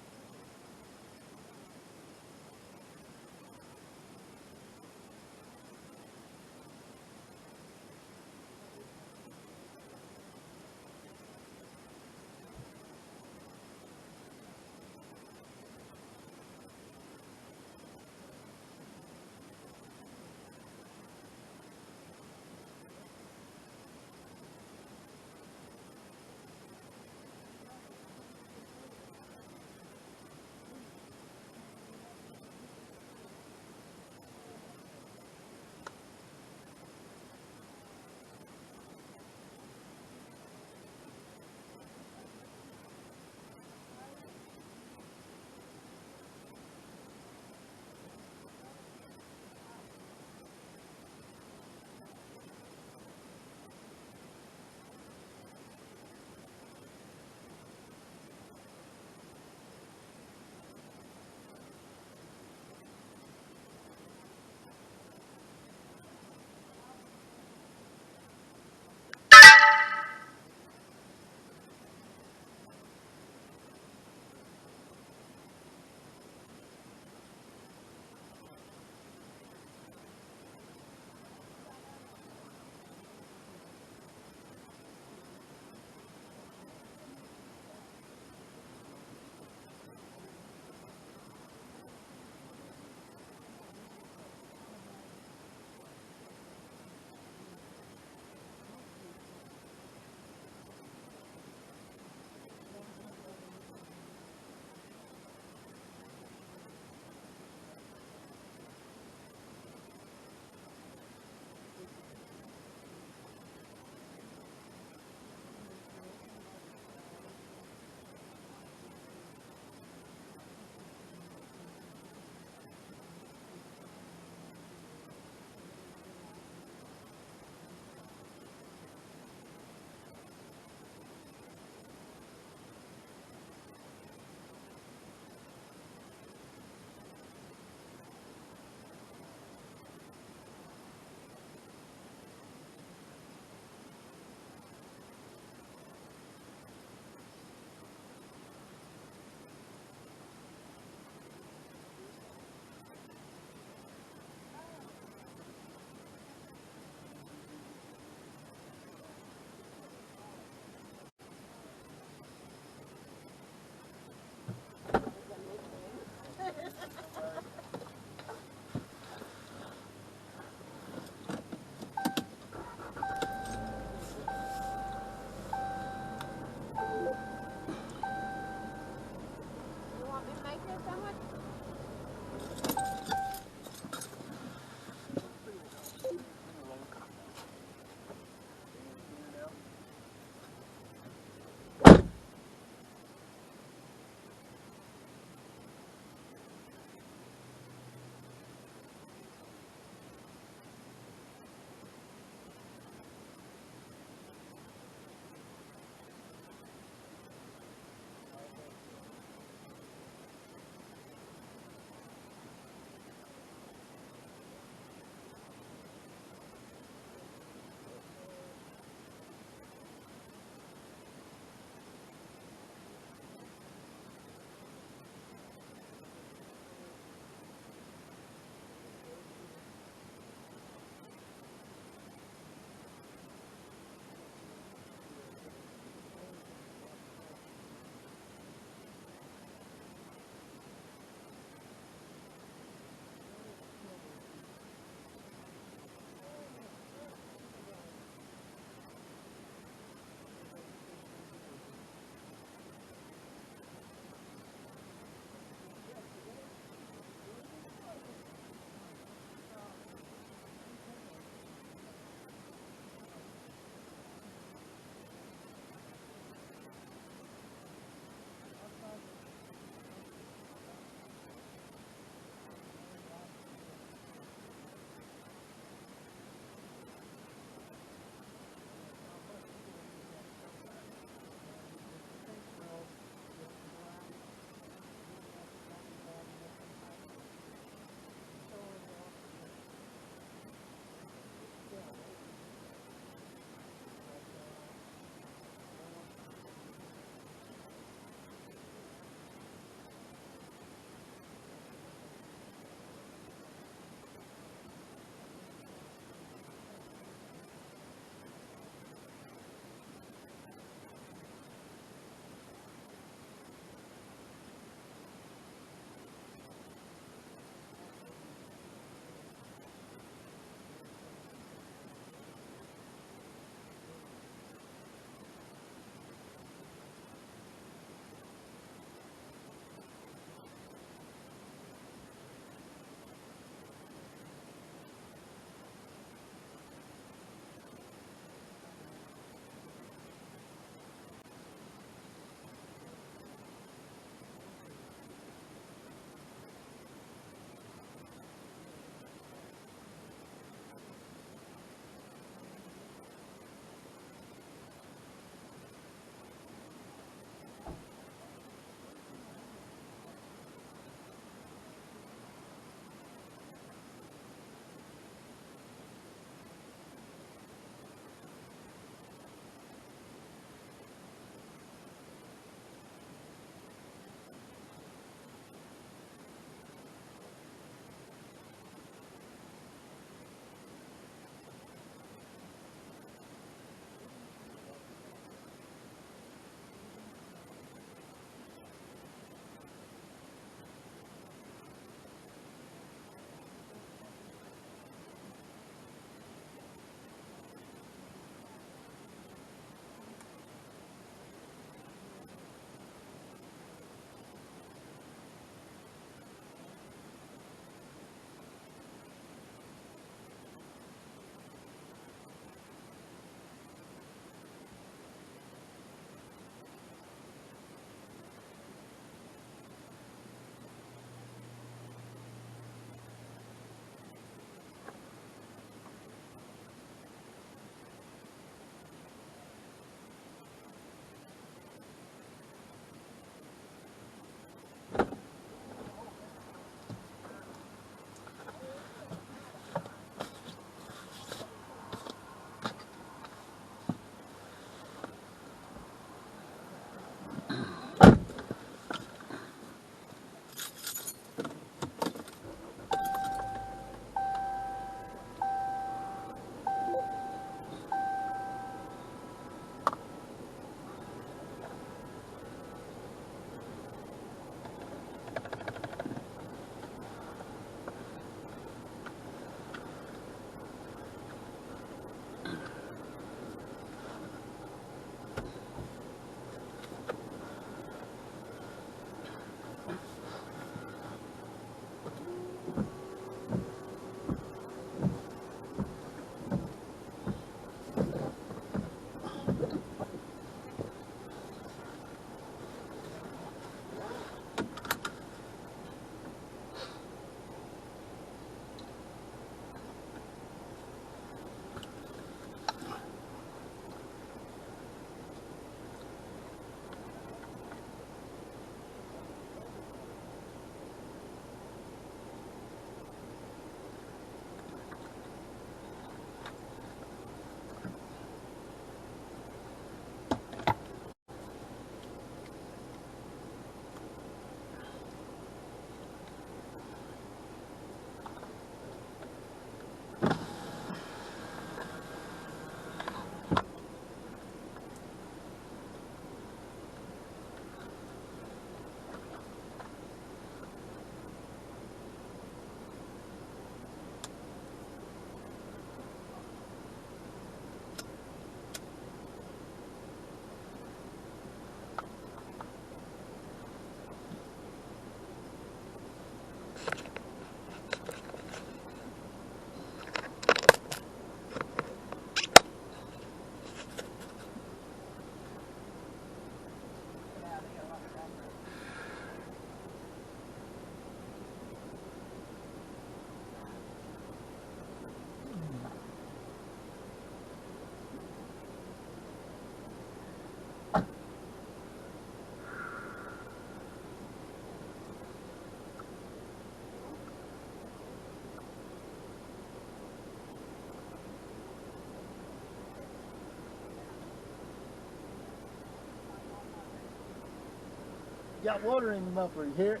got water in the muffler, you hear it?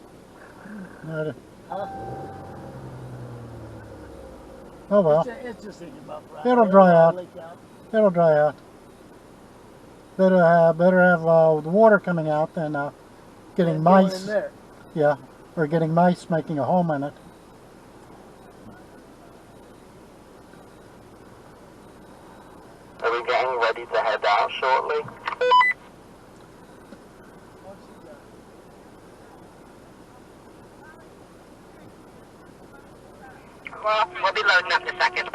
No, Huh? oh well. It's just in your muffler. It'll dry out. Leak out. It'll dry out. Better have the water coming out than getting And going mice. in there. Yeah, or getting mice making a home in it. Are we getting ready to head out shortly? Well, we'll be loading up in a second.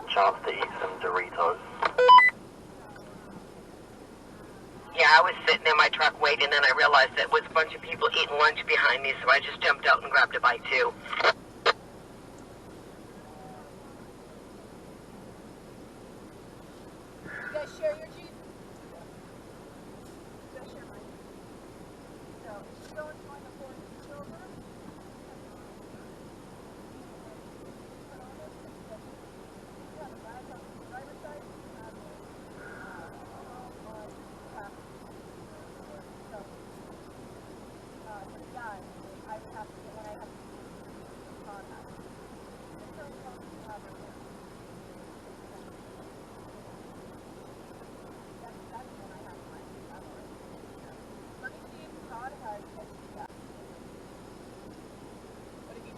Chance to eat some Doritos. Yeah, I was sitting in my truck waiting, and I realized that was a bunch of people eating lunch behind me, so I just jumped out and grabbed a bite too. You guys share your Jeep? You guys share mine. So, if you go and join the 40 silver,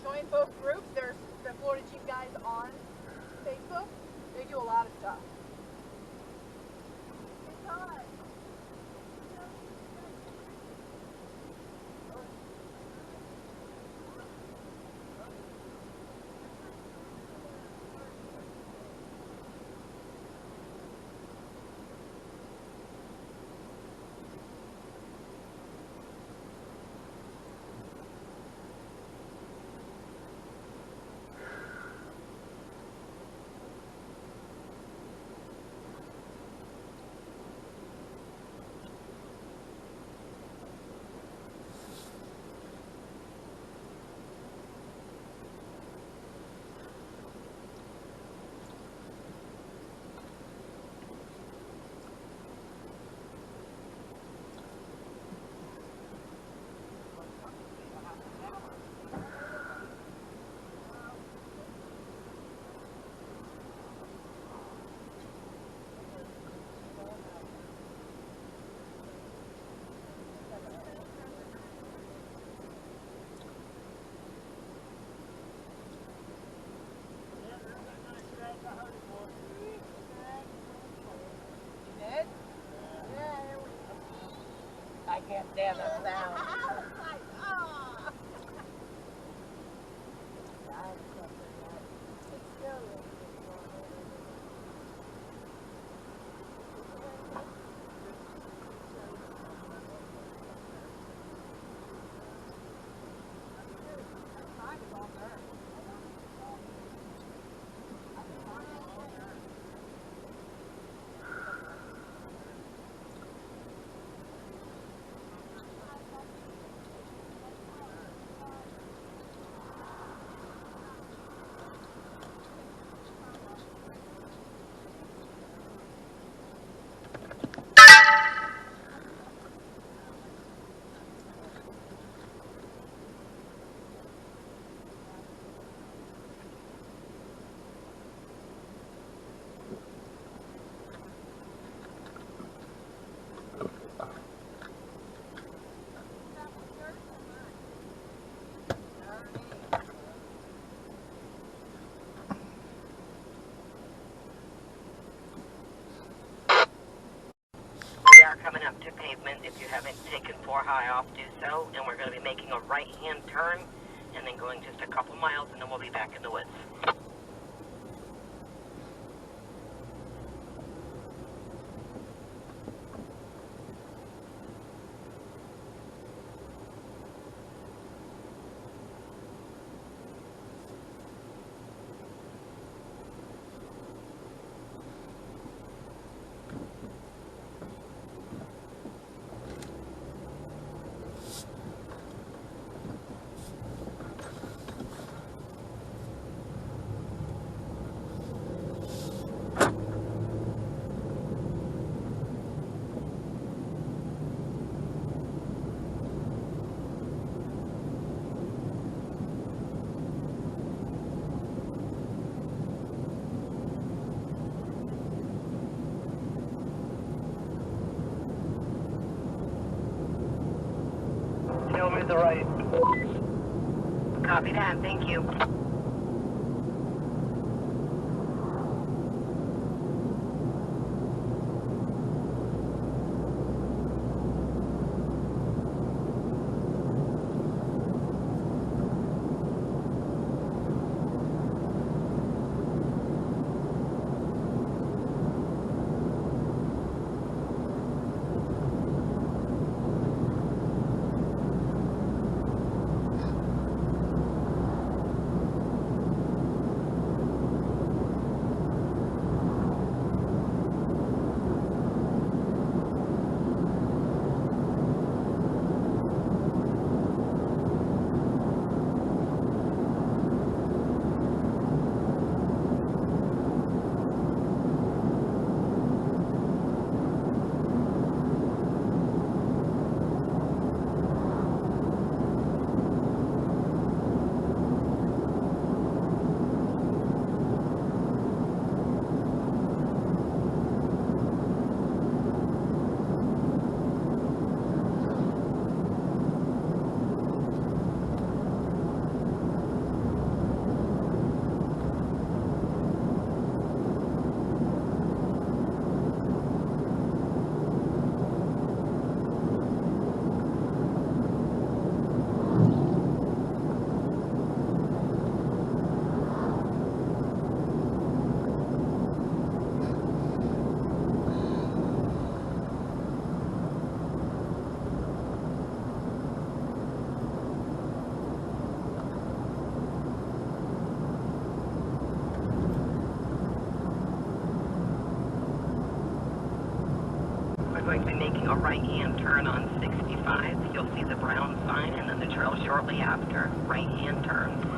join both groups. There's the Florida Jeep guys on Facebook. They do a lot of stuff. I can't stand that sound. We are coming up to pavement. If you haven't taken 4 high off, do so. And we're going to be making a right-hand turn and then going just a couple miles, and then we'll be back in the woods. the right. Copy that. Thank you. We're going to be making a right-hand turn on 65. You'll see the brown sign and then the trail shortly after. Right-hand turn.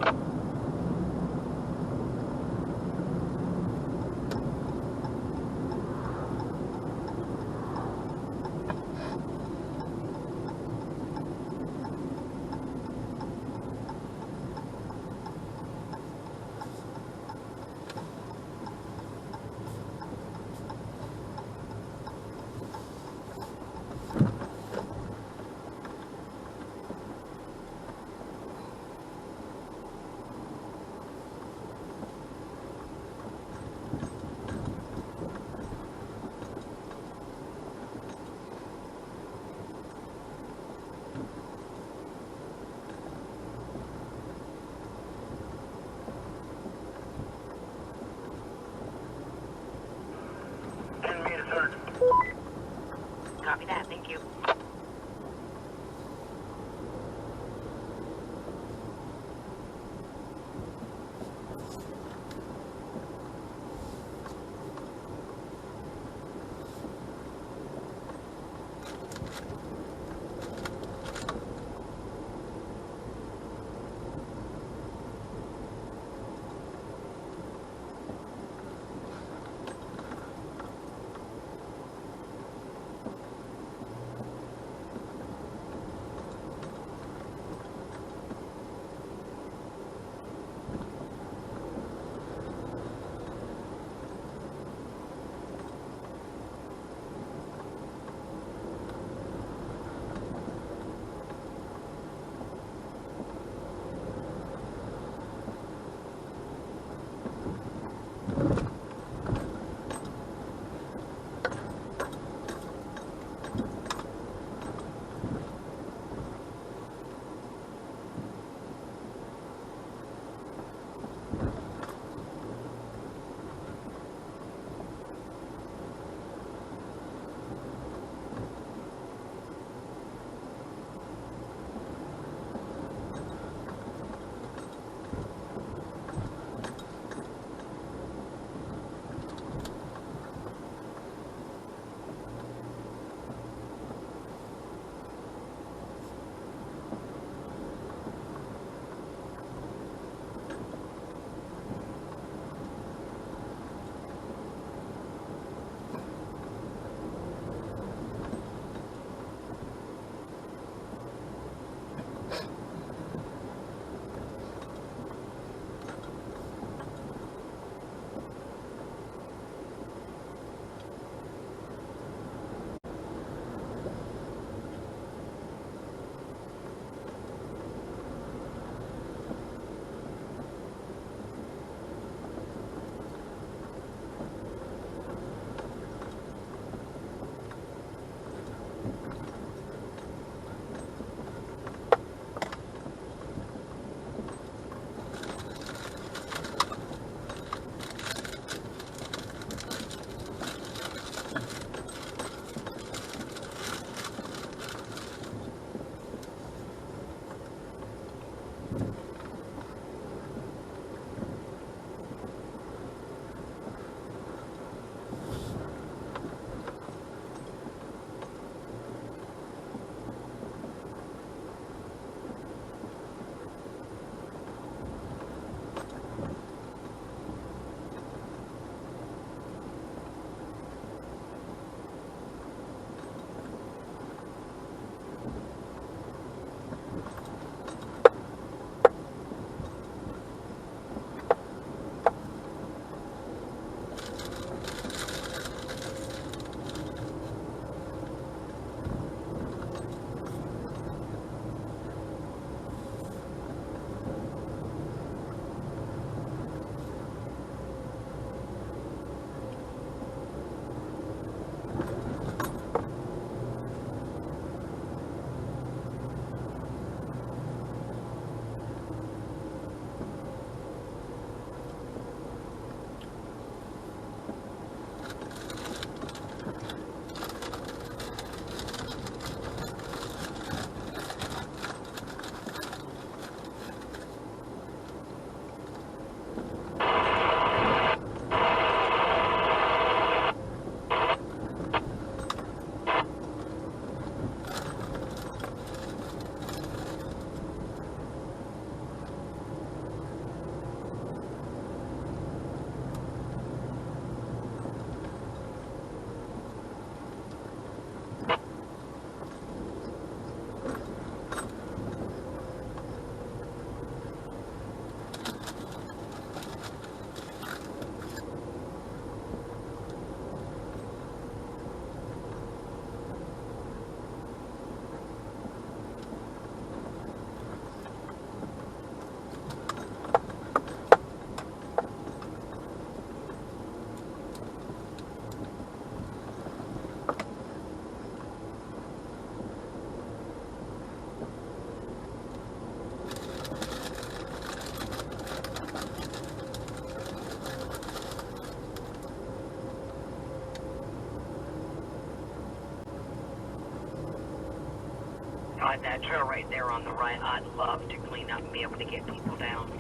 that trail right there on the right, I'd love to clean up and be able to get people down.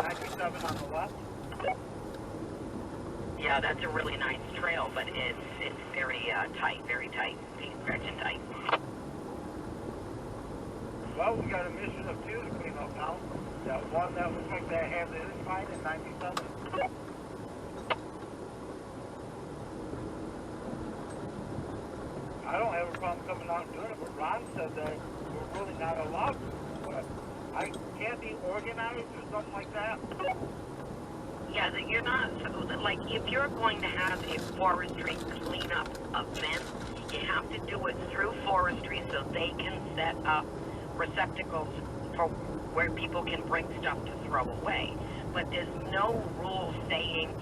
97 on the left? Yeah, that's a really nice trail, but it's very tight, stretch and tight. Well, we got a mission of 2 to clean up now. That one that looks like that has it is fine at 97. I don't have a problem coming out and doing it, but Ron said that we're really not allowed to. But I can't be organized or something like that. Yeah, that you're not, like, if you're going to have a forestry cleanup event, you have to do it through forestry so they can set up receptacles for where people can bring stuff to throw away. But there's no rule saying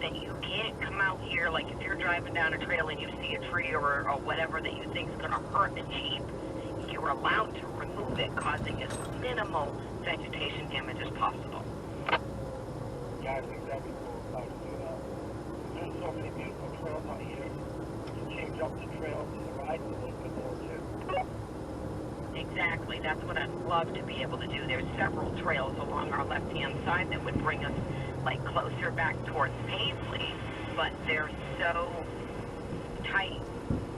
that you can't come out here, like if you're driving down a trail and you see a tree or whatever that you think is going to hurt the Jeep, you're allowed to remove it, causing as minimal vegetation damage as possible. Yeah, I think that'd be cool if I could do that. There's so many beautiful trails out here. You can change up the trails and the rides a little bit more too. Exactly, that's what I'd love to be able to do. There's several trails along our left-hand side that would bring us like closer back towards Paisley, but they're so tight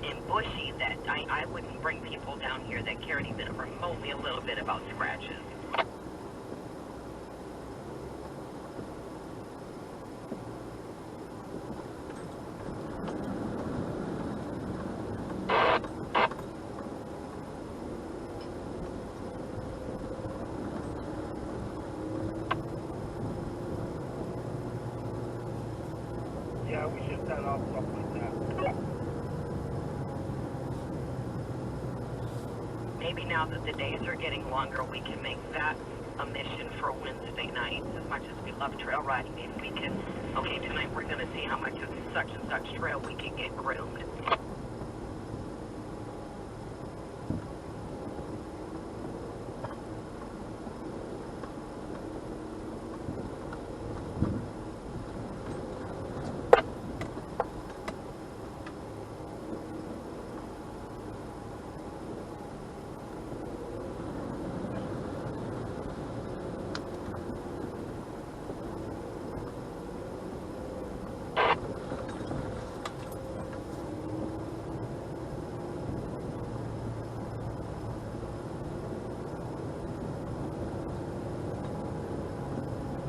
and bushy that I wouldn't bring people down here that cared even remotely a little bit about scratches. Yeah, we should set up something like that. Maybe now that the days are getting longer, we can make that a mission for Wednesday nights. As much as we love trail riding, maybe we can, okay, tonight we're going to see how much of such and such trail we can get groomed.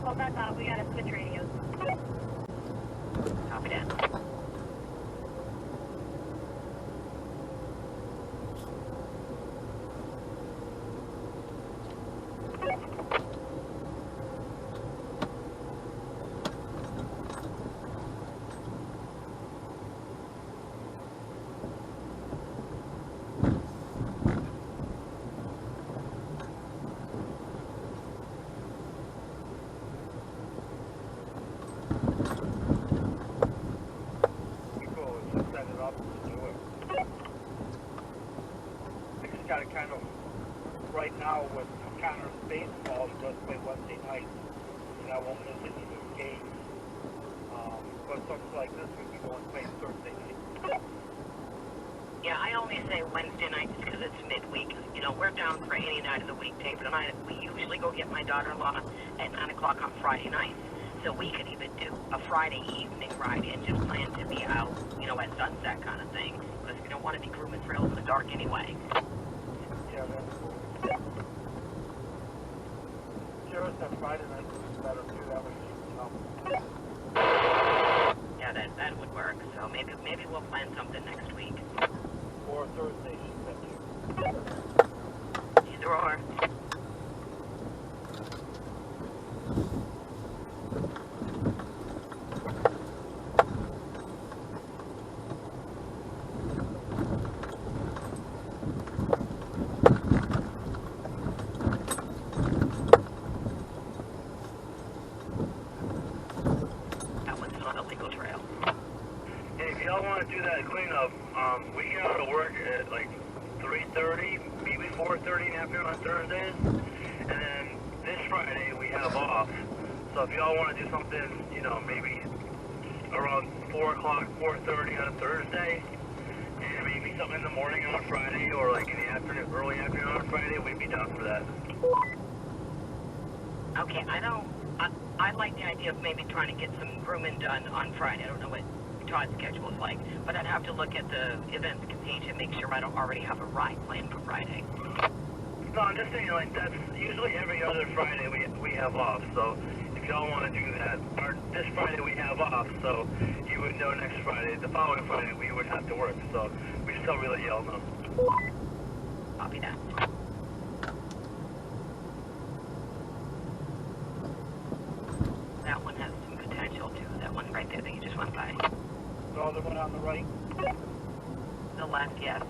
Well, that's all. We gotta switch radios. Copy that. Cool, let's just set it up and do it. I just gotta kind of, right now with O'Connor's baseball, he does play Wednesday nights, and I won't miss any of his games. But something like this, we'd be going playing Thursday night. Yeah, I only say Wednesday nights because it's midweek. You know, we're down for any night of the week. David and I, we usually go get my daughter-in-law at 9 o'clock on Friday nights. So we could even do a Friday evening ride and just plan to be out, you know, at sunset kind of thing. Because we don't want to be grooming trails in the dark anyway. Yeah, that's cool. Sure, that Friday night would be better too, that way you know. Yeah, that would work. So maybe we'll plan something next week. Or Thursday, she said too. Either or. That one's not a legal trail. Hey, if y'all want to do that cleanup, we get out of work at like 3:30, maybe 4:30 in the afternoon on Thursdays, and then this Friday we have off. So if y'all want to do something, you know, maybe around 4 o'clock, 4:30 on Thursday, and maybe something in the morning on Friday, or like in the afternoon, early afternoon on Friday, we'd be down for that. Okay, I like the idea of maybe trying to get some grooming done on Friday. I don't know what Todd's schedule is like, but I'd have to look at the events page and make sure I don't already have a ride planned for Friday. No, I'm just saying, like, that's usually every other Friday we have off, so if y'all want to do that, or this Friday we have off, so you would know next Friday, the following Friday we would have to work, so we just tell really y'all know. Copy that. That one has some potential too, that one right there that you just went by. The other one on the right? The left, yes.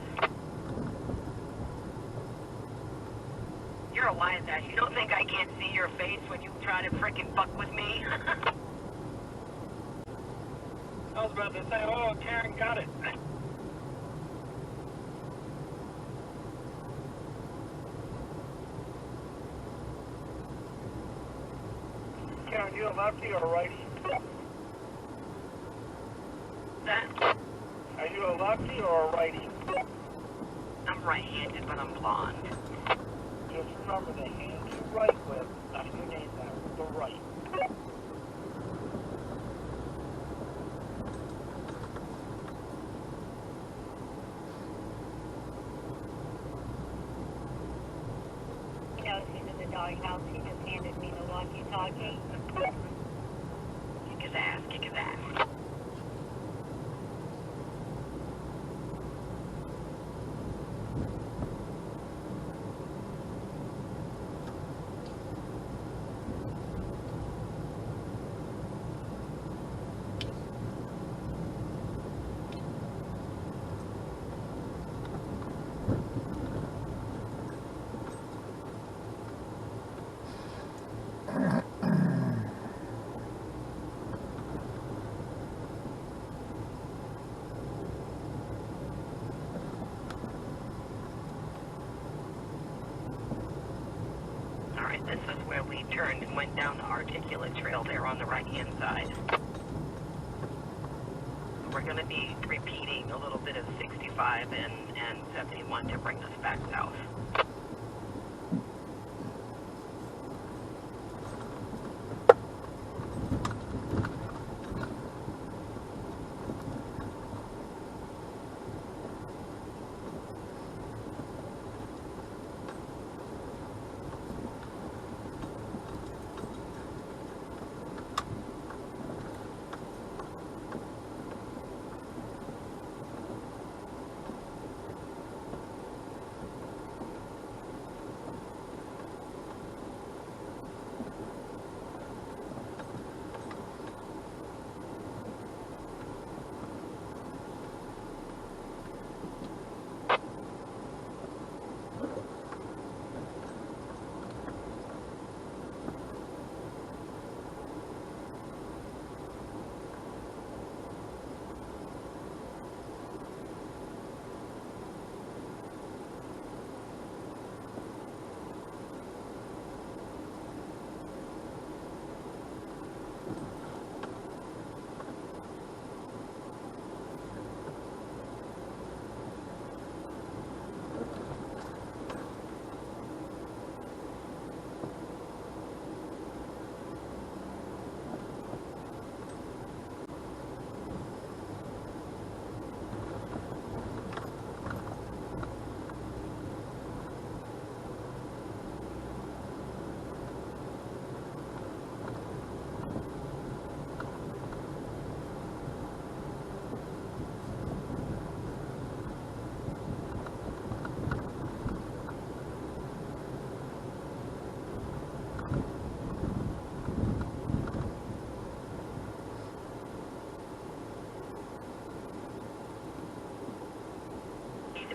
You're a wise ass. You don't think I can't see your face when you try to frickin' fuck with me? I was about to say, oh, Karen got it. Karen, you a lefty or a righty? That? Are you a lefty or a righty? I'm right-handed, but I'm blonde. Just remember, the hand you write with, not your name now, the right. He knows he's in the doghouse. He just handed me the walkie-talkie. Kick his ass, kick his ass. Alright, this is where we turned and went down the articulate trail there on the right-hand side. We're going to be repeating a little bit of 65 and 71 to bring us back south.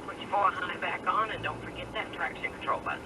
Put your 400 back on and don't forget that traction control button.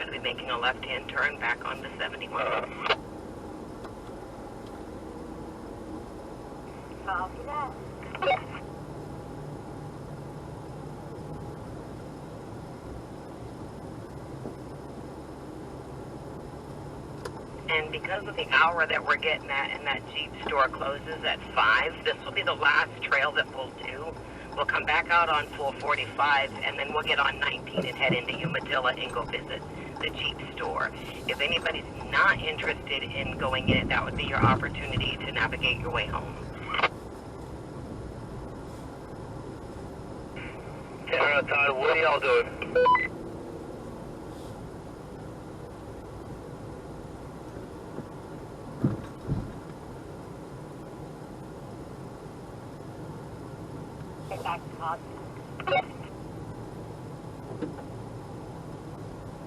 going to be making a left-hand turn back onto 71. Copy that. And because of the hour that we're getting at and that Jeep store closes at 5, this will be the last trail that we'll do. We'll come back out on 445, and then we'll get on 19 and head into Umatilla and go visit the Jeep store. If anybody's not interested in going in it, that would be your opportunity to navigate your way home. Tara, Todd, what are y'all doing? Back to Todd.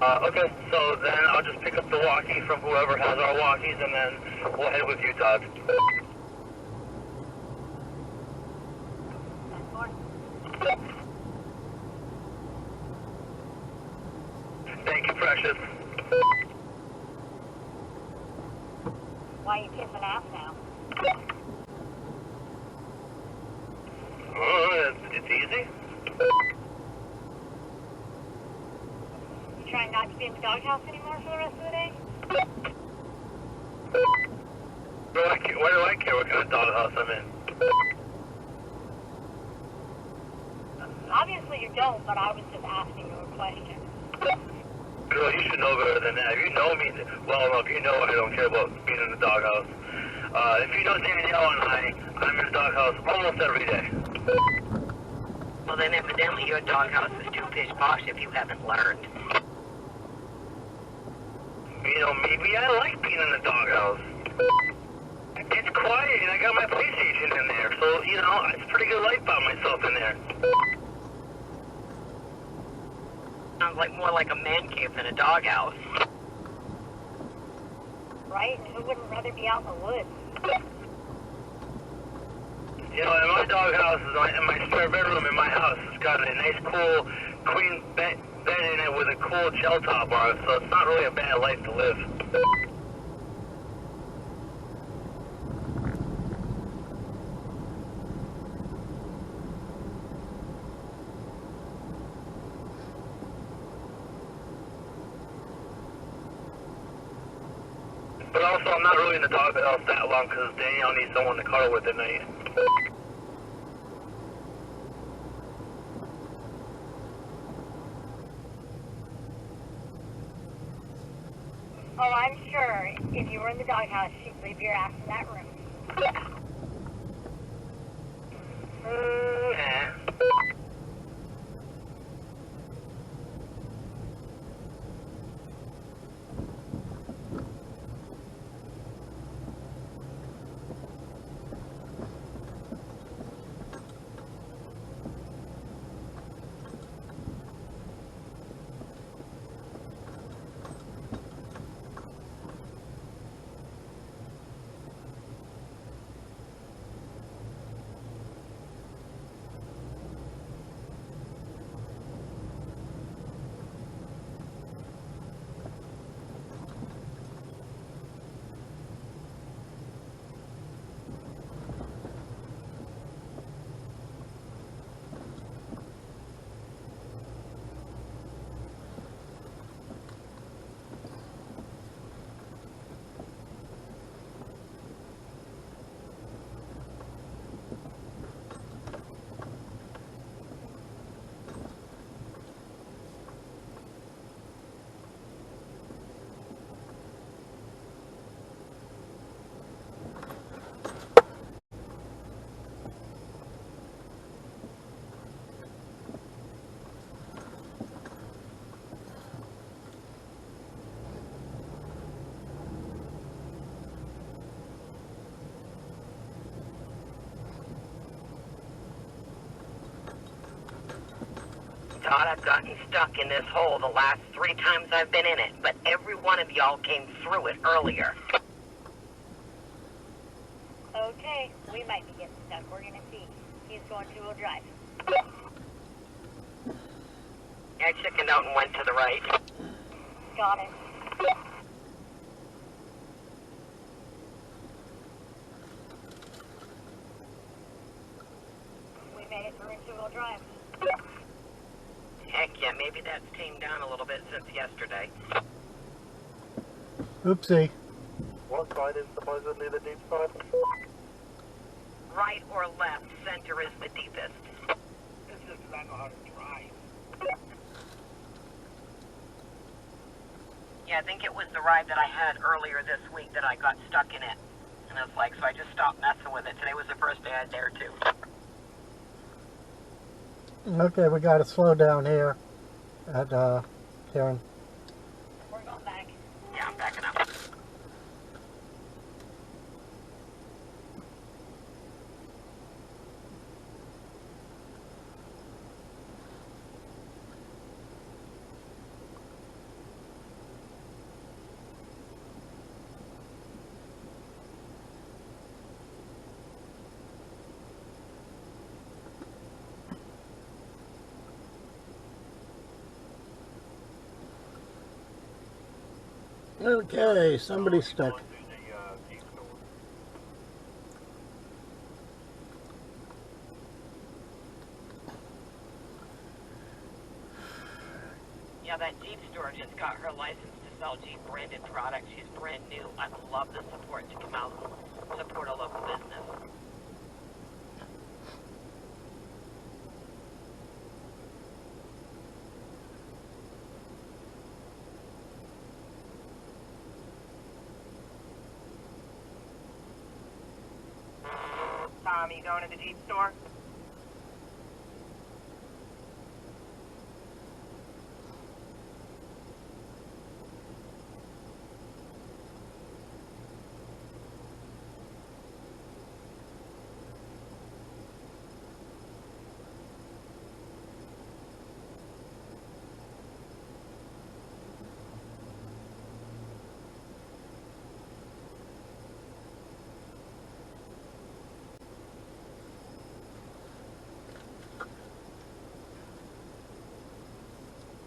Okay, so then I'll just pick up the walkie from whoever has our walkies, and then we'll head with you, Todd. Thank you, Precious. Why are you kissing ass now? It's easy. You trying not to be in the doghouse anymore for the rest of the day? Why do I care what kind of doghouse I'm in? Obviously you don't, but I was just asking you a question. Girl, you should know better than that. If you know me well enough, you know I don't care about being in the doghouse. If you know Danielle and I'm in the doghouse almost every day. Well, then evidently your doghouse is too pish posh if you haven't learned. You know, maybe I like being in the doghouse. It's quiet and I got my PlayStation in there, so, you know, it's a pretty good life by myself in there. Sounds like more like a man cave than a doghouse. Right? And who wouldn't rather be out in the woods? You know, in my doghouse, in my spare bedroom in my house, it's got a nice, cool, queen bed in it with a cool gel top on it, so it's not really a bad life to live. But also, I'm not really in the doghouse that long because Danielle needs someone to cuddle with at night. Oh, I'm sure if you were in the doghouse, she'd leave your ass in that room. Todd, I've gotten stuck in this hole the last 3 times I've been in it, but every one of y'all came through it earlier. Okay, we might be getting stuck. We're gonna see. He's going two-wheel drive. I chickened out and went to the right. Got it. We made it through two-wheel drive. Heck yeah, maybe that's tamed down a little bit since yesterday. Oopsie. What side is supposedly the deep side? Right or left, center is the deepest. This is because I know how to drive. Yeah, I think it was the ride that I had earlier this week that I got stuck in it. And it's like, so I just stopped messing with it. Today was the first day I had there too. Okay, we got to slow down here at Karen. We're going back. Yeah, I'm backing up. Okay, somebody's stuck. Yeah, that Jeep store just got her license to sell Jeep branded products. She's brand new. I love the support to come out and support a local business. Tom, you going to the Jeep store?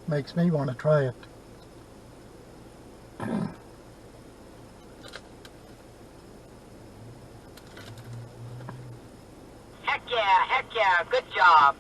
Makes me want to try it. Heck yeah, good job.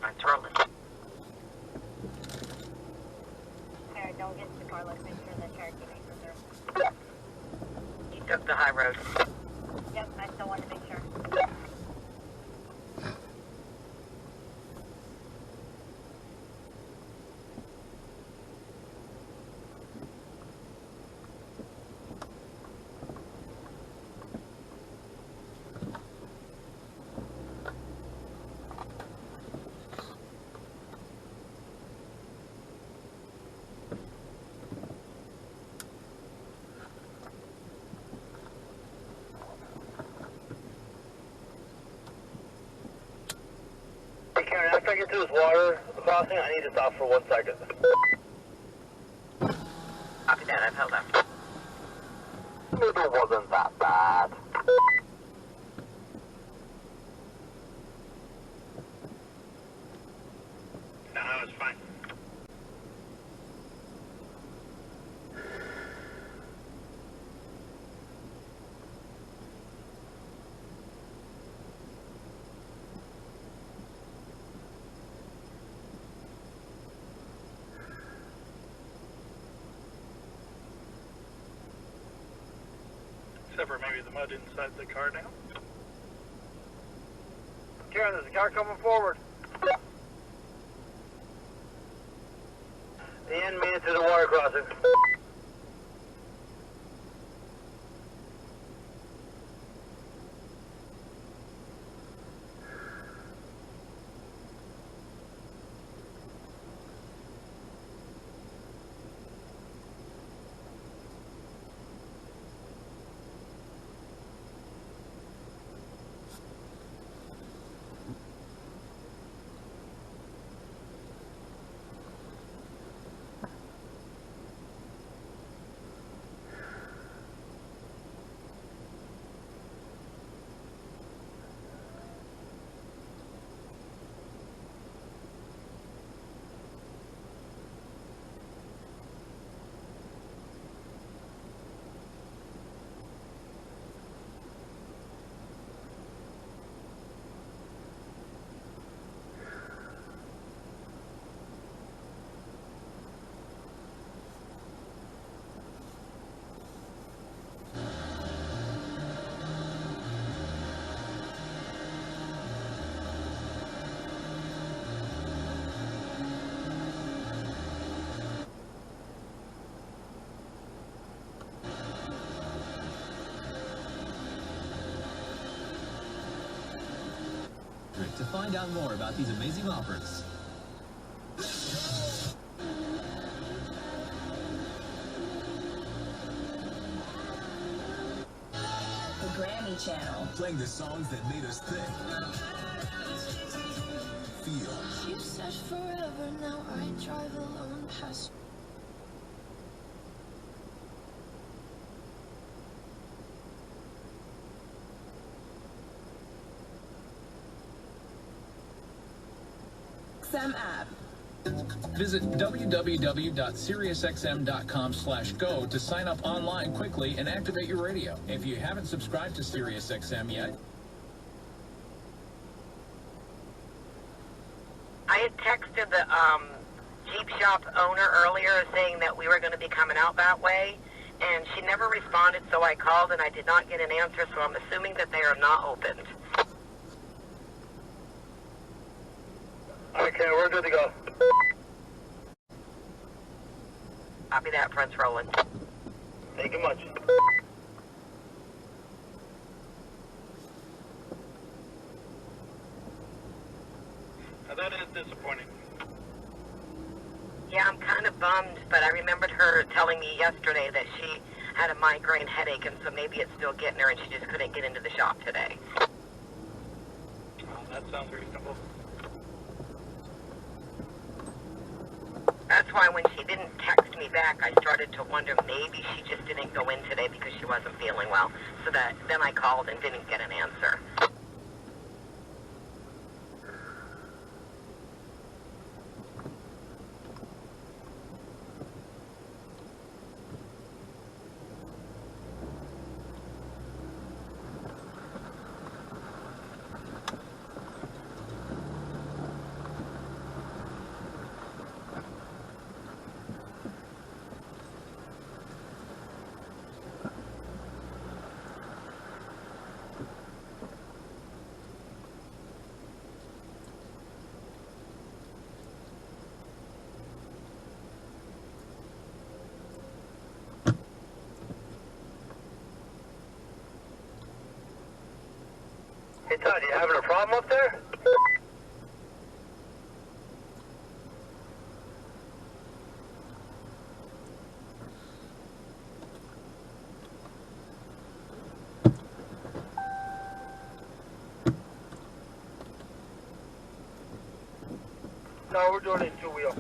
It's rolling. Alright, don't get to the car. Let's make sure that Cherokee makes it through. He took the high road. Yep, I still want to make sure. to this water crossing. I need to stop for 1 second. Copy that, I've held up. It wasn't that bad. No, it's fine. Except for maybe the mud inside the car now. Karen, there's a car coming forward. The end man to the water crossing. To find out more about these amazing offers. The Grammy Channel. Playing the songs that made us think. Feel. You said forever, now I drive alone past. App. Visit www.SiriusXM.com/go to sign up online quickly and activate your radio. If you haven't subscribed to SiriusXM yet. I had texted the Jeep shop owner earlier saying that we were going to be coming out that way, and she never responded, so I called and I did not get an answer, so I'm assuming that they are not opened. Okay, we're good to go. Copy that, front's rolling. Thank you much. Now that is disappointing. Yeah, I'm kind of bummed, but I remembered her telling me yesterday that she had a migraine headache, and so maybe it's still getting her and she just couldn't get into the shop today. That sounds reasonable. That's why when she didn't text me back, I started to wonder maybe she just didn't go in today because she wasn't feeling well. So then I called and didn't get an answer. Hey Todd, you having a problem up there? No, we're doing it in two-wheel.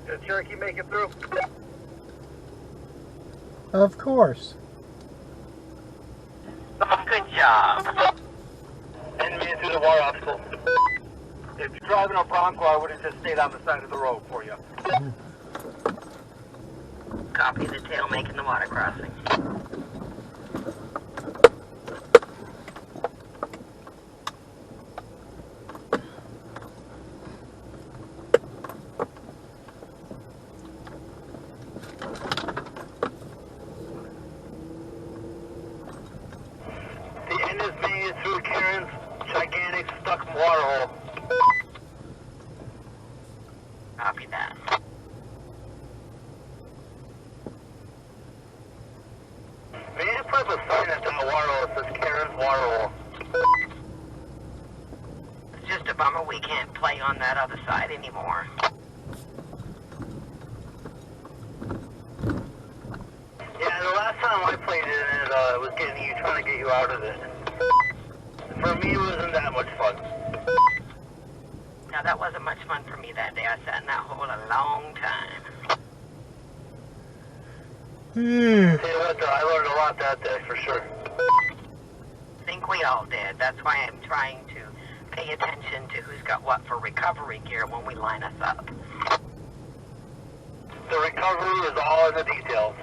Did Cherokee make it through? Of course. Good job. And made it through the water obstacle. If you're driving a Bronco, I would have just stayed on the side of the road for you. Copy the tail making the water crossing. The end is made it through Karen's gigantic stuck water hole. Copy that. May I put up a sign at that water hole that says Karen's water hole? It's just a bummer we can't play on that other side anymore. Yeah, the last time I played in it, it was trying to get you out of it. For me, it wasn't that much fun. Now, that wasn't much fun for me that day. I sat in that hole a long time. Tell you what, though, I learned a lot that day, for sure. I think we all did. That's why I'm trying to pay attention to who's got what for recovery gear when we line us up. The recovery is all in the details.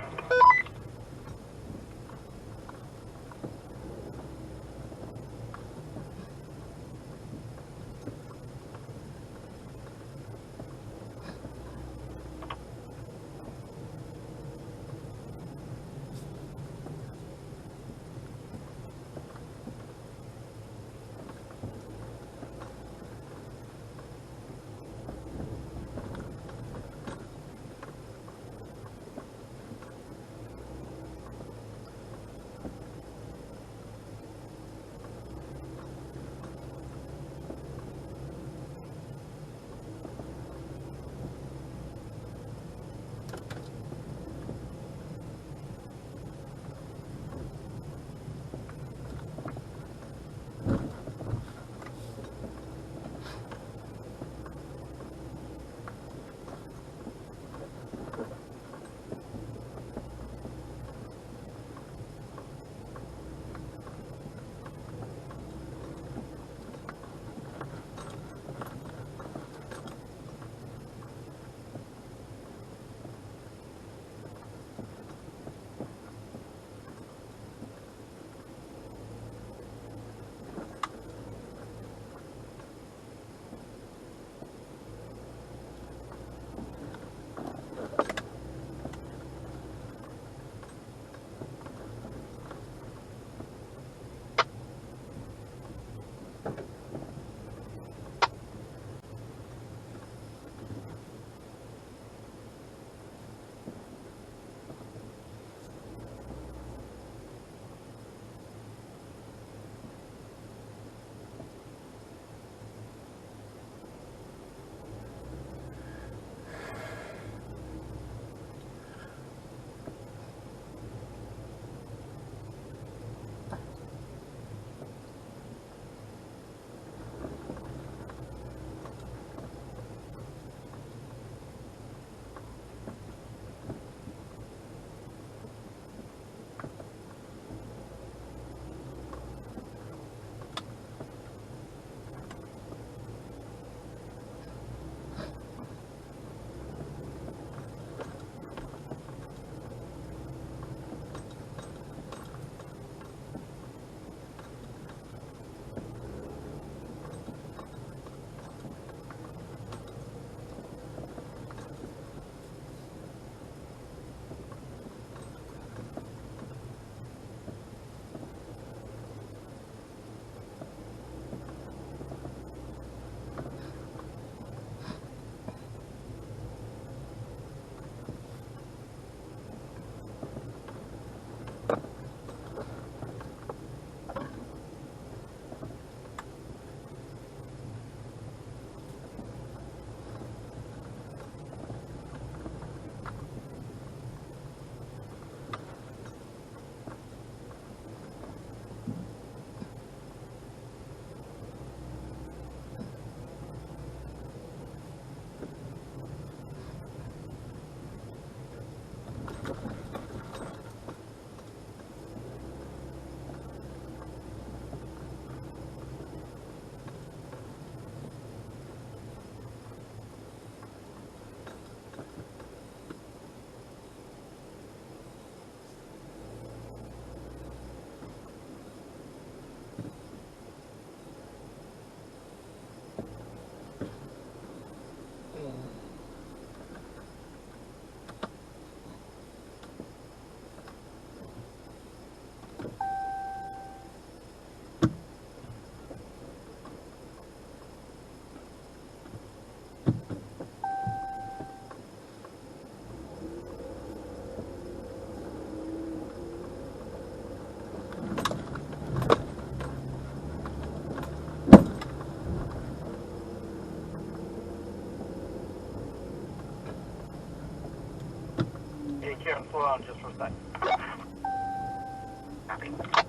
copy.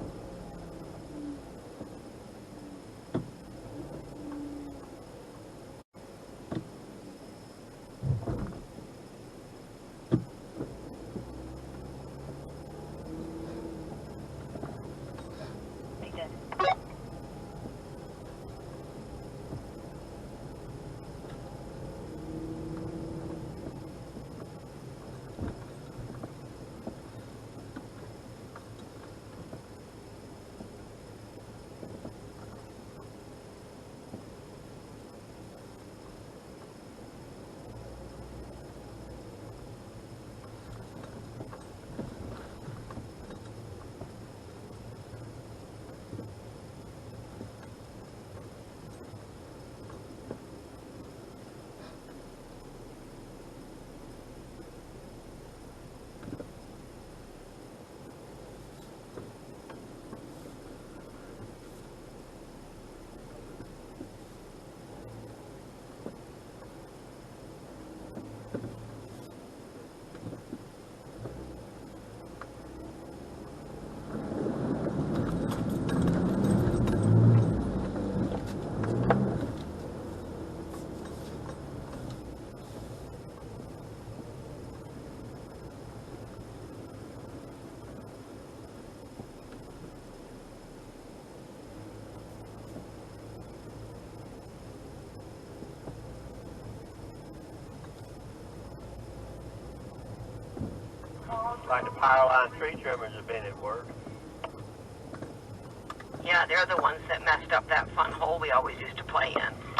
Like the power line tree trimmers have been at work. Yeah, they're the ones that messed up that fun hole we always used to play in.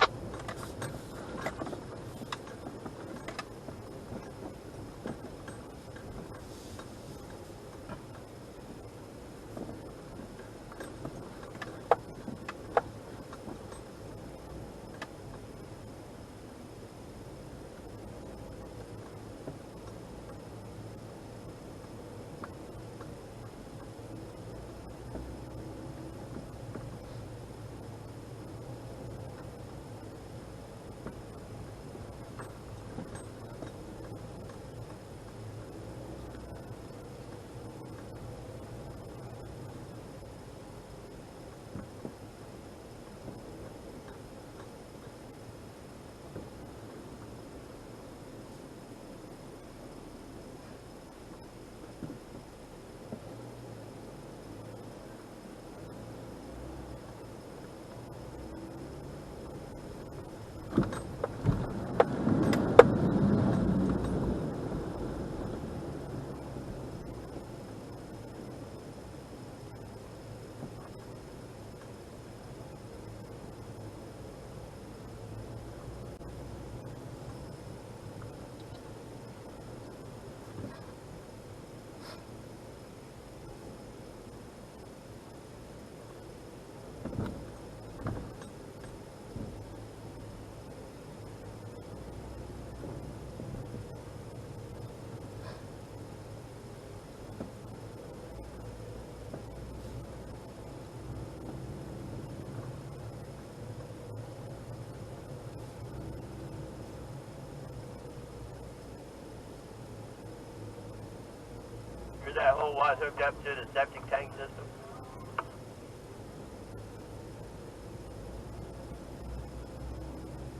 Is that whole wire hooked up to the septic tank system?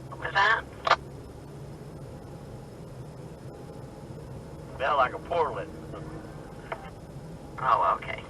What was that? Smell like a portlet. Oh, okay.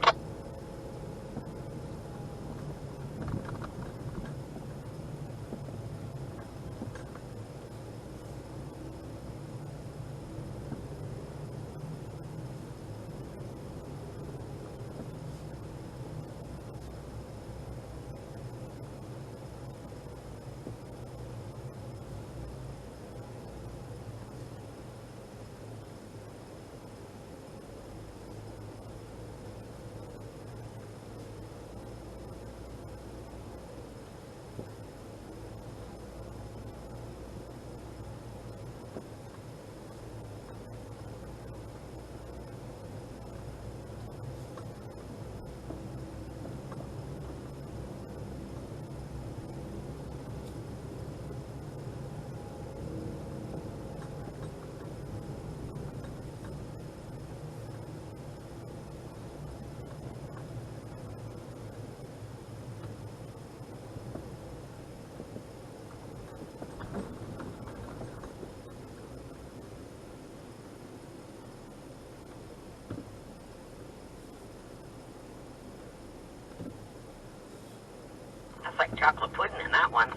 chocolate pudding in that one.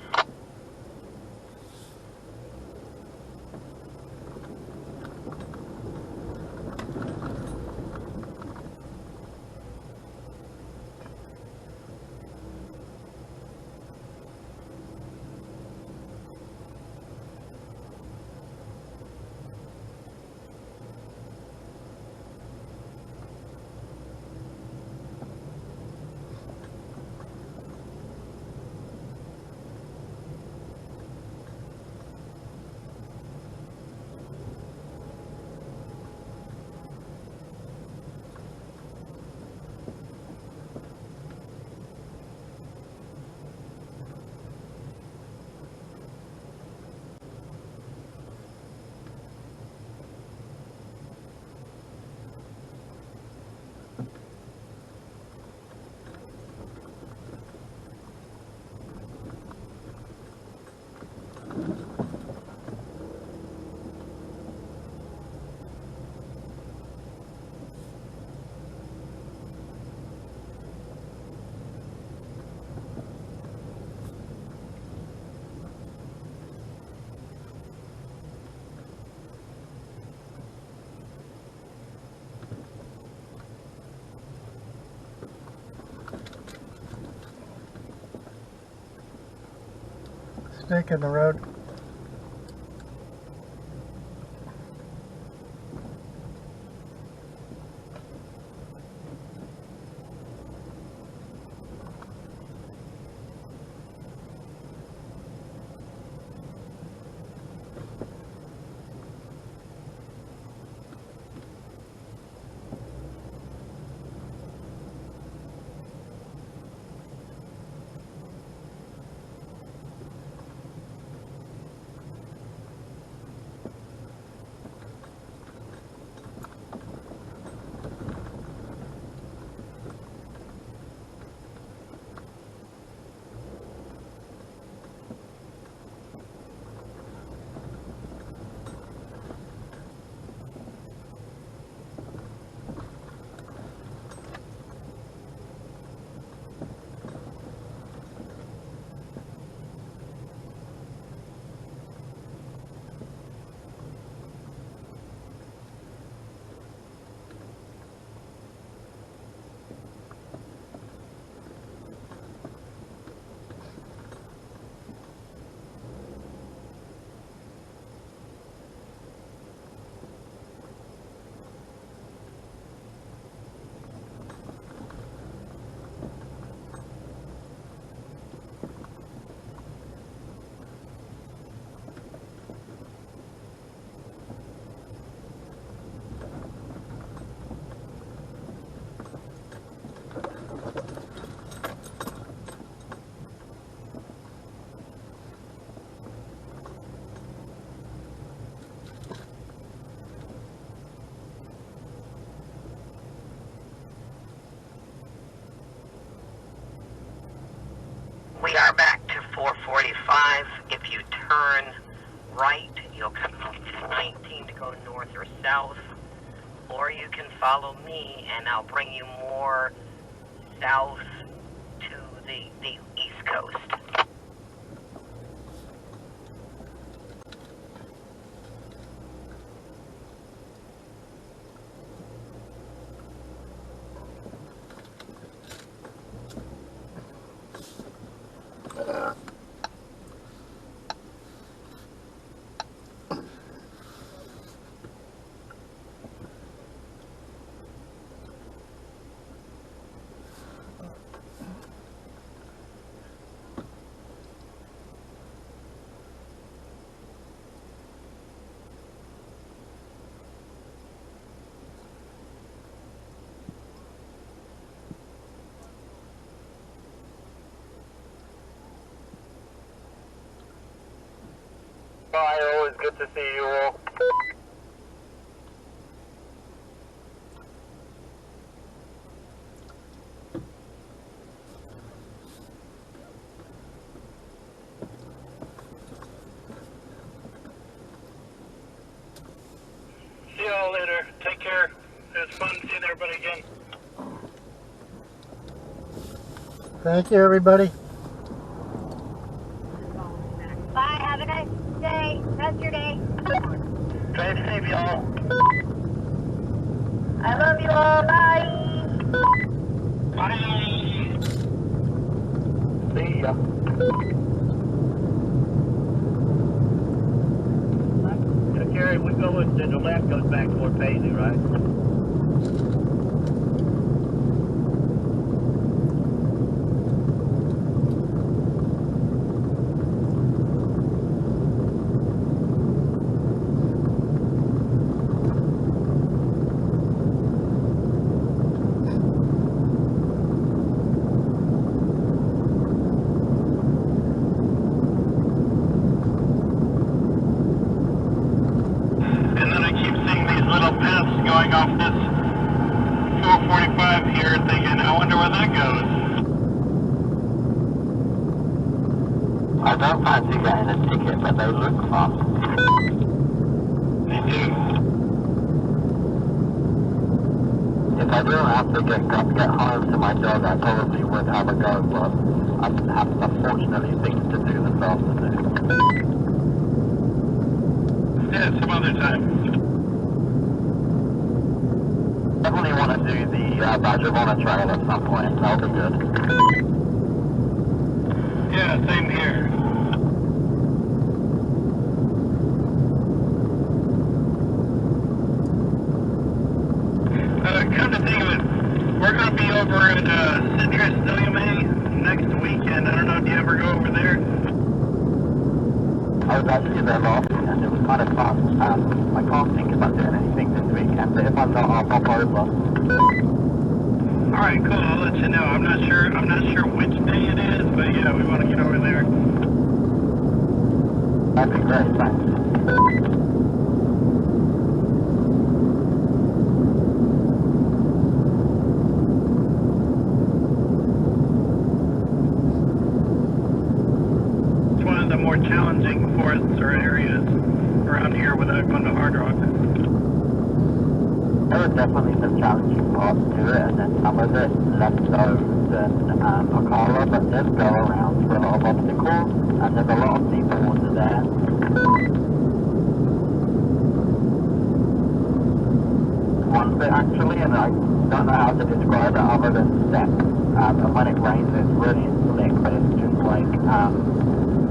Stick in the road. We are back to 445. If you turn right, you'll come up to 19 to go north or south. Or you can follow me and I'll bring you more south to the east coast. Bye, always good to see you all. See you all later. Take care. It was fun seeing everybody again. Thank you, everybody. y'all. I love you all. Bye. Bye. See ya. Jerry, we go and the left goes back toward Paisley, right? And then I keep seeing these little paths going off this 445 here, thinking, I wonder where that goes. I don't fancy getting a ticket, but they look fun. They do. If I didn't have to get home to my dog, I probably would have a go, but I have unfortunately things to do this afternoon. Yeah, some other time. Definitely want to do the Badge of Honor trail at some point. That'll be good. Yeah, same here. Come to think of it, we're going to be over at Citrus WMA next weekend. I don't know, do you ever go over there? I was actually there last weekend. It was kind of fun. I can't think about doing anything this weekend, but if I'm not, I'll pop over. Alright, cool, I'll let you know. I'm not sure which day it is, but yeah, we want to get over there. That'd be great, thanks. It's one of the more challenging forests or areas around here without going to Hard Rock. There are definitely some challenging parts to it, and then some of it less so than Ocala, but there's go around for a lot of obstacles, and there's a lot of deep water there. One bit actually, and I don't know how to describe it other than steps, and when it rains it's really slick, but it's just like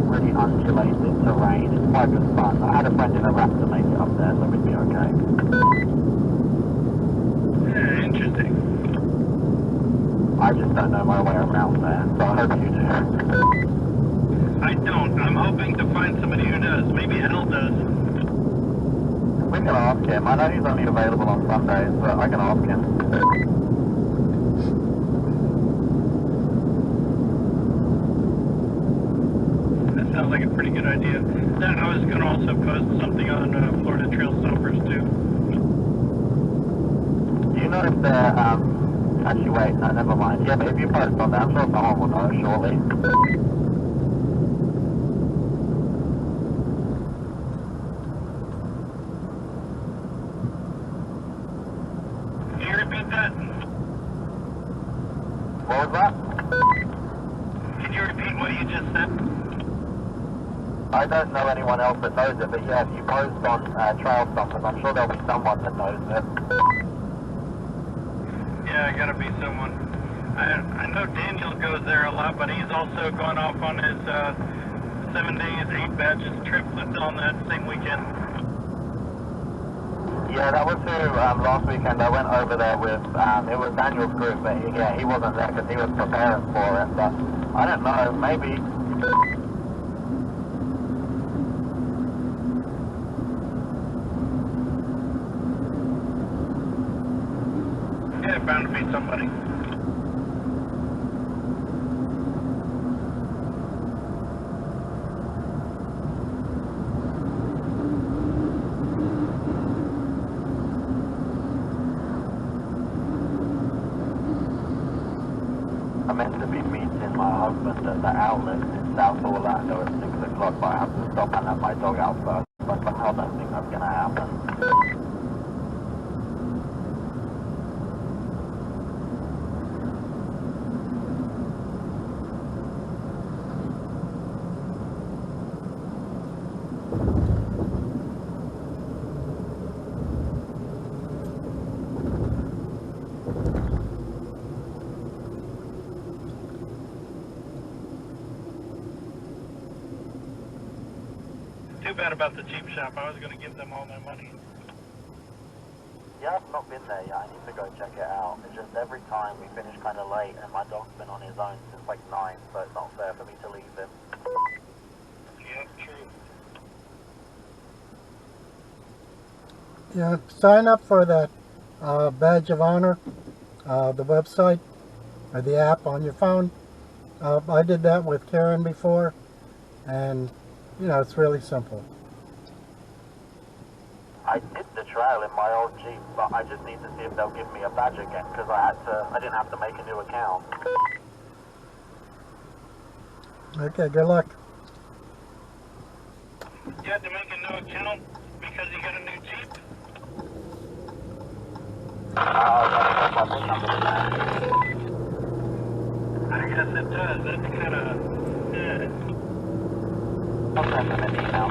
really undulated terrain. It's quite good fun. I had a friend in a wrap to make it up there, so we'd be okay. Yeah, interesting. I just don't know my way around there, so I hope you do. I don't. I'm hoping to find somebody who does. Maybe Al does. We can ask him. I know he's only available on Sundays, but I can ask him. That sounds like a pretty good idea. Then I was going to also post something on Florida Trail Stoppers too. Do you know if they're, actually wait, no, never mind. Yeah, but if you post on that, I'm sure someone will know shortly. Can you repeat that? What was that? Can you repeat what you just said? I don't know anyone else that knows it, but yeah, if you post on Trail Stoppers, I'm sure there'll be someone that knows it. Yeah, gotta be someone. I know Daniel goes there a lot, but he's also gone off on his 7 days, 8 badges trip on that same weekend. Yeah, that was who, last weekend I went over there with, it was Daniel's group, but he wasn't there because he was preparing for it, but I don't know, maybe. Yeah, bound to be somebody. I'm meant to be meeting my husband at the outlet in South Orlando at 6 o'clock, but I have to stop and let my dog out first. But somehow I don't think that's going to happen. too bad about the Jeep shop. I was going to give them all my money. Yeah, I've not been there yet. I need to go check it out. It's just every time we finish kind of late, and my dog's been on his own since like 9, so it's not fair for me to leave him. Yeah, true. Yeah, sign up for that Badge of Honor, the website, or the app on your phone. I did that with Karen before, and, you know, it's really simple. I did the trial in my old Jeep, but I just need to see if they'll give me a badge again, because I didn't have to make a new account. Okay, good luck. You had to make a new account because you got a new Jeep? I guess it does. That's kind of... I'll send them an email.